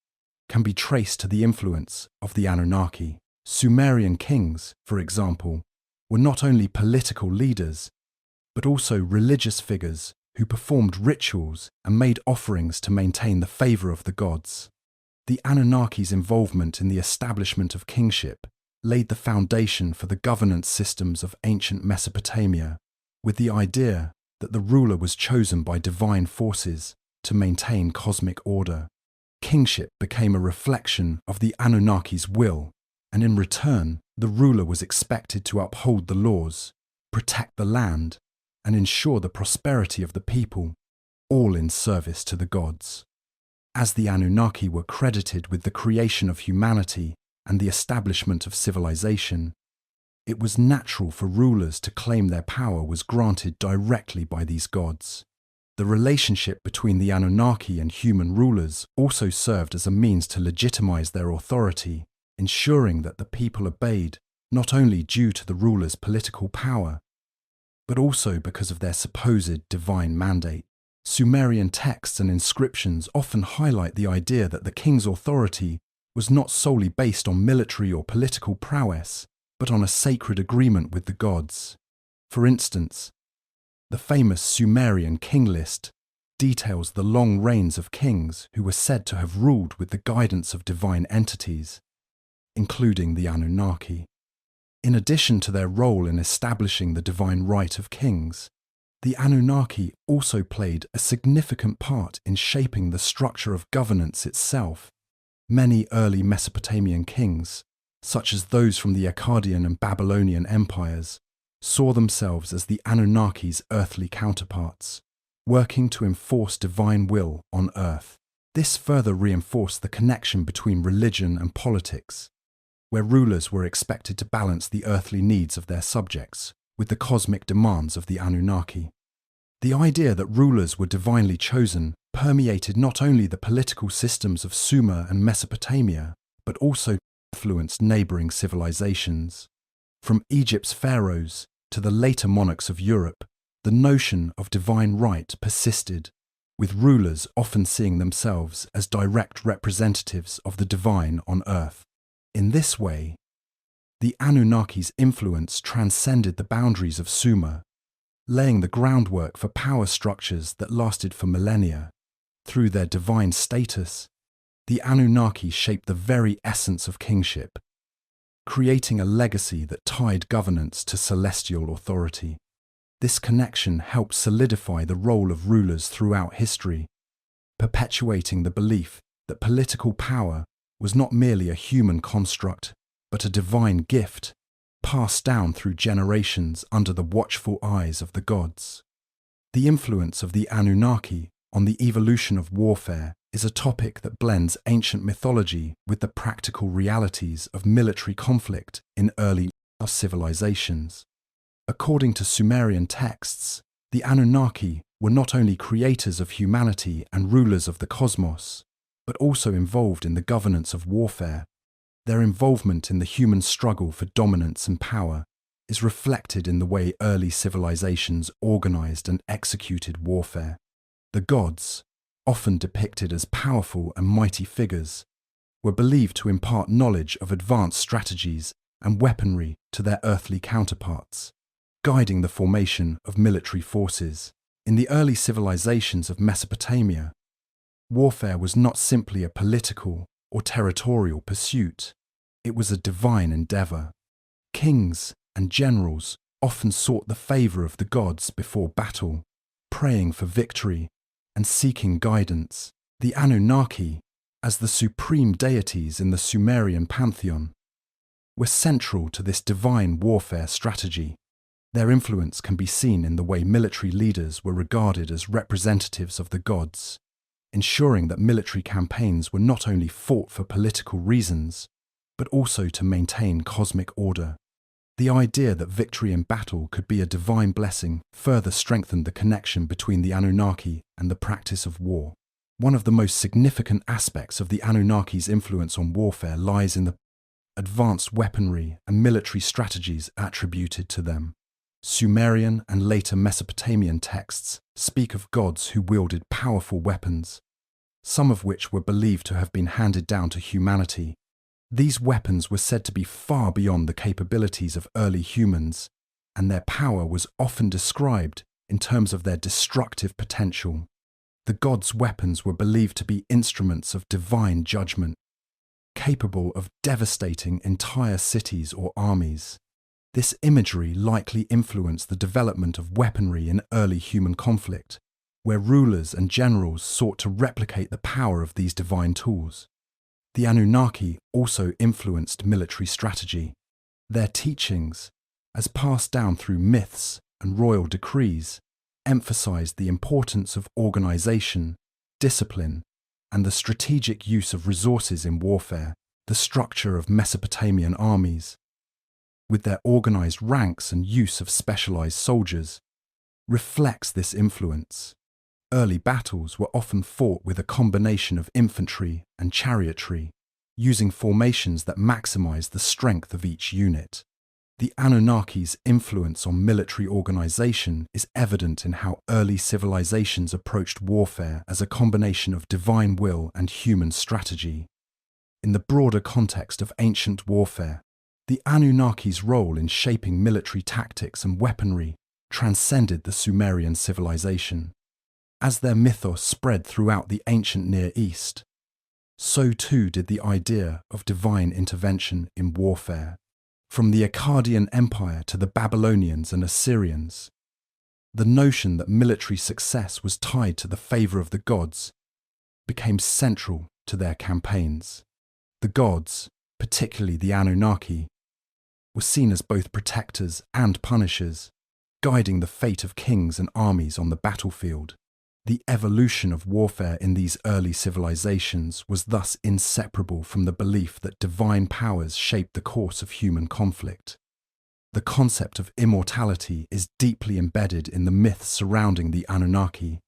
can be traced to the influence of the Anunnaki. Sumerian kings, for example, were not only political leaders, but also religious figures who performed rituals and made offerings to maintain the favor of the gods. The Anunnaki's involvement in the establishment of kingship laid the foundation for the governance systems of ancient Mesopotamia, with the idea that the ruler was chosen by divine forces to maintain cosmic order. Kingship became a reflection of the Anunnaki's will, and in return, the ruler was expected to uphold the laws, protect the land, and ensure the prosperity of the people, all in service to the gods. As the Anunnaki were credited with the creation of humanity and the establishment of civilization, it was natural for rulers to claim their power was granted directly by these gods. The relationship between the Anunnaki and human rulers also served as a means to legitimize their authority, ensuring that the people obeyed not only due to the ruler's political power, but also because of their supposed divine mandate. Sumerian texts and inscriptions often highlight the idea that the king's authority was not solely based on military or political prowess, but on a sacred agreement with the gods. For instance, the famous Sumerian king list details the long reigns of kings who were said to have ruled with the guidance of divine entities, including the Anunnaki. In addition to their role in establishing the divine right of kings, the Anunnaki also played a significant part in shaping the structure of governance itself. Many early Mesopotamian kings, such as those from the Akkadian and Babylonian empires, saw themselves as the Anunnaki's earthly counterparts, working to enforce divine will on earth. This further reinforced the connection between religion and politics, where rulers were expected to balance the earthly needs of their subjects with the cosmic demands of the Anunnaki. The idea that rulers were divinely chosen permeated not only the political systems of Sumer and Mesopotamia, but also influenced neighboring civilizations. From Egypt's pharaohs to the later monarchs of Europe, the notion of divine right persisted, with rulers often seeing themselves as direct representatives of the divine on earth. In this way, the Anunnaki's influence transcended the boundaries of Sumer, laying the groundwork for power structures that lasted for millennia. Through their divine status, the Anunnaki shaped the very essence of kingship, creating a legacy that tied governance to celestial authority. This connection helped solidify the role of rulers throughout history, perpetuating the belief that political power was not merely a human construct, but a divine gift, passed down through generations under the watchful eyes of the gods. The influence of the Anunnaki on the evolution of warfare is a topic that blends ancient mythology with the practical realities of military conflict in early civilizations. According to Sumerian texts, the Anunnaki were not only creators of humanity and rulers of the cosmos, but also involved in the governance of warfare. Their involvement in the human struggle for dominance and power is reflected in the way early civilizations organized and executed warfare. The gods, often depicted as powerful and mighty figures, were believed to impart knowledge of advanced strategies and weaponry to their earthly counterparts, guiding the formation of military forces. In the early civilizations of Mesopotamia, warfare was not simply a political or territorial pursuit. It was a divine endeavor. Kings and generals often sought the favor of the gods before battle, praying for victory and seeking guidance. The Anunnaki, as the supreme deities in the Sumerian pantheon, were central to this divine warfare strategy. Their influence can be seen in the way military leaders were regarded as representatives of the gods, ensuring that military campaigns were not only fought for political reasons, but also to maintain cosmic order. The idea that victory in battle could be a divine blessing further strengthened the connection between the Anunnaki and the practice of war. One of the most significant aspects of the Anunnaki's influence on warfare lies in the advanced weaponry and military strategies attributed to them. Sumerian and later Mesopotamian texts speak of gods who wielded powerful weapons, some of which were believed to have been handed down to humanity. These weapons were said to be far beyond the capabilities of early humans, and their power was often described in terms of their destructive potential. The gods' weapons were believed to be instruments of divine judgment, capable of devastating entire cities or armies. This imagery likely influenced the development of weaponry in early human conflict, where rulers and generals sought to replicate the power of these divine tools. The Anunnaki also influenced military strategy. Their teachings, as passed down through myths and royal decrees, emphasized the importance of organization, discipline, and the strategic use of resources in warfare. The structure of Mesopotamian armies, with their organized ranks and use of specialized soldiers, reflects this influence. Early battles were often fought with a combination of infantry and chariotry, using formations that maximized the strength of each unit. The Anunnaki's influence on military organization is evident in how early civilizations approached warfare as a combination of divine will and human strategy. In the broader context of ancient warfare, the Anunnaki's role in shaping military tactics and weaponry transcended the Sumerian civilization. As their mythos spread throughout the ancient Near East, so too did the idea of divine intervention in warfare. From the Akkadian Empire to the Babylonians and Assyrians, the notion that military success was tied to the favour of the gods became central to their campaigns. The gods, particularly the Anunnaki, were seen as both protectors and punishers, guiding the fate of kings and armies on the battlefield. The evolution of warfare in these early civilizations was thus inseparable from the belief that divine powers shaped the course of human conflict. The concept of immortality is deeply embedded in the myths surrounding the Anunnaki,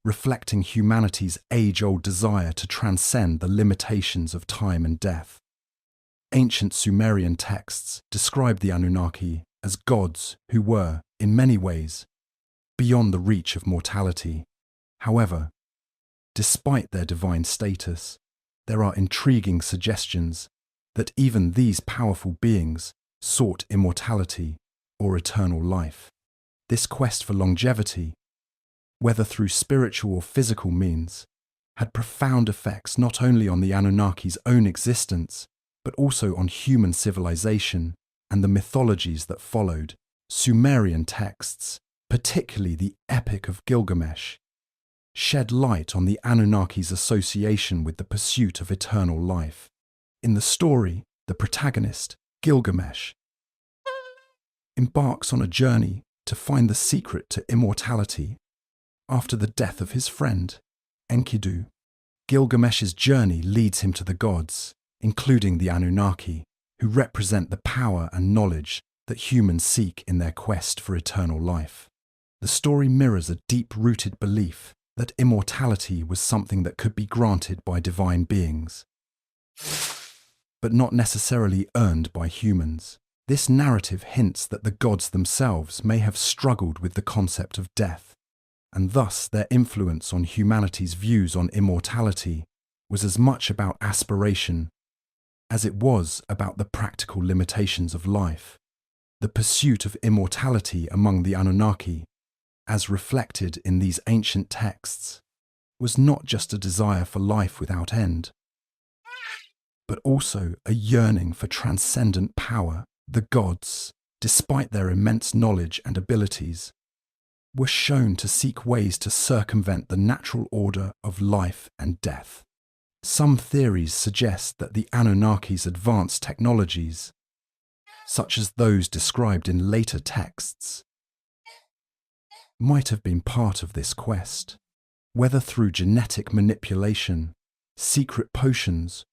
reflecting humanity's age-old desire to transcend the limitations of time and death. Ancient Sumerian texts describe the Anunnaki as gods who were, in many ways, beyond the reach of mortality. However, despite their divine status, there are intriguing suggestions that even these powerful beings sought immortality or eternal life. This quest for longevity, whether through spiritual or physical means, had profound effects not only on the Anunnaki's own existence, but also on human civilization and the mythologies that followed. Sumerian texts, particularly the Epic of Gilgamesh, shed light on the Anunnaki's association with the pursuit of eternal life. In the story, the protagonist, Gilgamesh, embarks on a journey to find the secret to immortality after the death of his friend, Enkidu. Gilgamesh's journey leads him to the gods, including the Anunnaki, who represent the power and knowledge that humans seek in their quest for eternal life. The story mirrors a deep-rooted belief that immortality was something that could be granted by divine beings, but not necessarily earned by humans. This narrative hints that the gods themselves may have struggled with the concept of death, and thus their influence on humanity's views on immortality was as much about aspiration as it was about the practical limitations of life. The pursuit of immortality among the Anunnaki, as reflected in these ancient texts, was not just a desire for life without end, but also a yearning for transcendent power. The gods, despite their immense knowledge and abilities, were shown to seek ways to circumvent the natural order of life and death. Some theories suggest that the Anunnaki's advanced technologies, such as those described in later texts, might have been part of this quest, whether through genetic manipulation, secret potions,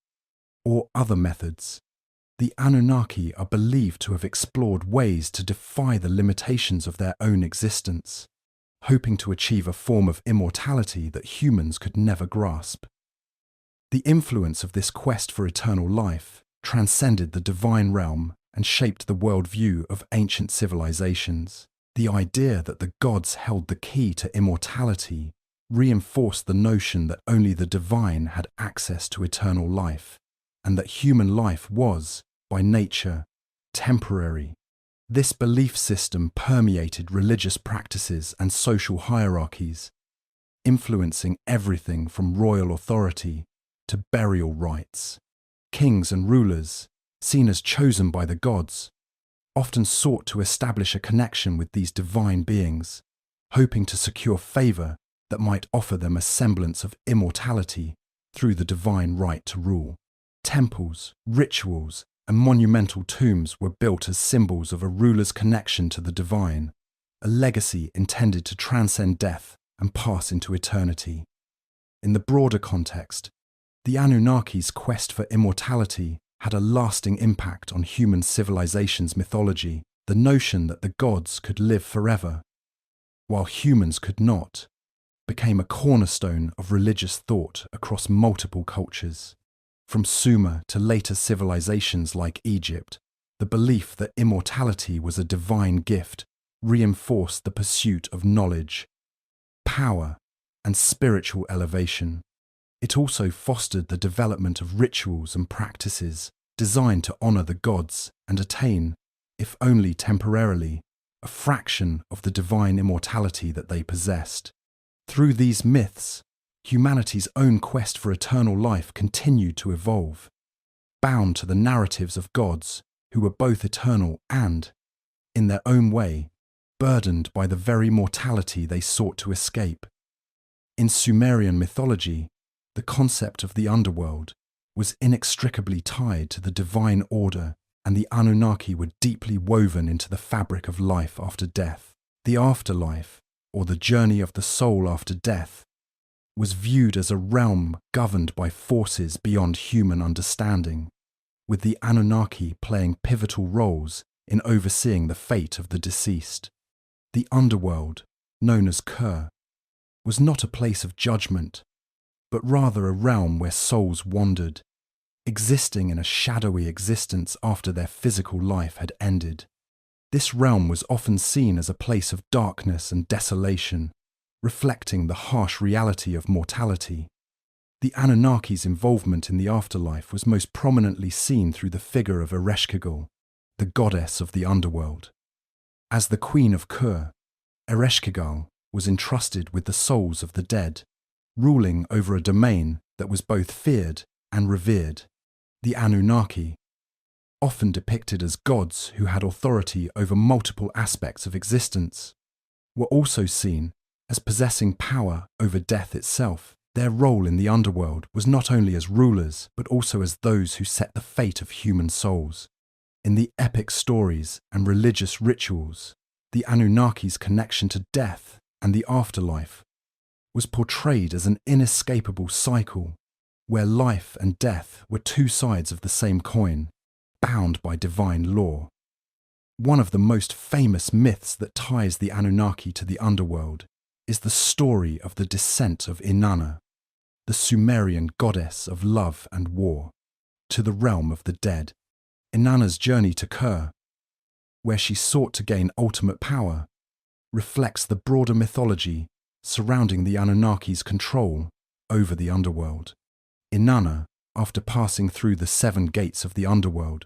or other methods. The Anunnaki are believed to have explored ways to defy the limitations of their own existence, hoping to achieve a form of immortality that humans could never grasp. The influence of this quest for eternal life transcended the divine realm and shaped the worldview of ancient civilizations. The idea that the gods held the key to immortality reinforced the notion that only the divine had access to eternal life, and that human life was, by nature, temporary. This belief system permeated religious practices and social hierarchies, influencing everything from royal authority to burial rites. Kings and rulers, seen as chosen by the gods, often sought to establish a connection with these divine beings, hoping to secure favour that might offer them a semblance of immortality through the divine right to rule. Temples, rituals, and monumental tombs were built as symbols of a ruler's connection to the divine, a legacy intended to transcend death and pass into eternity. In the broader context, the Anunnaki's quest for immortality had a lasting impact on human civilization's mythology. The notion that the gods could live forever, while humans could not, became a cornerstone of religious thought across multiple cultures. From Sumer to later civilizations like Egypt, the belief that immortality was a divine gift reinforced the pursuit of knowledge, power, and spiritual elevation. It also fostered the development of rituals and practices designed to honor the gods and attain, if only temporarily, a fraction of the divine immortality that they possessed. Through these myths, humanity's own quest for eternal life continued to evolve, bound to the narratives of gods who were both eternal and, in their own way, burdened by the very mortality they sought to escape. In Sumerian mythology, the concept of the underworld was inextricably tied to the divine order, and the Anunnaki were deeply woven into the fabric of life after death. The afterlife, or the journey of the soul after death, was viewed as a realm governed by forces beyond human understanding, with the Anunnaki playing pivotal roles in overseeing the fate of the deceased. The underworld, known as Kur, was not a place of judgment, but rather a realm where souls wandered, existing in a shadowy existence after their physical life had ended. This realm was often seen as a place of darkness and desolation, reflecting the harsh reality of mortality. The Anunnaki's involvement in the afterlife was most prominently seen through the figure of Ereshkigal, the goddess of the underworld. As the queen of Kur, Ereshkigal was entrusted with the souls of the dead, ruling over a domain that was both feared and revered. The Anunnaki, often depicted as gods who had authority over multiple aspects of existence, were also seen as possessing power over death itself. Their role in the underworld was not only as rulers, but also as those who set the fate of human souls. In the epic stories and religious rituals, the Anunnaki's connection to death and the afterlife was portrayed as an inescapable cycle where life and death were two sides of the same coin, bound by divine law. One of the most famous myths that ties the Anunnaki to the underworld is the story of the descent of Inanna, the Sumerian goddess of love and war, to the realm of the dead. Inanna's journey to Kur, where she sought to gain ultimate power, reflects the broader mythology surrounding the Anunnaki's control over the underworld. Inanna, after passing through the 7 gates of the underworld,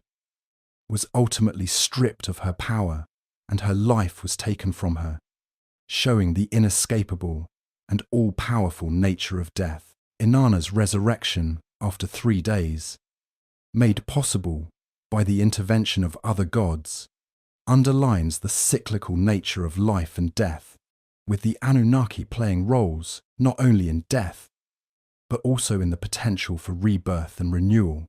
was ultimately stripped of her power and her life was taken from her, showing the inescapable and all-powerful nature of death. Inanna's resurrection after 3 days, made possible by the intervention of other gods, underlines the cyclical nature of life and death, with the Anunnaki playing roles not only in death, but also in the potential for rebirth and renewal.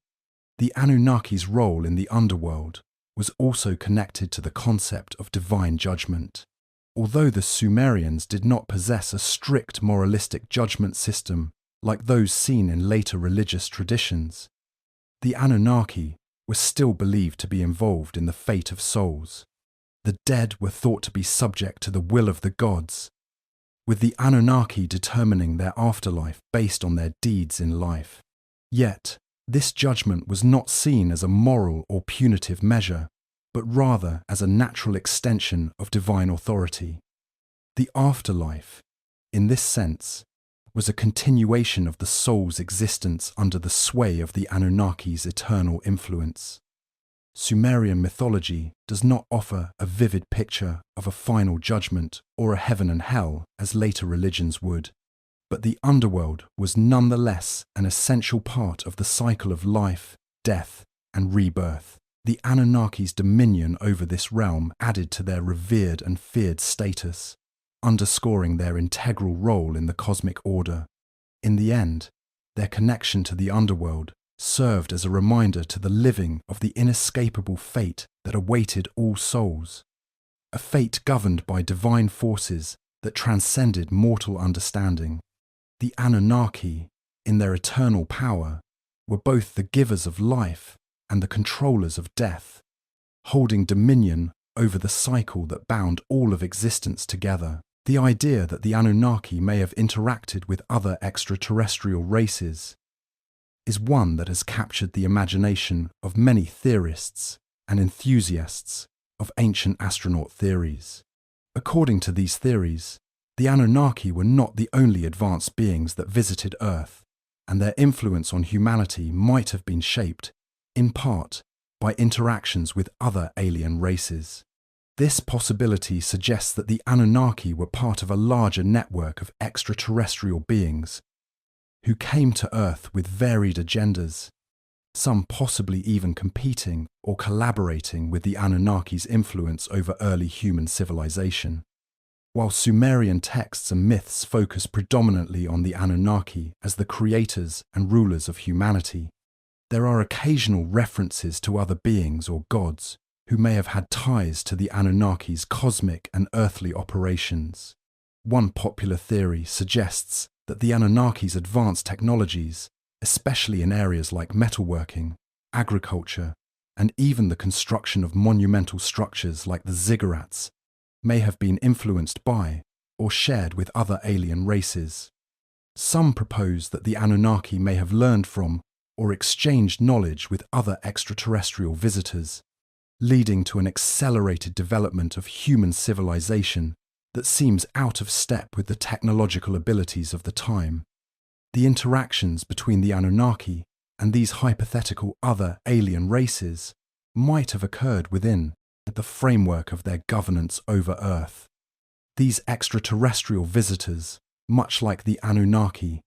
The Anunnaki's role in the underworld was also connected to the concept of divine judgment. Although the Sumerians did not possess a strict moralistic judgment system like those seen in later religious traditions, the Anunnaki were still believed to be involved in the fate of souls. The dead were thought to be subject to the will of the gods, with the Anunnaki determining their afterlife based on their deeds in life. Yet, this judgment was not seen as a moral or punitive measure, but rather as a natural extension of divine authority. The afterlife, in this sense, was a continuation of the soul's existence under the sway of the Anunnaki's eternal influence. Sumerian mythology does not offer a vivid picture of a final judgment or a heaven and hell as later religions would, but the underworld was nonetheless an essential part of the cycle of life, death, and rebirth. The Anunnaki's dominion over this realm added to their revered and feared status, underscoring their integral role in the cosmic order. In the end, their connection to the underworld served as a reminder to the living of the inescapable fate that awaited all souls, a fate governed by divine forces that transcended mortal understanding. The Anunnaki, in their eternal power, were both the givers of life and the controllers of death, holding dominion over the cycle that bound all of existence together. The idea that the Anunnaki may have interacted with other extraterrestrial races is one that has captured the imagination of many theorists and enthusiasts of ancient astronaut theories. According to these theories, the Anunnaki were not the only advanced beings that visited Earth, and their influence on humanity might have been shaped, in part, by interactions with other alien races. This possibility suggests that the Anunnaki were part of a larger network of extraterrestrial beings who came to Earth with varied agendas, some possibly even competing or collaborating with the Anunnaki's influence over early human civilization. While Sumerian texts and myths focus predominantly on the Anunnaki as the creators and rulers of humanity, there are occasional references to other beings or gods who may have had ties to the Anunnaki's cosmic and earthly operations. One popular theory suggests that the Anunnaki's advanced technologies, especially in areas like metalworking, agriculture, and even the construction of monumental structures like the ziggurats, may have been influenced by or shared with other alien races. Some propose that the Anunnaki may have learned from or exchanged knowledge with other extraterrestrial visitors, leading to an accelerated development of human civilization that seems out of step with the technological abilities of the time. The interactions between the Anunnaki and these hypothetical other alien races might have occurred within the framework of their governance over Earth. These extraterrestrial visitors, much like the Anunnaki,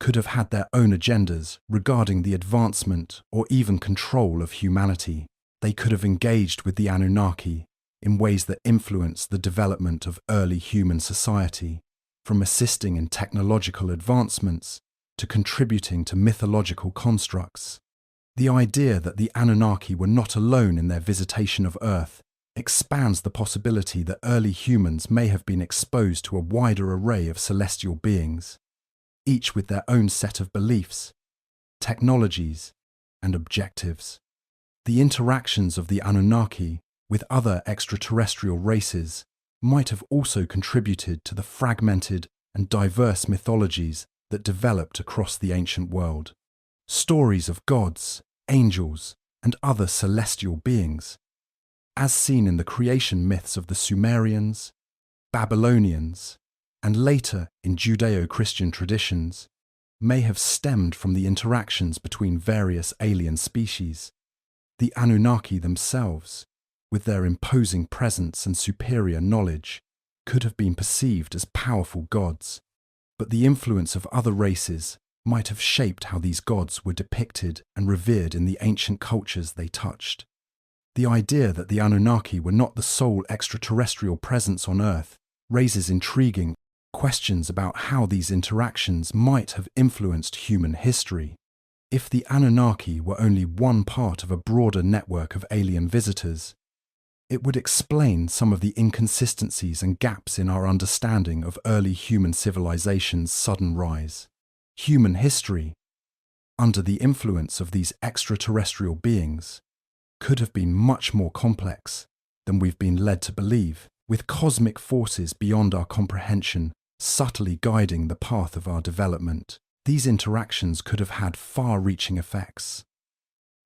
could have had their own agendas regarding the advancement or even control of humanity. They could have engaged with the Anunnaki in ways that influenced the development of early human society, from assisting in technological advancements to contributing to mythological constructs. The idea that the Anunnaki were not alone in their visitation of Earth expands the possibility that early humans may have been exposed to a wider array of celestial beings, each with their own set of beliefs, technologies, and objectives. The interactions of the Anunnaki with other extraterrestrial races might have also contributed to the fragmented and diverse mythologies that developed across the ancient world. Stories of gods, angels, and other celestial beings, as seen in the creation myths of the Sumerians, Babylonians, and later in Judeo-Christian traditions, may have stemmed from the interactions between various alien species. The Anunnaki themselves, with their imposing presence and superior knowledge, could have been perceived as powerful gods, but the influence of other races might have shaped how these gods were depicted and revered in the ancient cultures they touched. The idea that the Anunnaki were not the sole extraterrestrial presence on Earth raises intriguing questions about how these interactions might have influenced human history. If the Anunnaki were only one part of a broader network of alien visitors, it would explain some of the inconsistencies and gaps in our understanding of early human civilization's sudden rise. Human history, under the influence of these extraterrestrial beings, could have been much more complex than we've been led to believe, with cosmic forces beyond our comprehension subtly guiding the path of our development. These interactions could have had far-reaching effects,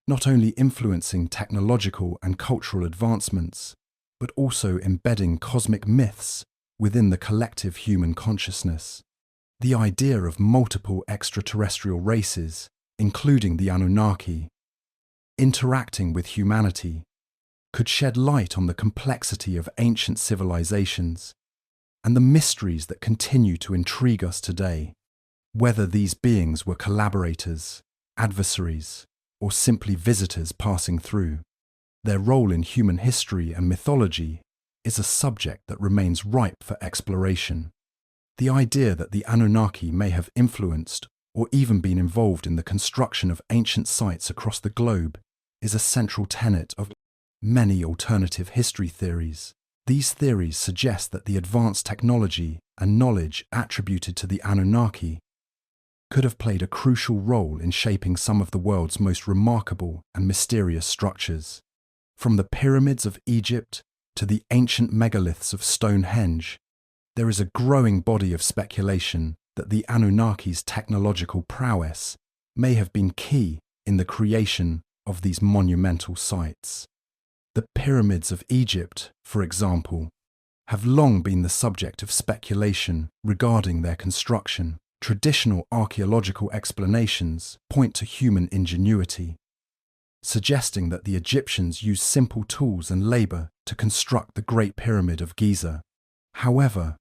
not only influencing technological and cultural advancements, but also embedding cosmic myths within the collective human consciousness. The idea of multiple extraterrestrial races, including the Anunnaki, interacting with humanity, could shed light on the complexity of ancient civilizations and the mysteries that continue to intrigue us today. Whether these beings were collaborators, adversaries, or simply visitors passing through, their role in human history and mythology is a subject that remains ripe for exploration. The idea that the Anunnaki may have influenced or even been involved in the construction of ancient sites across the globe is a central tenet of many alternative history theories. These theories suggest that the advanced technology and knowledge attributed to the Anunnaki could have played a crucial role in shaping some of the world's most remarkable and mysterious structures. From the pyramids of Egypt to the ancient megaliths of Stonehenge, there is a growing body of speculation that the Anunnaki's technological prowess may have been key in the creation of these monumental sites. The pyramids of Egypt, for example, have long been the subject of speculation regarding their construction. Traditional archaeological explanations point to human ingenuity, suggesting that the Egyptians used simple tools and labour to construct the Great Pyramid of Giza. However,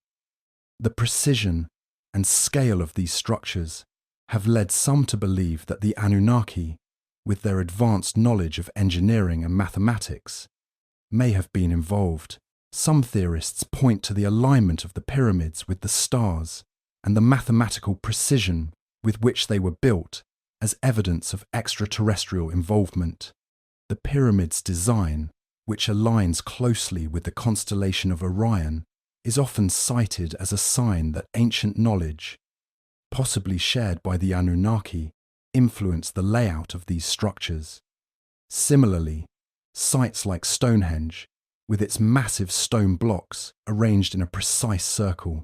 the precision and scale of these structures have led some to believe that the Anunnaki, with their advanced knowledge of engineering and mathematics, may have been involved. Some theorists point to the alignment of the pyramids with the stars and the mathematical precision with which they were built as evidence of extraterrestrial involvement. The pyramid's design, which aligns closely with the constellation of Orion, is often cited as a sign that ancient knowledge, possibly shared by the Anunnaki, influenced the layout of these structures. Similarly, sites like Stonehenge, with its massive stone blocks arranged in a precise circle,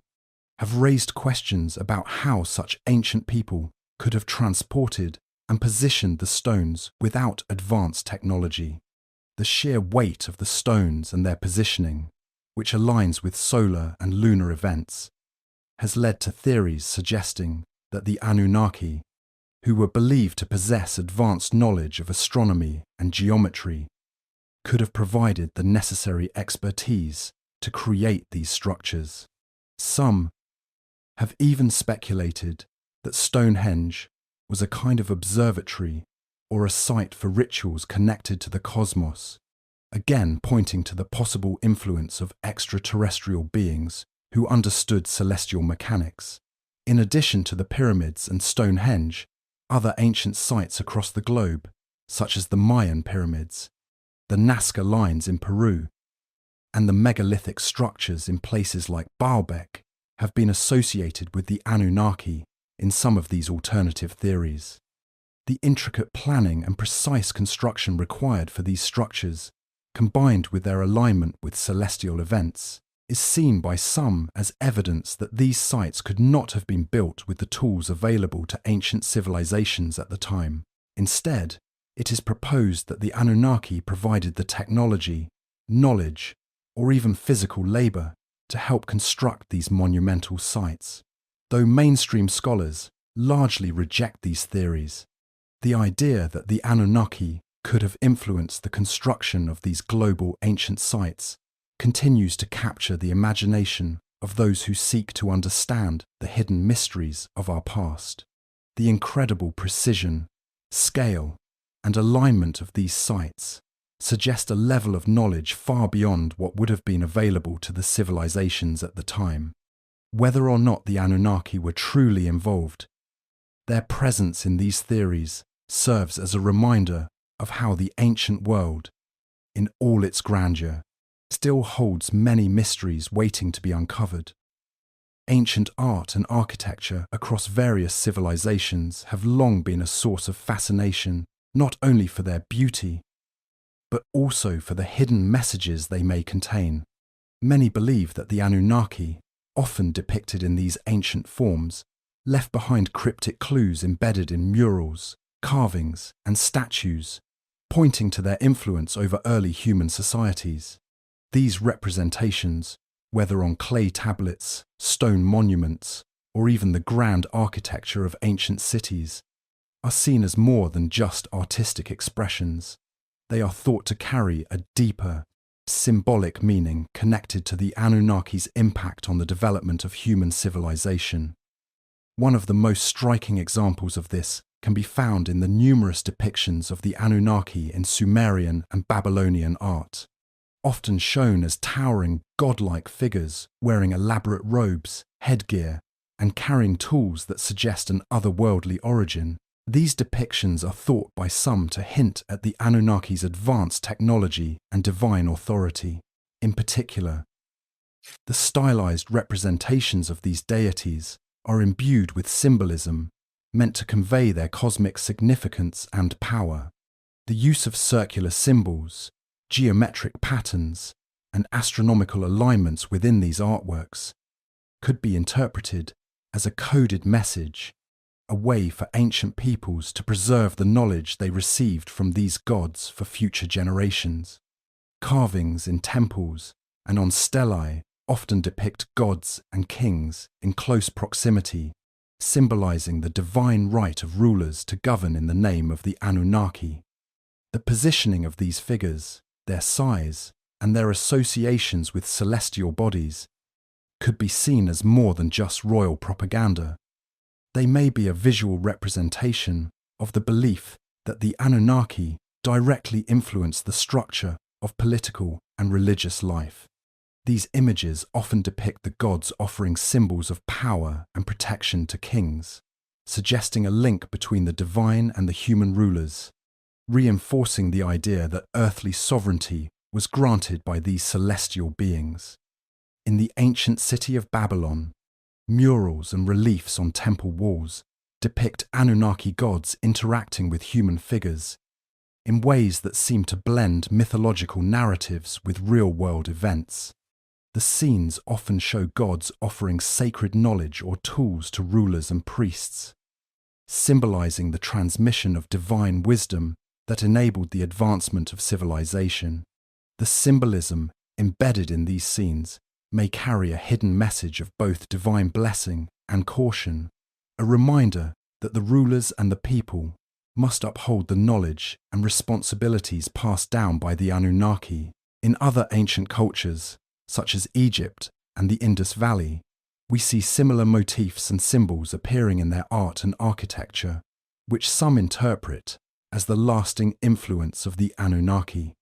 have raised questions about how such ancient people could have transported and positioned the stones without advanced technology. The sheer weight of the stones and their positioning, which aligns with solar and lunar events, has led to theories suggesting that the Anunnaki, who were believed to possess advanced knowledge of astronomy and geometry, could have provided the necessary expertise to create these structures. Some have even speculated that Stonehenge was a kind of observatory or a site for rituals connected to the cosmos, again pointing to the possible influence of extraterrestrial beings who understood celestial mechanics. In addition to the pyramids and Stonehenge, other ancient sites across the globe, such as the Mayan pyramids, the Nazca lines in Peru, and the megalithic structures in places like Baalbek, have been associated with the Anunnaki in some of these alternative theories. The intricate planning and precise construction required for these structures, combined with their alignment with celestial events, is seen by some as evidence that these sites could not have been built with the tools available to ancient civilizations at the time. Instead, it is proposed that the Anunnaki provided the technology, knowledge, or even physical labor to help construct these monumental sites. Though mainstream scholars largely reject these theories, the idea that the Anunnaki could have influenced the construction of these global ancient sites continues to capture the imagination of those who seek to understand the hidden mysteries of our past. The incredible precision, scale, and alignment of these sites suggest a level of knowledge far beyond what would have been available to the civilizations at the time. Whether or not the Anunnaki were truly involved, their presence in these theories serves as a reminder of how the ancient world, in all its grandeur, still holds many mysteries waiting to be uncovered. Ancient art and architecture across various civilizations have long been a source of fascination, not only for their beauty, but also for the hidden messages they may contain. Many believe that the Anunnaki, often depicted in these ancient forms, left behind cryptic clues embedded in murals, carvings, and statues, pointing to their influence over early human societies. These representations, whether on clay tablets, stone monuments, or even the grand architecture of ancient cities, are seen as more than just artistic expressions. They are thought to carry a deeper, symbolic meaning connected to the Anunnaki's impact on the development of human civilization. One of the most striking examples of this can be found in the numerous depictions of the Anunnaki in Sumerian and Babylonian art. Often shown as towering, godlike figures wearing elaborate robes, headgear, and carrying tools that suggest an otherworldly origin, these depictions are thought by some to hint at the Anunnaki's advanced technology and divine authority. In particular, the stylized representations of these deities are imbued with symbolism meant to convey their cosmic significance and power. The use of circular symbols, geometric patterns, and astronomical alignments within these artworks could be interpreted as a coded message, a way for ancient peoples to preserve the knowledge they received from these gods for future generations. Carvings in temples and on stelae often depict gods and kings in close proximity, symbolizing the divine right of rulers to govern in the name of the Anunnaki. The positioning of these figures, their size, and their associations with celestial bodies could be seen as more than just royal propaganda. They may be a visual representation of the belief that the Anunnaki directly influence the structure of political and religious life. These images often depict the gods offering symbols of power and protection to kings, suggesting a link between the divine and the human rulers, reinforcing the idea that earthly sovereignty was granted by these celestial beings. In the ancient city of Babylon, murals and reliefs on temple walls depict Anunnaki gods interacting with human figures in ways that seem to blend mythological narratives with real-world events. The scenes often show gods offering sacred knowledge or tools to rulers and priests, symbolizing the transmission of divine wisdom that enabled the advancement of civilization. The symbolism embedded in these scenes may carry a hidden message of both divine blessing and caution, a reminder that the rulers and the people must uphold the knowledge and responsibilities passed down by the Anunnaki. In other ancient cultures, such as Egypt and the Indus Valley, we see similar motifs and symbols appearing in their art and architecture, which some interpret as the lasting influence of the Anunnaki.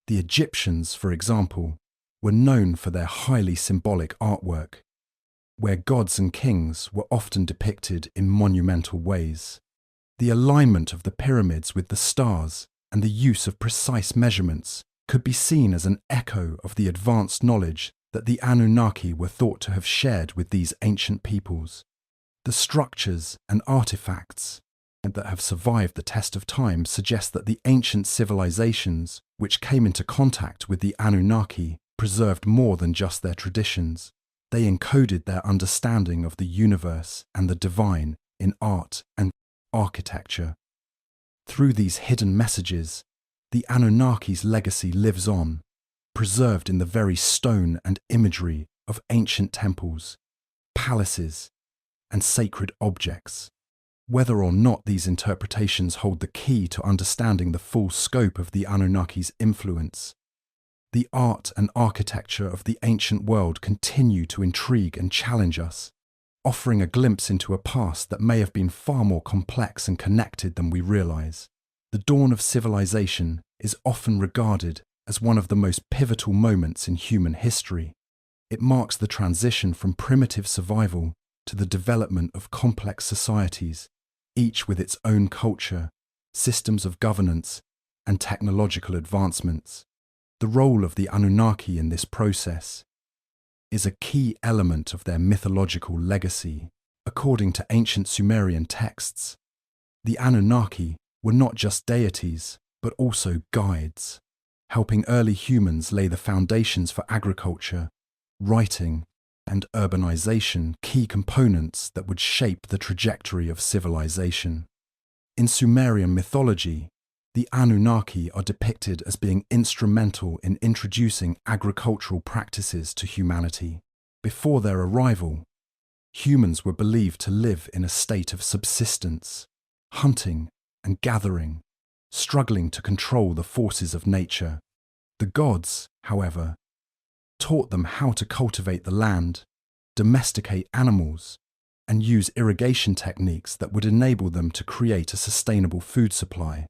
The Egyptians, for example, were known for their highly symbolic artwork, where gods and kings were often depicted in monumental ways. The alignment of the pyramids with the stars and the use of precise measurements could be seen as an echo of the advanced knowledge that the Anunnaki were thought to have shared with these ancient peoples. The structures and artifacts that have survived the test of time suggest that the ancient civilizations which came into contact with the Anunnaki preserved more than just their traditions. They encoded their understanding of the universe and the divine in art and architecture. Through these hidden messages, the Anunnaki's legacy lives on, preserved in the very stone and imagery of ancient temples, palaces, and sacred objects. Whether or not these interpretations hold the key to understanding the full scope of the Anunnaki's influence, the art and architecture of the ancient world continue to intrigue and challenge us, offering a glimpse into a past that may have been far more complex and connected than we realize. The dawn of civilization is often regarded as one of the most pivotal moments in human history. It marks the transition from primitive survival to the development of complex societies, each with its own culture, systems of governance, and technological advancements. The role of the Anunnaki in this process is a key element of their mythological legacy. According to ancient Sumerian texts, the Anunnaki were not just deities, but also guides, helping early humans lay the foundations for agriculture, writing, and urbanization, key components that would shape the trajectory of civilization. In Sumerian mythology, the Anunnaki are depicted as being instrumental in introducing agricultural practices to humanity. Before their arrival, humans were believed to live in a state of subsistence, hunting and gathering, struggling to control the forces of nature. The gods, however, taught them how to cultivate the land, domesticate animals, and use irrigation techniques that would enable them to create a sustainable food supply.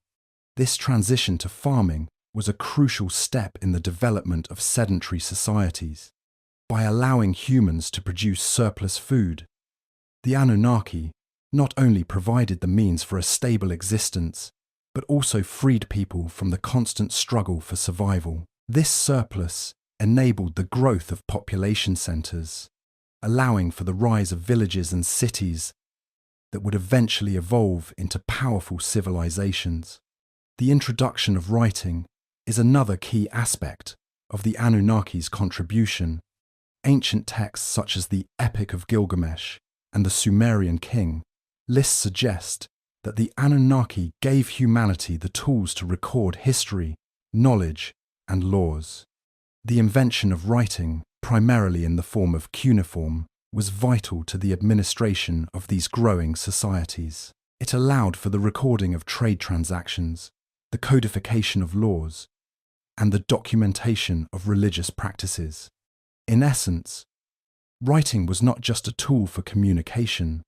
This transition to farming was a crucial step in the development of sedentary societies. By allowing humans to produce surplus food, the Anunnaki not only provided the means for a stable existence, but also freed people from the constant struggle for survival. This surplus enabled the growth of population centers, allowing for the rise of villages and cities that would eventually evolve into powerful civilizations. The introduction of writing is another key aspect of the Anunnaki's contribution. Ancient texts such as the Epic of Gilgamesh and the Sumerian King lists suggest that the Anunnaki gave humanity the tools to record history, knowledge, and laws. The invention of writing, primarily in the form of cuneiform, was vital to the administration of these growing societies. It allowed for the recording of trade transactions, the codification of laws, and the documentation of religious practices. In essence, writing was not just a tool for communication,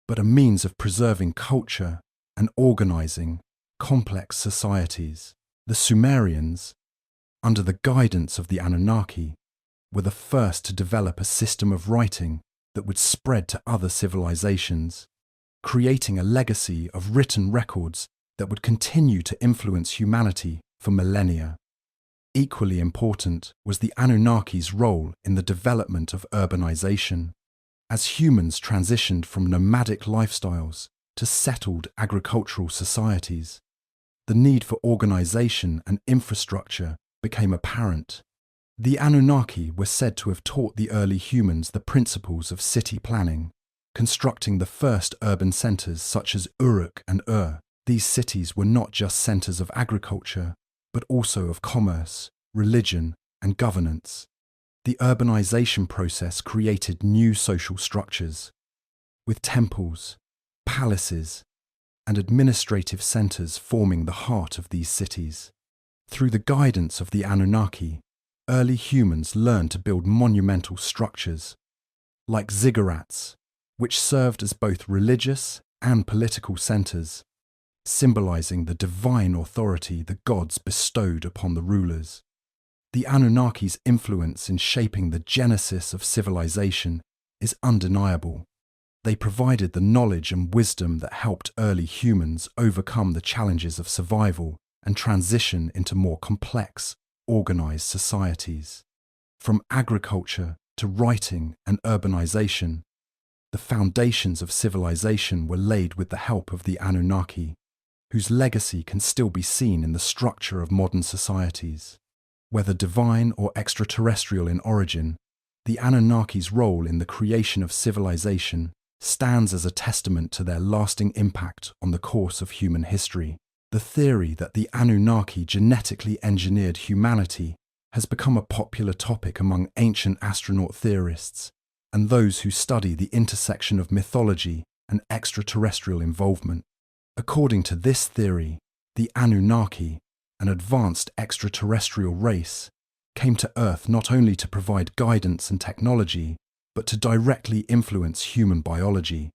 but a means of preserving culture and organizing complex societies. The Sumerians, under the guidance of the Anunnaki, were the first to develop a system of writing that would spread to other civilizations, creating a legacy of written records that would continue to influence humanity for millennia. Equally important was the Anunnaki's role in the development of urbanization. As humans transitioned from nomadic lifestyles to settled agricultural societies, the need for organization and infrastructure became apparent. The Anunnaki were said to have taught the early humans the principles of city planning, constructing the first urban centers such as Uruk and Ur. These cities were not just centers of agriculture, but also of commerce, religion, and governance. The urbanization process created new social structures, with temples, palaces, and administrative centers forming the heart of these cities. Through the guidance of the Anunnaki, early humans learned to build monumental structures, like ziggurats, which served as both religious and political centers, symbolizing the divine authority the gods bestowed upon the rulers. The Anunnaki's influence in shaping the genesis of civilization is undeniable. They provided the knowledge and wisdom that helped early humans overcome the challenges of survival and transition into more complex, organized societies. From agriculture to writing and urbanization, the foundations of civilization were laid with the help of the Anunnaki, whose legacy can still be seen in the structure of modern societies. Whether divine or extraterrestrial in origin, the Anunnaki's role in the creation of civilization stands as a testament to their lasting impact on the course of human history. The theory that the Anunnaki genetically engineered humanity has become a popular topic among ancient astronaut theorists and those who study the intersection of mythology and extraterrestrial involvement. According to this theory, the Anunnaki, an advanced extraterrestrial race, came to Earth not only to provide guidance and technology, but to directly influence human biology.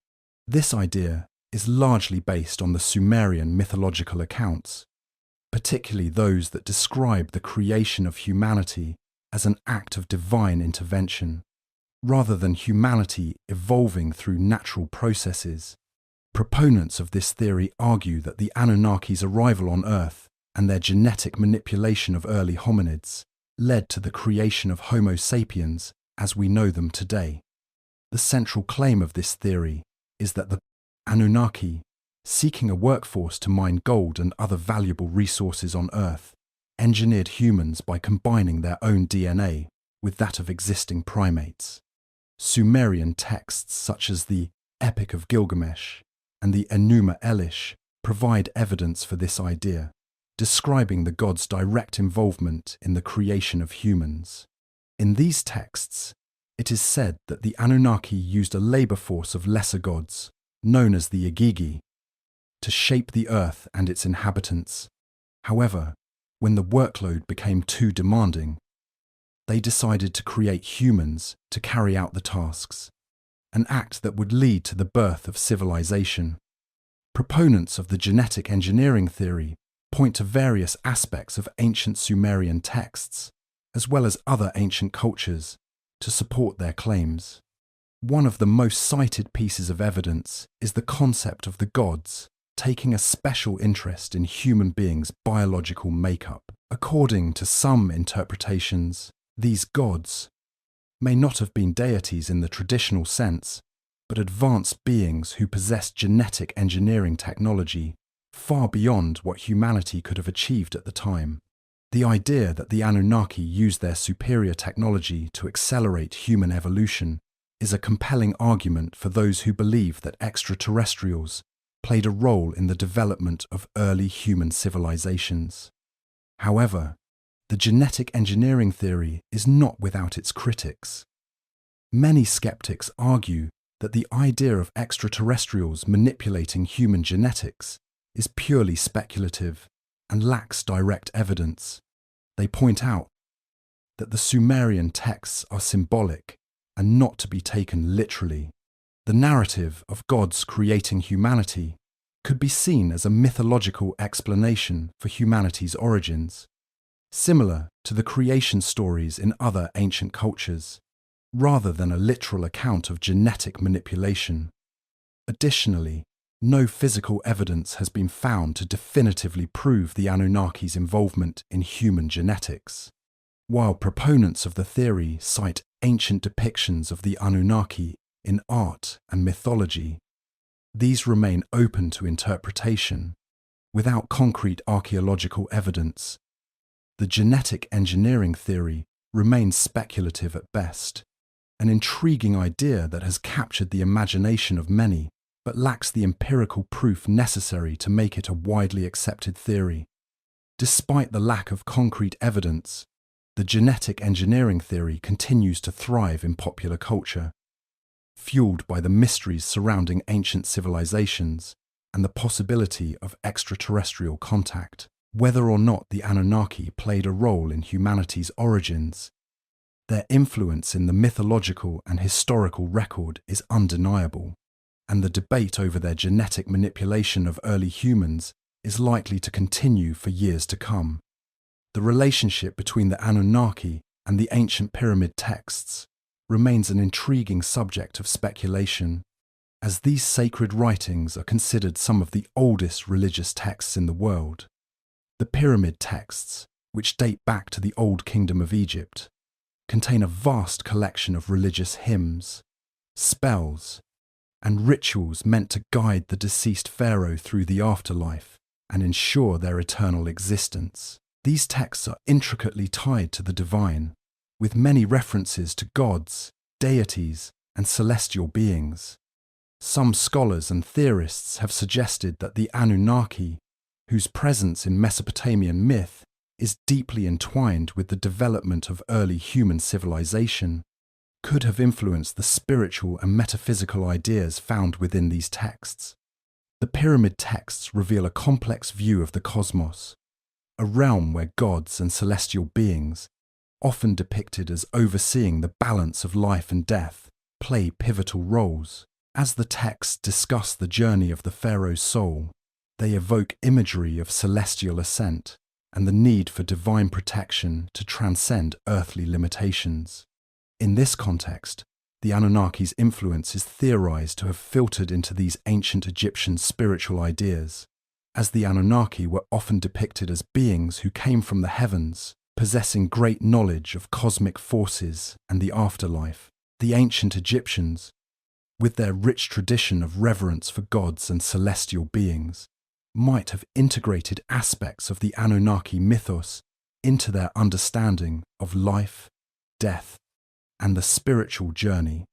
This idea is largely based on the Sumerian mythological accounts, particularly those that describe the creation of humanity as an act of divine intervention, rather than humanity evolving through natural processes. Proponents of this theory argue that the Anunnaki's arrival on Earth and their genetic manipulation of early hominids led to the creation of Homo sapiens as we know them today. The central claim of this theory is that the Anunnaki, seeking a workforce to mine gold and other valuable resources on Earth, engineered humans by combining their own DNA with that of existing primates. Sumerian texts such as the Epic of Gilgamesh and the Enuma Elish provide evidence for this idea, describing the gods' direct involvement in the creation of humans. In these texts, it is said that the Anunnaki used a labor force of lesser gods, known as the Igigi, to shape the earth and its inhabitants. However, when the workload became too demanding, they decided to create humans to carry out the tasks, an act that would lead to the birth of civilization. Proponents of the genetic engineering theory point to various aspects of ancient Sumerian texts, as well as other ancient cultures, to support their claims. One of the most cited pieces of evidence is the concept of the gods taking a special interest in human beings' biological makeup. According to some interpretations, these gods may not have been deities in the traditional sense, but advanced beings who possessed genetic engineering technology far beyond what humanity could have achieved at the time. The idea that the Anunnaki used their superior technology to accelerate human evolution is a compelling argument for those who believe that extraterrestrials played a role in the development of early human civilizations. However, the genetic engineering theory is not without its critics. Many skeptics argue that the idea of extraterrestrials manipulating human genetics is purely speculative and lacks direct evidence. They point out that the Sumerian texts are symbolic and not to be taken literally. The narrative of gods creating humanity could be seen as a mythological explanation for humanity's origins, similar to the creation stories in other ancient cultures, rather than a literal account of genetic manipulation. Additionally, no physical evidence has been found to definitively prove the Anunnaki's involvement in human genetics. While proponents of the theory cite ancient depictions of the Anunnaki in art and mythology, these remain open to interpretation, without concrete archaeological evidence. The genetic engineering theory remains speculative at best, an intriguing idea that has captured the imagination of many, but lacks the empirical proof necessary to make it a widely accepted theory. Despite the lack of concrete evidence, the genetic engineering theory continues to thrive in popular culture, fueled by the mysteries surrounding ancient civilizations and the possibility of extraterrestrial contact. Whether or not the Anunnaki played a role in humanity's origins, their influence in the mythological and historical record is undeniable, and the debate over their genetic manipulation of early humans is likely to continue for years to come. The relationship between the Anunnaki and the ancient pyramid texts remains an intriguing subject of speculation, as these sacred writings are considered some of the oldest religious texts in the world. The pyramid texts, which date back to the Old Kingdom of Egypt, contain a vast collection of religious hymns, spells, and rituals meant to guide the deceased pharaoh through the afterlife and ensure their eternal existence. These texts are intricately tied to the divine, with many references to gods, deities, and celestial beings. Some scholars and theorists have suggested that the Anunnaki, whose presence in Mesopotamian myth is deeply entwined with the development of early human civilization, could have influenced the spiritual and metaphysical ideas found within these texts. The pyramid texts reveal a complex view of the cosmos, a realm where gods and celestial beings, often depicted as overseeing the balance of life and death, play pivotal roles. As the texts discuss the journey of the pharaoh's soul, they evoke imagery of celestial ascent and the need for divine protection to transcend earthly limitations. In this context, the Anunnaki's influence is theorized to have filtered into these ancient Egyptian spiritual ideas, as the Anunnaki were often depicted as beings who came from the heavens, possessing great knowledge of cosmic forces and the afterlife. The ancient Egyptians, with their rich tradition of reverence for gods and celestial beings, might have integrated aspects of the Anunnaki mythos into their understanding of life, death, and the spiritual journey.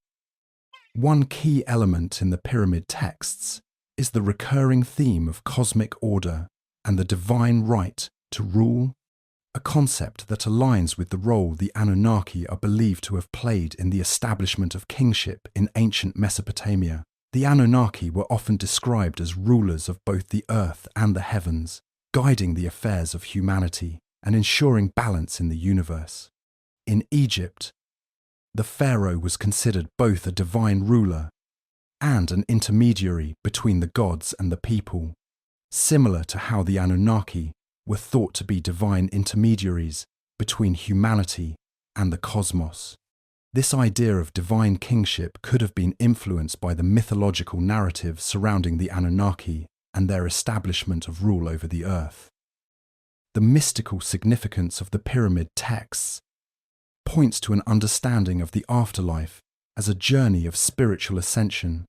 One key element in the pyramid texts is the recurring theme of cosmic order and the divine right to rule, a concept that aligns with the role the Anunnaki are believed to have played in the establishment of kingship in ancient Mesopotamia. The Anunnaki were often described as rulers of both the earth and the heavens, guiding the affairs of humanity and ensuring balance in the universe. In Egypt, the pharaoh was considered both a divine ruler and an intermediary between the gods and the people, similar to how the Anunnaki were thought to be divine intermediaries between humanity and the cosmos. This idea of divine kingship could have been influenced by the mythological narrative surrounding the Anunnaki and their establishment of rule over the earth. The mystical significance of the pyramid texts points to an understanding of the afterlife as a journey of spiritual ascension,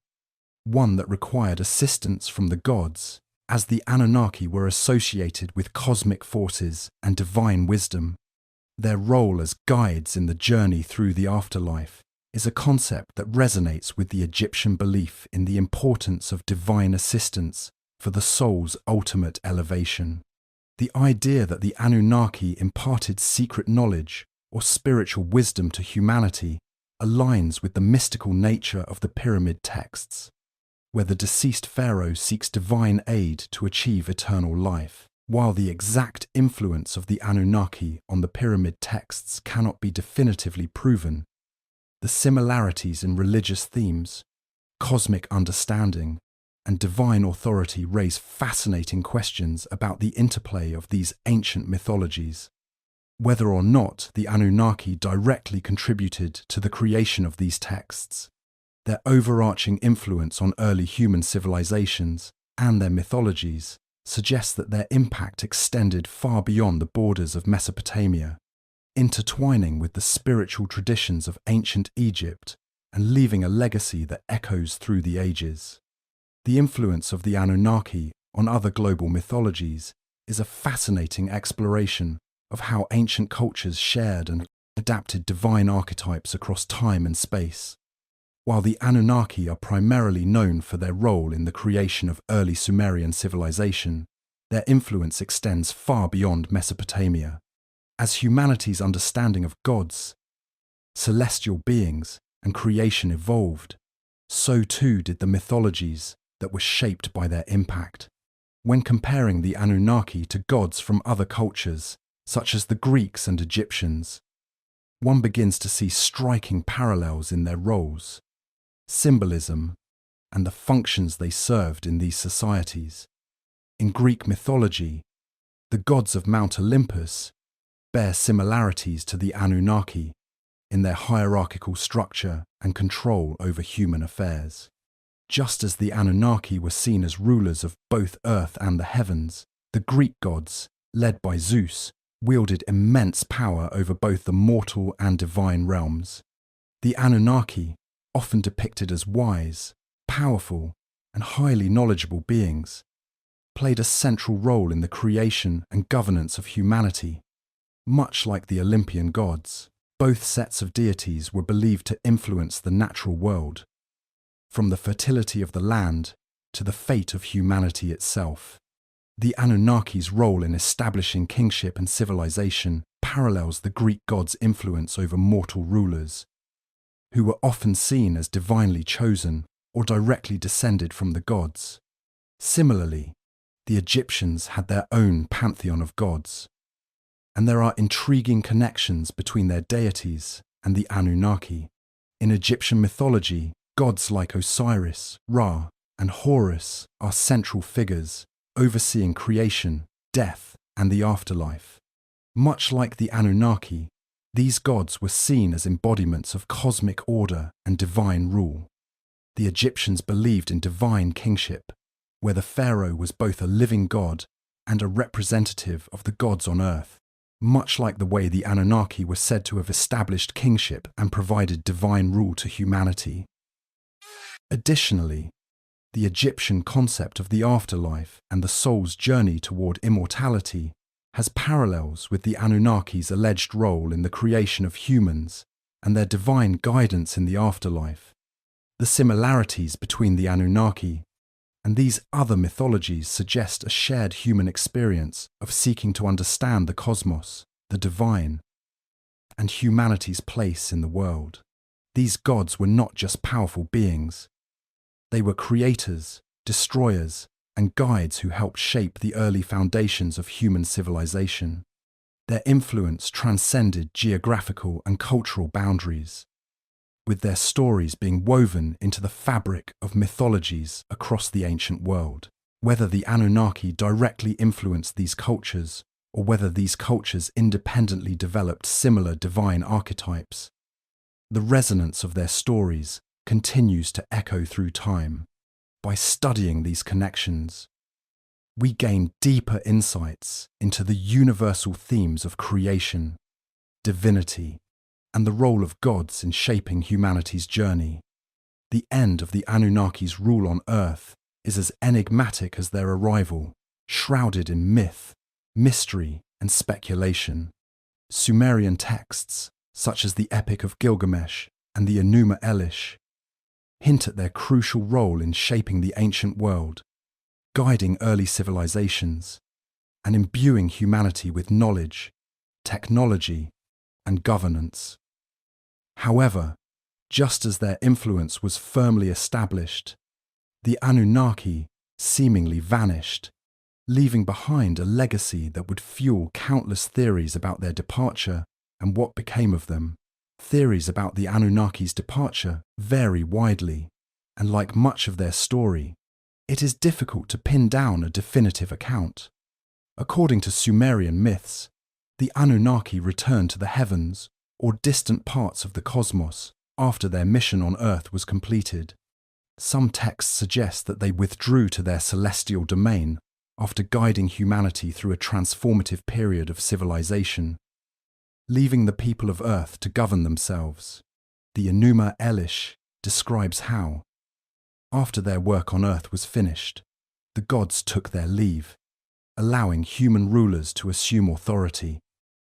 one that required assistance from the gods, as the Anunnaki were associated with cosmic forces and divine wisdom. Their role as guides in the journey through the afterlife is a concept that resonates with the Egyptian belief in the importance of divine assistance for the soul's ultimate elevation. The idea that the Anunnaki imparted secret knowledge or spiritual wisdom to humanity aligns with the mystical nature of the pyramid texts, where the deceased pharaoh seeks divine aid to achieve eternal life. While the exact influence of the Anunnaki on the pyramid texts cannot be definitively proven, the similarities in religious themes, cosmic understanding, and divine authority raise fascinating questions about the interplay of these ancient mythologies. Whether or not the Anunnaki directly contributed to the creation of these texts, their overarching influence on early human civilizations and their mythologies suggests that their impact extended far beyond the borders of Mesopotamia, intertwining with the spiritual traditions of ancient Egypt and leaving a legacy that echoes through the ages. The influence of the Anunnaki on other global mythologies is a fascinating exploration of how ancient cultures shared and adapted divine archetypes across time and space. While the Anunnaki are primarily known for their role in the creation of early Sumerian civilization, their influence extends far beyond Mesopotamia. As humanity's understanding of gods, celestial beings, and creation evolved, so too did the mythologies that were shaped by their impact. When comparing the Anunnaki to gods from other cultures, such as the Greeks and Egyptians, one begins to see striking parallels in their roles, symbolism, and the functions they served in these societies. In Greek mythology, the gods of Mount Olympus bear similarities to the Anunnaki in their hierarchical structure and control over human affairs. Just as the Anunnaki were seen as rulers of both earth and the heavens, the Greek gods, led by Zeus, wielded immense power over both the mortal and divine realms. The Anunnaki, often depicted as wise, powerful, and highly knowledgeable beings, played a central role in the creation and governance of humanity. Much like the Olympian gods, both sets of deities were believed to influence the natural world, from the fertility of the land to the fate of humanity itself. The Anunnaki's role in establishing kingship and civilization parallels the Greek gods' influence over mortal rulers, who were often seen as divinely chosen or directly descended from the gods. Similarly, the Egyptians had their own pantheon of gods, and there are intriguing connections between their deities and the Anunnaki. In Egyptian mythology, gods like Osiris, Ra, and Horus are central figures, overseeing creation, death, and the afterlife. Much like the Anunnaki, these gods were seen as embodiments of cosmic order and divine rule. The Egyptians believed in divine kingship, where the pharaoh was both a living god and a representative of the gods on earth, much like the way the Anunnaki were said to have established kingship and provided divine rule to humanity. Additionally, the Egyptian concept of the afterlife and the soul's journey toward immortality has parallels with the Anunnaki's alleged role in the creation of humans and their divine guidance in the afterlife. The similarities between the Anunnaki and these other mythologies suggest a shared human experience of seeking to understand the cosmos, the divine, and humanity's place in the world. These gods were not just powerful beings. They were creators, destroyers, and guides who helped shape the early foundations of human civilization. Their influence transcended geographical and cultural boundaries, with their stories being woven into the fabric of mythologies across the ancient world. Whether the Anunnaki directly influenced these cultures, or whether these cultures independently developed similar divine archetypes, the resonance of their stories continues to echo through time. By studying these connections, we gain deeper insights into the universal themes of creation, divinity, and the role of gods in shaping humanity's journey. The end of the Anunnaki's rule on Earth is as enigmatic as their arrival, shrouded in myth, mystery, and speculation. Sumerian texts, such as the Epic of Gilgamesh and the Enuma Elish, hint at their crucial role in shaping the ancient world, guiding early civilizations, and imbuing humanity with knowledge, technology, and governance. However, just as their influence was firmly established, the Anunnaki seemingly vanished, leaving behind a legacy that would fuel countless theories about their departure and what became of them. Theories about the Anunnaki's departure vary widely, and like much of their story, it is difficult to pin down a definitive account. According to Sumerian myths, the Anunnaki returned to the heavens or distant parts of the cosmos after their mission on Earth was completed. Some texts suggest that they withdrew to their celestial domain after guiding humanity through a transformative period of civilization, leaving the people of Earth to govern themselves. The Enuma Elish describes how, after their work on Earth was finished, the gods took their leave, allowing human rulers to assume authority.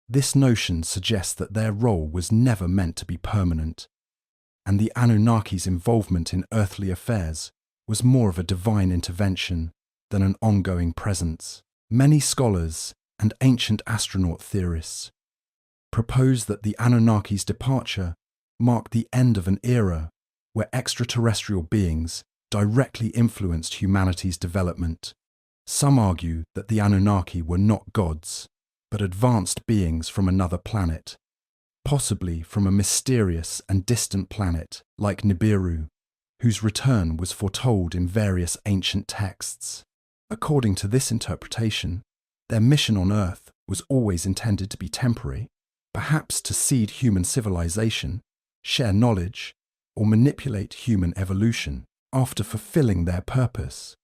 This notion suggests that their role was never meant to be permanent, and the Anunnaki's involvement in earthly affairs was more of a divine intervention than an ongoing presence. Many scholars and ancient astronaut theorists propose that the Anunnaki's departure marked the end of an era where extraterrestrial beings directly influenced humanity's development. Some argue that the Anunnaki were not gods, but advanced beings from another planet, possibly from a mysterious and distant planet like Nibiru, whose return was foretold in various ancient texts. According to this interpretation, their mission on Earth was always intended to be temporary, perhaps to seed human civilization, share knowledge, or manipulate human evolution after fulfilling their purpose.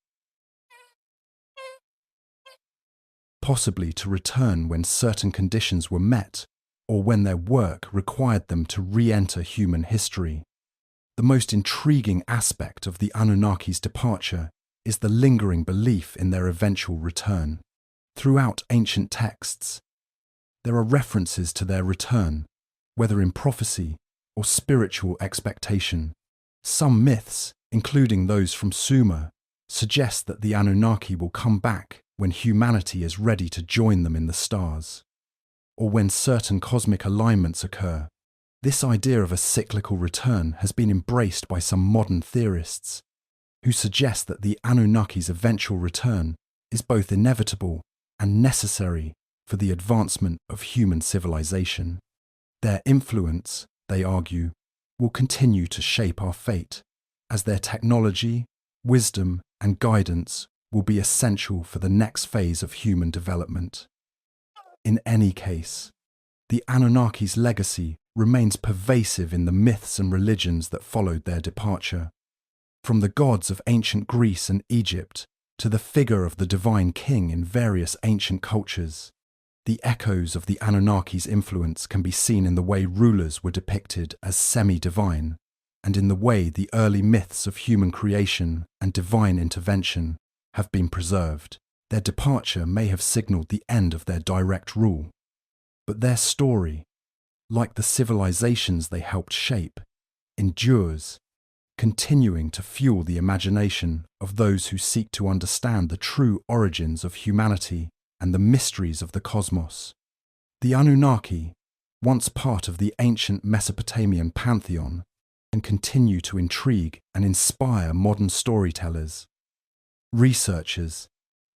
Possibly to return when certain conditions were met or when their work required them to re-enter human history. The most intriguing aspect of the Anunnaki's departure is the lingering belief in their eventual return. Throughout ancient texts, there are references to their return, whether in prophecy or spiritual expectation. Some myths, including those from Sumer, suggest that the Anunnaki will come back when humanity is ready to join them in the stars, or when certain cosmic alignments occur. This idea of a cyclical return has been embraced by some modern theorists, who suggest that the Anunnaki's eventual return is both inevitable and necessary for the advancement of human civilization. Their influence, they argue, will continue to shape our fate, as their technology, wisdom, and guidance will be essential for the next phase of human development. In any case, the Anunnaki's legacy remains pervasive in the myths and religions that followed their departure. From the gods of ancient Greece and Egypt to the figure of the divine king in various ancient cultures, the echoes of the Anunnaki's influence can be seen in the way rulers were depicted as semi-divine, and in the way the early myths of human creation and divine intervention have been preserved. Their departure may have signaled the end of their direct rule, but their story, like the civilizations they helped shape, endures, continuing to fuel the imagination of those who seek to understand the true origins of humanity and the mysteries of the cosmos. The Anunnaki, once part of the ancient Mesopotamian pantheon, can continue to intrigue and inspire modern storytellers, researchers,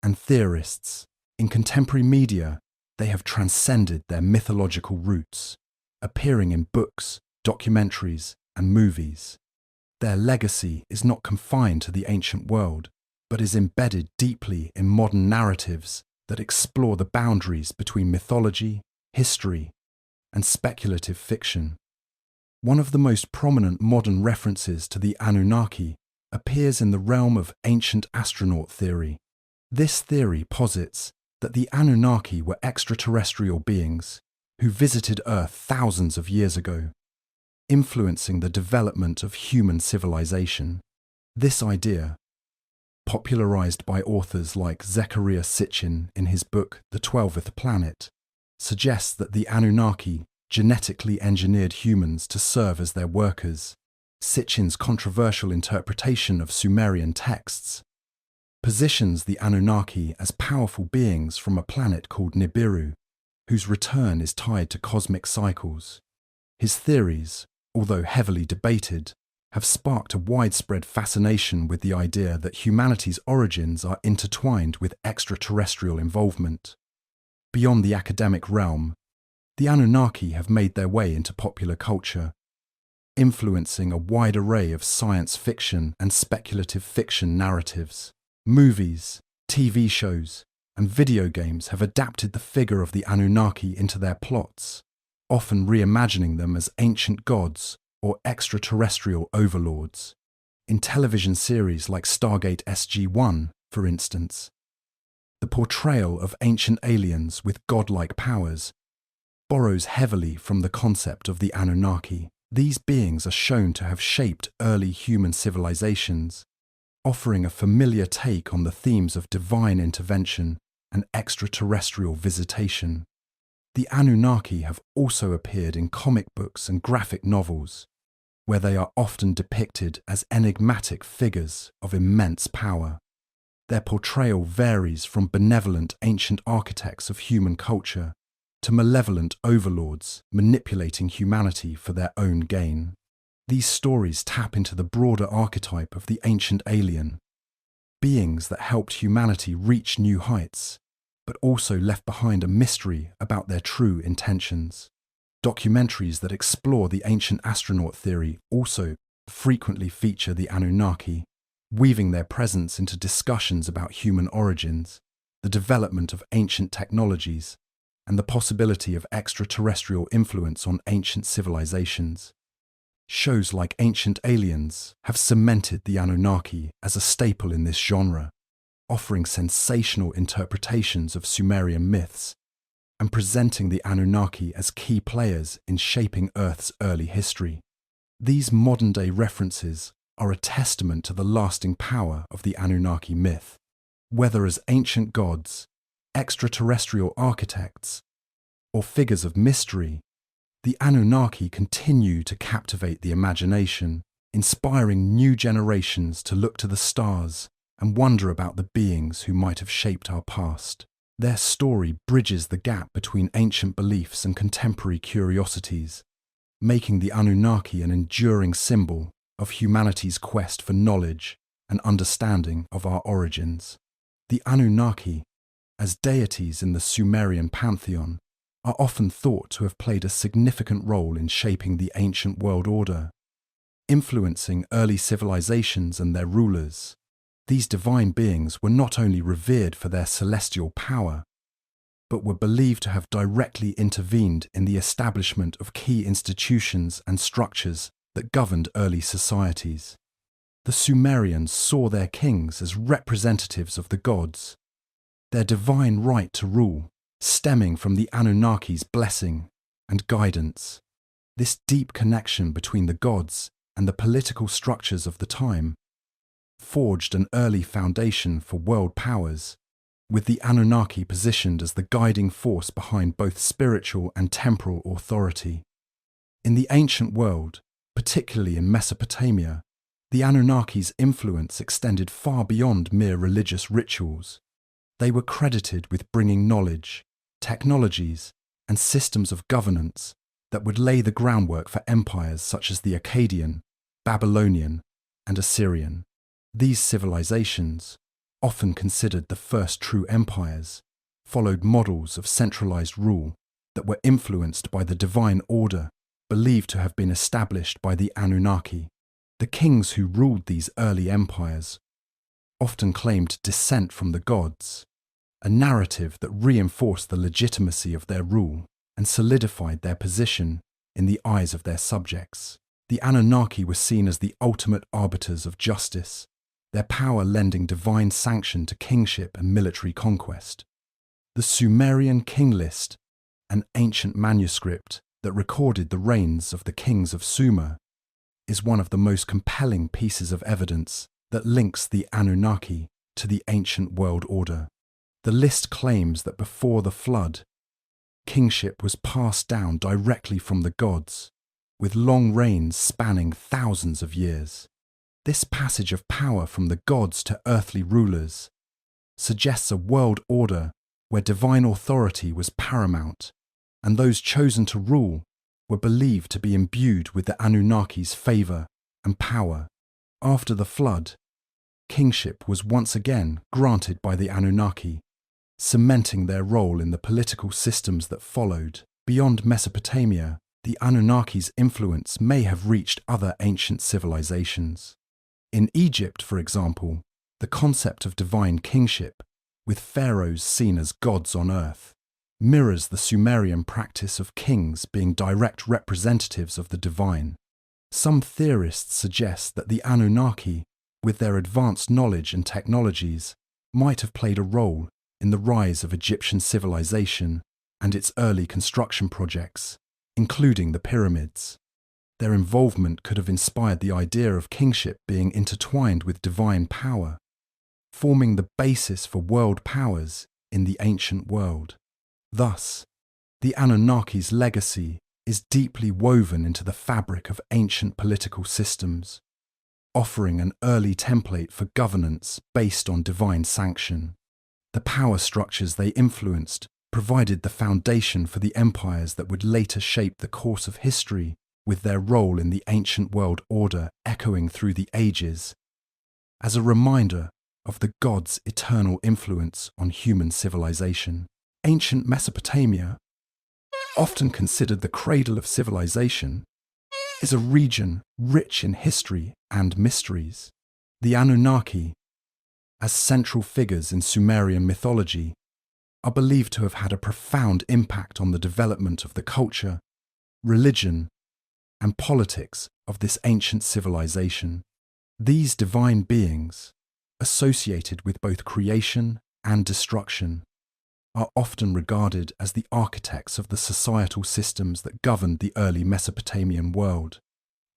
and theorists. In contemporary media, they have transcended their mythological roots, appearing in books, documentaries, and movies. Their legacy is not confined to the ancient world, but is embedded deeply in modern narratives that explore the boundaries between mythology, history, and speculative fiction. One of the most prominent modern references to the Anunnaki appears in the realm of ancient astronaut theory. This theory posits that the Anunnaki were extraterrestrial beings who visited Earth thousands of years ago, influencing the development of human civilization. This idea, popularized by authors like Zecharia Sitchin in his book The 12th Planet, suggests that the Anunnaki genetically engineered humans to serve as their workers. Sitchin's controversial interpretation of Sumerian texts positions the Anunnaki as powerful beings from a planet called Nibiru, whose return is tied to cosmic cycles. His theories, although heavily debated, have sparked a widespread fascination with the idea that humanity's origins are intertwined with extraterrestrial involvement. Beyond the academic realm, the Anunnaki have made their way into popular culture, influencing a wide array of science fiction and speculative fiction narratives. Movies, TV shows, and video games have adapted the figure of the Anunnaki into their plots, often reimagining them as ancient gods or extraterrestrial overlords. In television series like Stargate SG-1, for instance, the portrayal of ancient aliens with godlike powers borrows heavily from the concept of the Anunnaki. These beings are shown to have shaped early human civilizations, offering a familiar take on the themes of divine intervention and extraterrestrial visitation. The Anunnaki have also appeared in comic books and graphic novels, where they are often depicted as enigmatic figures of immense power. Their portrayal varies from benevolent ancient architects of human culture to malevolent overlords manipulating humanity for their own gain. These stories tap into the broader archetype of the ancient alien, beings that helped humanity reach new heights, but also left behind a mystery about their true intentions. Documentaries that explore the ancient astronaut theory also frequently feature the Anunnaki, weaving their presence into discussions about human origins, the development of ancient technologies, and the possibility of extraterrestrial influence on ancient civilizations. Shows like Ancient Aliens have cemented the Anunnaki as a staple in this genre, offering sensational interpretations of Sumerian myths and presenting the Anunnaki as key players in shaping Earth's early history. These modern-day references are a testament to the lasting power of the Anunnaki myth, whether as ancient gods, extraterrestrial architects, or figures of mystery. The Anunnaki continue to captivate the imagination, inspiring new generations to look to the stars and wonder about the beings who might have shaped our past. Their story bridges the gap between ancient beliefs and contemporary curiosities, making the Anunnaki an enduring symbol of humanity's quest for knowledge and understanding of our origins. The Anunnaki, as deities in the Sumerian pantheon, are often thought to have played a significant role in shaping the ancient world order, influencing early civilizations and their rulers. These divine beings were not only revered for their celestial power, but were believed to have directly intervened in the establishment of key institutions and structures that governed early societies. The Sumerians saw their kings as representatives of the gods, their divine right to rule stemming from the Anunnaki's blessing and guidance. This deep connection between the gods and the political structures of the time forged an early foundation for world powers, with the Anunnaki positioned as the guiding force behind both spiritual and temporal authority. In the ancient world, particularly in Mesopotamia, the Anunnaki's influence extended far beyond mere religious rituals. They were credited with bringing knowledge, technologies, and systems of governance that would lay the groundwork for empires such as the Akkadian, Babylonian, and Assyrian. These civilizations, often considered the first true empires, followed models of centralized rule that were influenced by the divine order believed to have been established by the Anunnaki. The kings who ruled these early empires often claimed descent from the gods, a narrative that reinforced the legitimacy of their rule and solidified their position in the eyes of their subjects. The Anunnaki were seen as the ultimate arbiters of justice, their power lending divine sanction to kingship and military conquest. The Sumerian king list, an ancient manuscript that recorded the reigns of the kings of Sumer, is one of the most compelling pieces of evidence that links the Anunnaki to the ancient world order. The list claims that before the flood, kingship was passed down directly from the gods, with long reigns spanning thousands of years. This passage of power from the gods to earthly rulers suggests a world order where divine authority was paramount, and those chosen to rule were believed to be imbued with the Anunnaki's favor and power. After the flood, kingship was once again granted by the Anunnaki, cementing their role in the political systems that followed. Beyond Mesopotamia, the Anunnaki's influence may have reached other ancient civilizations. In Egypt, for example, the concept of divine kingship, with pharaohs seen as gods on earth, mirrors the Sumerian practice of kings being direct representatives of the divine. Some theorists suggest that the Anunnaki, with their advanced knowledge and technologies, might have played a role in the rise of Egyptian civilization and its early construction projects, including the pyramids. Their involvement could have inspired the idea of kingship being intertwined with divine power, forming the basis for world powers in the ancient world. Thus, the Anunnaki's legacy is deeply woven into the fabric of ancient political systems, offering an early template for governance based on divine sanction. The power structures they influenced provided the foundation for the empires that would later shape the course of history, with their role in the ancient world order echoing through the ages, as a reminder of the gods' eternal influence on human civilization. Ancient Mesopotamia, often considered the cradle of civilization, is a region rich in history and mysteries. The Anunnaki, as central figures in Sumerian mythology, are believed to have had a profound impact on the development of the culture, religion, and politics of this ancient civilization. These divine beings, associated with both creation and destruction, are often regarded as the architects of the societal systems that governed the early Mesopotamian world.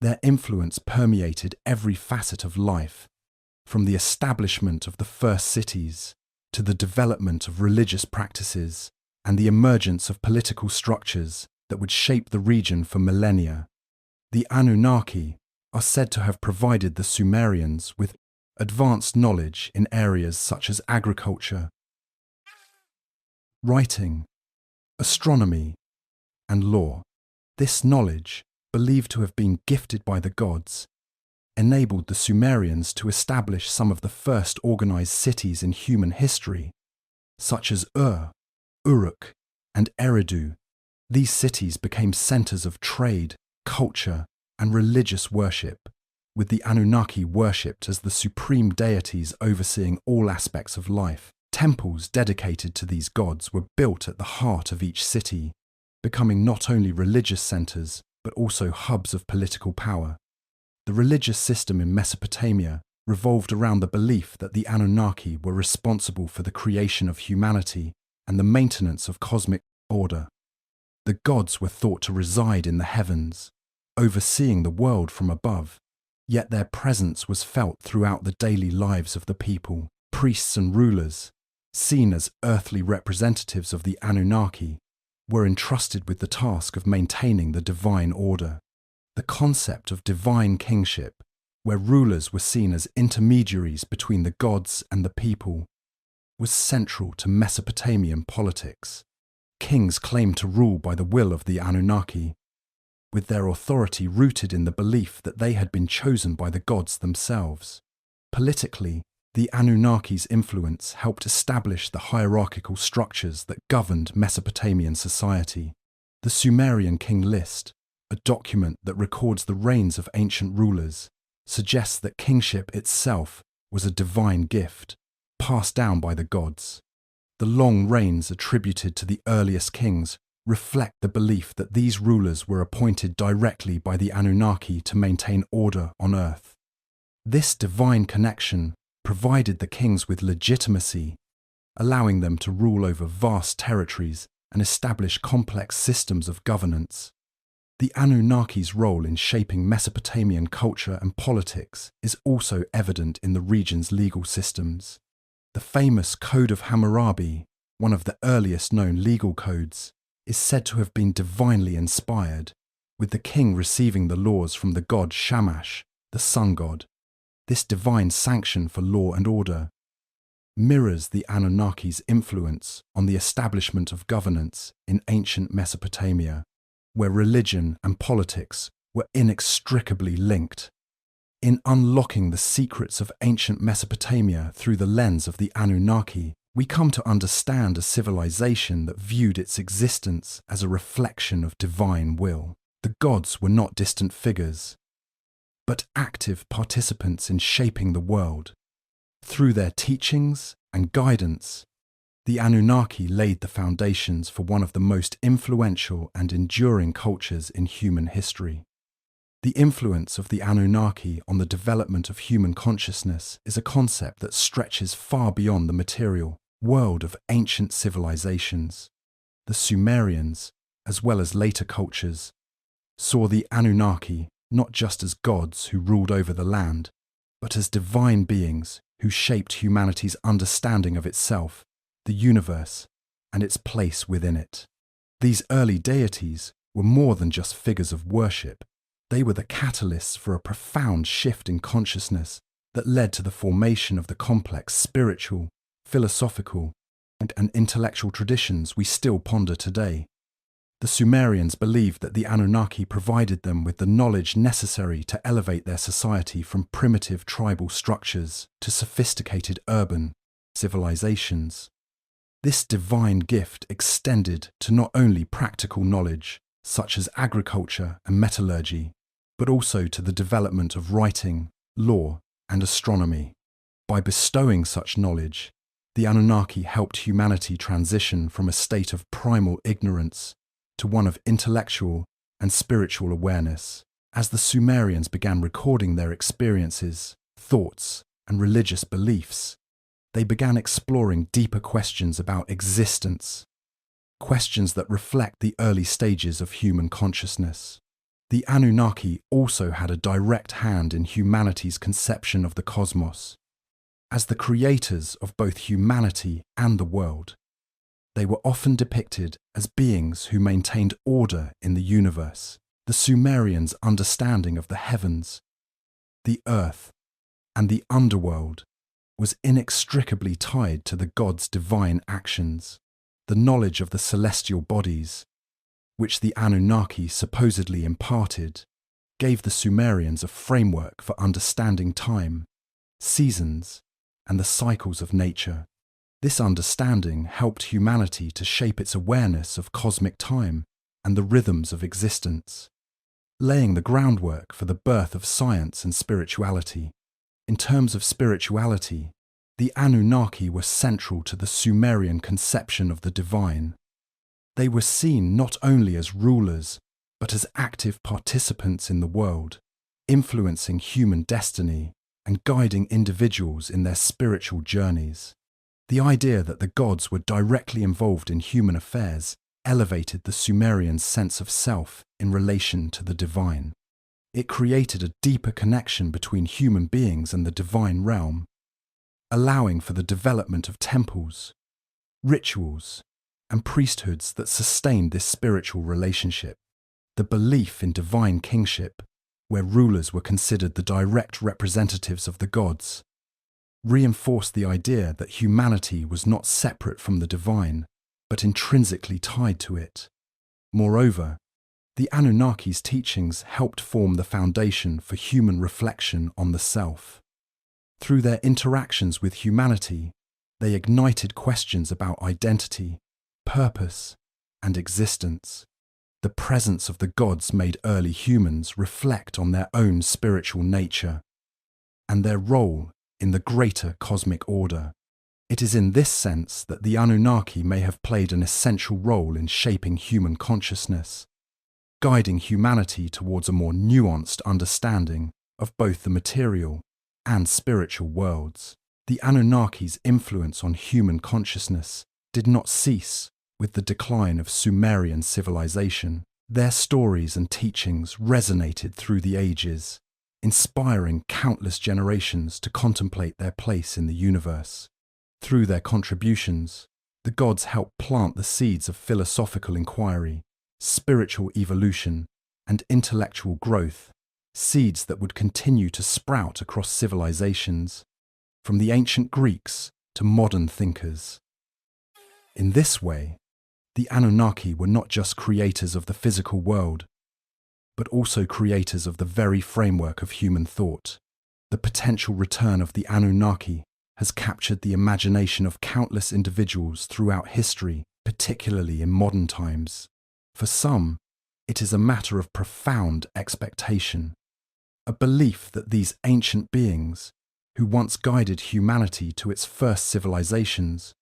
Their influence permeated every facet of life, from the establishment of the first cities to the development of religious practices and the emergence of political structures that would shape the region for millennia. The Anunnaki are said to have provided the Sumerians with advanced knowledge in areas such as agriculture, writing, astronomy, and law. This knowledge, believed to have been gifted by the gods, enabled the Sumerians to establish some of the first organized cities in human history, such as Uruk, and Eridu. These cities became centers of trade, culture, and religious worship, with the Anunnaki worshipped as the supreme deities overseeing all aspects of life. Temples dedicated to these gods were built at the heart of each city, becoming not only religious centers but also hubs of political power. The religious system in Mesopotamia revolved around the belief that the Anunnaki were responsible for the creation of humanity and the maintenance of cosmic order. The gods were thought to reside in the heavens, overseeing the world from above, yet their presence was felt throughout the daily lives of the people. Priests and rulers, seen as earthly representatives of the Anunnaki, were entrusted with the task of maintaining the divine order. The concept of divine kingship, where rulers were seen as intermediaries between the gods and the people, was central to Mesopotamian politics. Kings claimed to rule by the will of the Anunnaki, with their authority rooted in the belief that they had been chosen by the gods themselves. Politically, the Anunnaki's influence helped establish the hierarchical structures that governed Mesopotamian society. The Sumerian King List, a document that records the reigns of ancient rulers, suggests that kingship itself was a divine gift, passed down by the gods. The long reigns attributed to the earliest kings reflect the belief that these rulers were appointed directly by the Anunnaki to maintain order on earth. This divine connection provided the kings with legitimacy, allowing them to rule over vast territories and establish complex systems of governance. The Anunnaki's role in shaping Mesopotamian culture and politics is also evident in the region's legal systems. The famous Code of Hammurabi, one of the earliest known legal codes, is said to have been divinely inspired, with the king receiving the laws from the god Shamash, the sun god. This divine sanction for law and order mirrors the Anunnaki's influence on the establishment of governance in ancient Mesopotamia, where religion and politics were inextricably linked. In unlocking the secrets of ancient Mesopotamia through the lens of the Anunnaki, we come to understand a civilization that viewed its existence as a reflection of divine will. The gods were not distant figures, but active participants in shaping the world. Through their teachings and guidance, the Anunnaki laid the foundations for one of the most influential and enduring cultures in human history. The influence of the Anunnaki on the development of human consciousness is a concept that stretches far beyond the material world of ancient civilizations. The Sumerians, as well as later cultures, saw the Anunnaki not just as gods who ruled over the land, but as divine beings who shaped humanity's understanding of itself, the universe, and its place within it. These early deities were more than just figures of worship. They were the catalysts for a profound shift in consciousness that led to the formation of the complex spiritual, philosophical, and intellectual traditions we still ponder today. The Sumerians believed that the Anunnaki provided them with the knowledge necessary to elevate their society from primitive tribal structures to sophisticated urban civilizations. This divine gift extended to not only practical knowledge, such as agriculture and metallurgy, but also to the development of writing, law, and astronomy. By bestowing such knowledge, the Anunnaki helped humanity transition from a state of primal ignorance to one of intellectual and spiritual awareness. As the Sumerians began recording their experiences, thoughts, and religious beliefs, they began exploring deeper questions about existence, questions that reflect the early stages of human consciousness. The Anunnaki also had a direct hand in humanity's conception of the cosmos. As the creators of both humanity and the world, they were often depicted as beings who maintained order in the universe. The Sumerians' understanding of the heavens, the earth, and the underworld was inextricably tied to the gods' divine actions. The knowledge of the celestial bodies, which the Anunnaki supposedly imparted, gave the Sumerians a framework for understanding time, seasons, and the cycles of nature. This understanding helped humanity to shape its awareness of cosmic time and the rhythms of existence, laying the groundwork for the birth of science and spirituality. In terms of spirituality, the Anunnaki were central to the Sumerian conception of the divine. They were seen not only as rulers, but as active participants in the world, influencing human destiny and guiding individuals in their spiritual journeys. The idea that the gods were directly involved in human affairs elevated the Sumerians' sense of self in relation to the divine. It created a deeper connection between human beings and the divine realm, allowing for the development of temples, rituals, and priesthoods that sustained this spiritual relationship. The belief in divine kingship, where rulers were considered the direct representatives of the gods, reinforced the idea that humanity was not separate from the divine, but intrinsically tied to it. Moreover, the Anunnaki's teachings helped form the foundation for human reflection on the self. Through their interactions with humanity, they ignited questions about identity, purpose, and existence. The presence of the gods made early humans reflect on their own spiritual nature and their role in the greater cosmic order. It is in this sense that the Anunnaki may have played an essential role in shaping human consciousness, guiding humanity towards a more nuanced understanding of both the material and spiritual worlds. The Anunnaki's influence on human consciousness did not cease with the decline of Sumerian civilization. Their stories and teachings resonated through the ages, inspiring countless generations to contemplate their place in the universe. Through their contributions, the gods helped plant the seeds of philosophical inquiry, spiritual evolution, and intellectual growth, seeds that would continue to sprout across civilizations, from the ancient Greeks to modern thinkers. In this way, the Anunnaki were not just creators of the physical world, but also creators of the very framework of human thought. The potential return of the Anunnaki has captured the imagination of countless individuals throughout history, particularly in modern times. For some, it is a matter of profound expectation, a belief that these ancient beings, who once guided humanity to its first civilizations,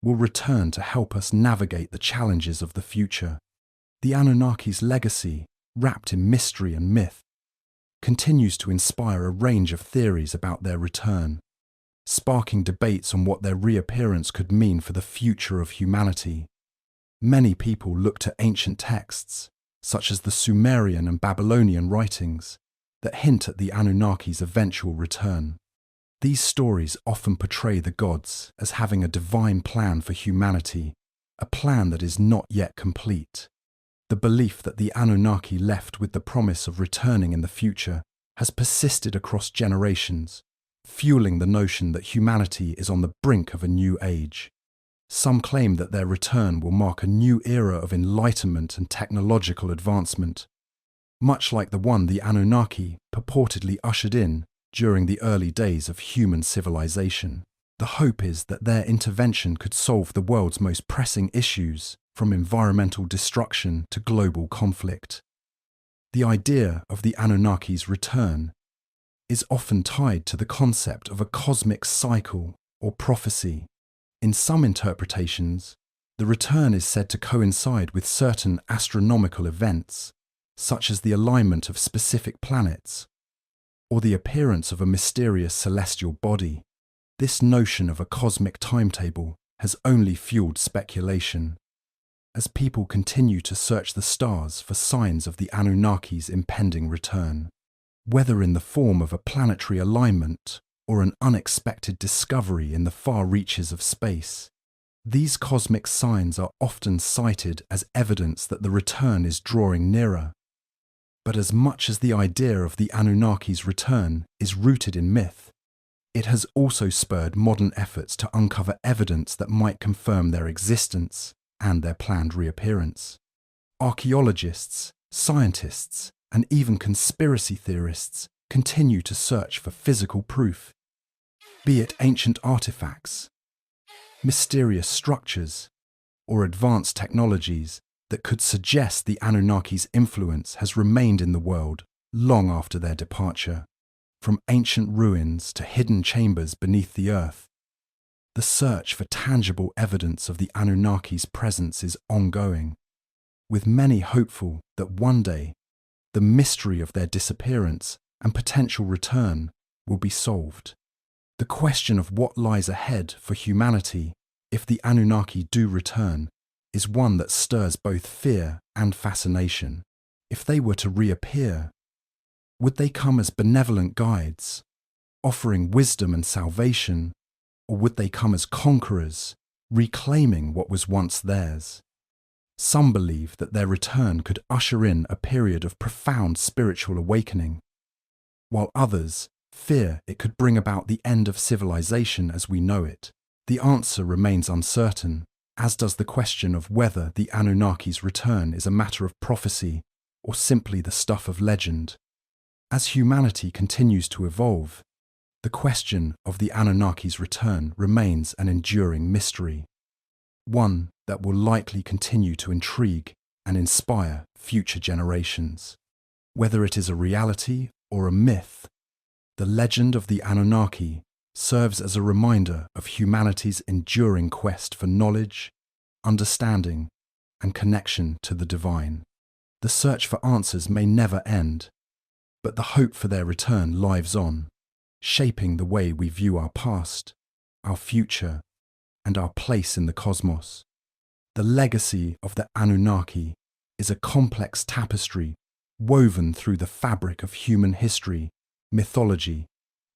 will return to help us navigate the challenges of the future. The Anunnaki's legacy, wrapped in mystery and myth, continues to inspire a range of theories about their return, sparking debates on what their reappearance could mean for the future of humanity. Many people look to ancient texts, such as the Sumerian and Babylonian writings, that hint at the Anunnaki's eventual return. These stories often portray the gods as having a divine plan for humanity, a plan that is not yet complete. The belief that the Anunnaki left with the promise of returning in the future has persisted across generations, fueling the notion that humanity is on the brink of a new age. Some claim that their return will mark a new era of enlightenment and technological advancement, much like the one the Anunnaki purportedly ushered in during the early days of human civilization. The hope is that their intervention could solve the world's most pressing issues, from environmental destruction to global conflict. The idea of the Anunnaki's return is often tied to the concept of a cosmic cycle or prophecy. In some interpretations, the return is said to coincide with certain astronomical events, such as the alignment of specific planets or the appearance of a mysterious celestial body. This notion of a cosmic timetable has only fueled speculation, as people continue to search the stars for signs of the Anunnaki's impending return. Whether in the form of a planetary alignment or an unexpected discovery in the far reaches of space, these cosmic signs are often cited as evidence that the return is drawing nearer. But as much as the idea of the Anunnaki's return is rooted in myth, it has also spurred modern efforts to uncover evidence that might confirm their existence and their planned reappearance. Archaeologists, scientists, and even conspiracy theorists continue to search for physical proof, be it ancient artifacts, mysterious structures, or advanced technologies that could suggest the Anunnaki's influence has remained in the world long after their departure. From ancient ruins to hidden chambers beneath the earth, the search for tangible evidence of the Anunnaki's presence is ongoing, with many hopeful that one day the mystery of their disappearance and potential return will be solved. The question of what lies ahead for humanity if the Anunnaki do return is one that stirs both fear and fascination. If they were to reappear, would they come as benevolent guides, offering wisdom and salvation, or would they come as conquerors, reclaiming what was once theirs? Some believe that their return could usher in a period of profound spiritual awakening, while others fear it could bring about the end of civilization as we know it. The answer remains uncertain, as does the question of whether the Anunnaki's return is a matter of prophecy or simply the stuff of legend. As humanity continues to evolve, the question of the Anunnaki's return remains an enduring mystery, one that will likely continue to intrigue and inspire future generations. Whether it is a reality or a myth, the legend of the Anunnaki serves as a reminder of humanity's enduring quest for knowledge, understanding, and connection to the divine. The search for answers may never end, but the hope for their return lives on, shaping the way we view our past, our future, and our place in the cosmos. The legacy of the Anunnaki is a complex tapestry woven through the fabric of human history, mythology,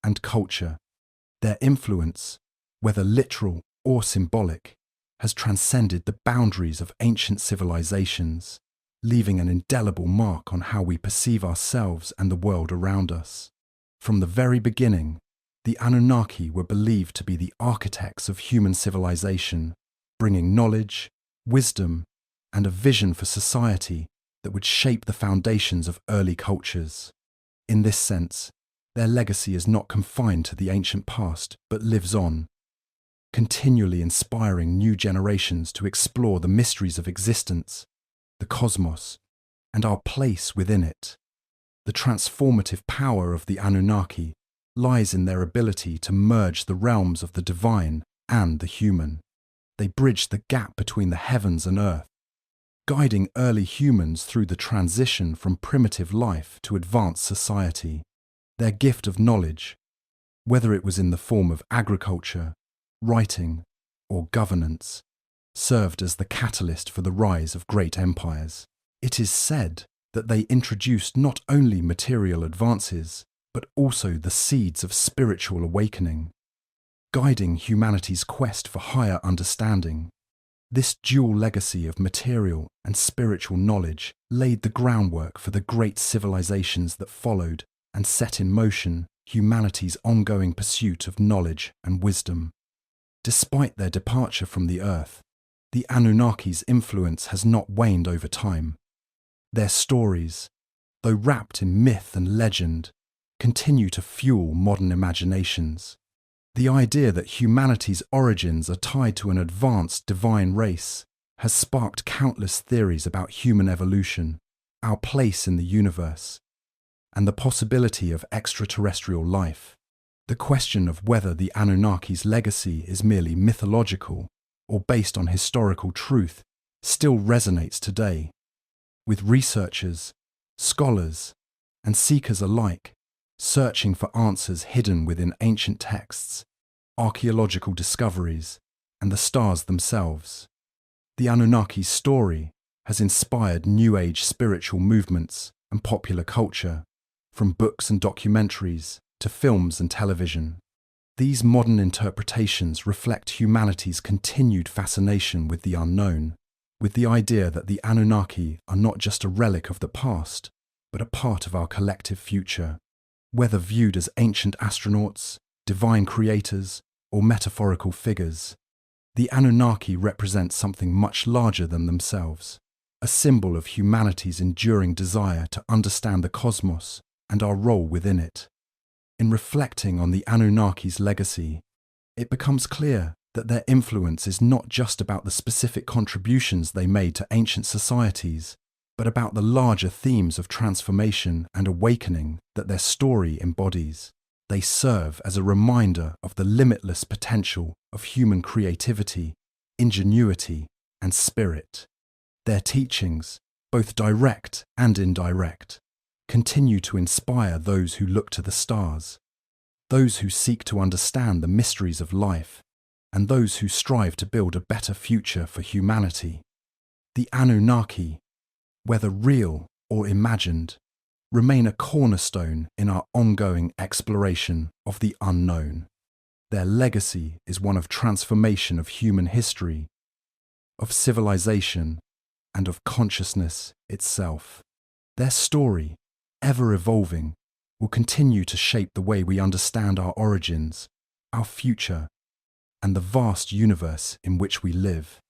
and culture. Their influence, whether literal or symbolic, has transcended the boundaries of ancient civilizations, leaving an indelible mark on how we perceive ourselves and the world around us. From the very beginning, the Anunnaki were believed to be the architects of human civilization, bringing knowledge, wisdom, and a vision for society that would shape the foundations of early cultures. In this sense, Their legacy is not confined to the ancient past, but lives on, continually inspiring new generations to explore the mysteries of existence, the cosmos, and our place within it. The transformative power of the Anunnaki lies in their ability to merge the realms of the divine and the human. They bridge the gap between the heavens and earth, guiding early humans through the transition from primitive life to advanced society. Their gift of knowledge, whether it was in the form of agriculture, writing, or governance, served as the catalyst for the rise of great empires. It is said that they introduced not only material advances, but also the seeds of spiritual awakening, guiding humanity's quest for higher understanding. This dual legacy of material and spiritual knowledge laid the groundwork for the great civilizations that followed and set in motion humanity's ongoing pursuit of knowledge and wisdom. Despite their departure from the earth, the Anunnaki's influence has not waned over time. Their stories, though wrapped in myth and legend, continue to fuel modern imaginations. The idea that humanity's origins are tied to an advanced divine race has sparked countless theories about human evolution, our place in the universe, and the possibility of extraterrestrial life. The question of whether the Anunnaki's legacy is merely mythological or based on historical truth still resonates today, with researchers, scholars, and seekers alike searching for answers hidden within ancient texts, archaeological discoveries, and the stars themselves. The Anunnaki's story has inspired New Age spiritual movements and popular culture, from books and documentaries to films and television. These modern interpretations reflect humanity's continued fascination with the unknown, with the idea that the Anunnaki are not just a relic of the past, but a part of our collective future. Whether viewed as ancient astronauts, divine creators, or metaphorical figures, the Anunnaki represent something much larger than themselves, a symbol of humanity's enduring desire to understand the cosmos and our role within it. In reflecting on the Anunnaki's legacy, it becomes clear that their influence is not just about the specific contributions they made to ancient societies, but about the larger themes of transformation and awakening that their story embodies. They serve as a reminder of the limitless potential of human creativity, ingenuity, and spirit. Their teachings, both direct and indirect, continue to inspire those who look to the stars, those who seek to understand the mysteries of life, and those who strive to build a better future for humanity. The Anunnaki, whether real or imagined, remain a cornerstone in our ongoing exploration of the unknown. Their legacy is one of transformation of human history, of civilization, and of consciousness itself. Their story, ever evolving, will continue to shape the way we understand our origins, our future, and the vast universe in which we live.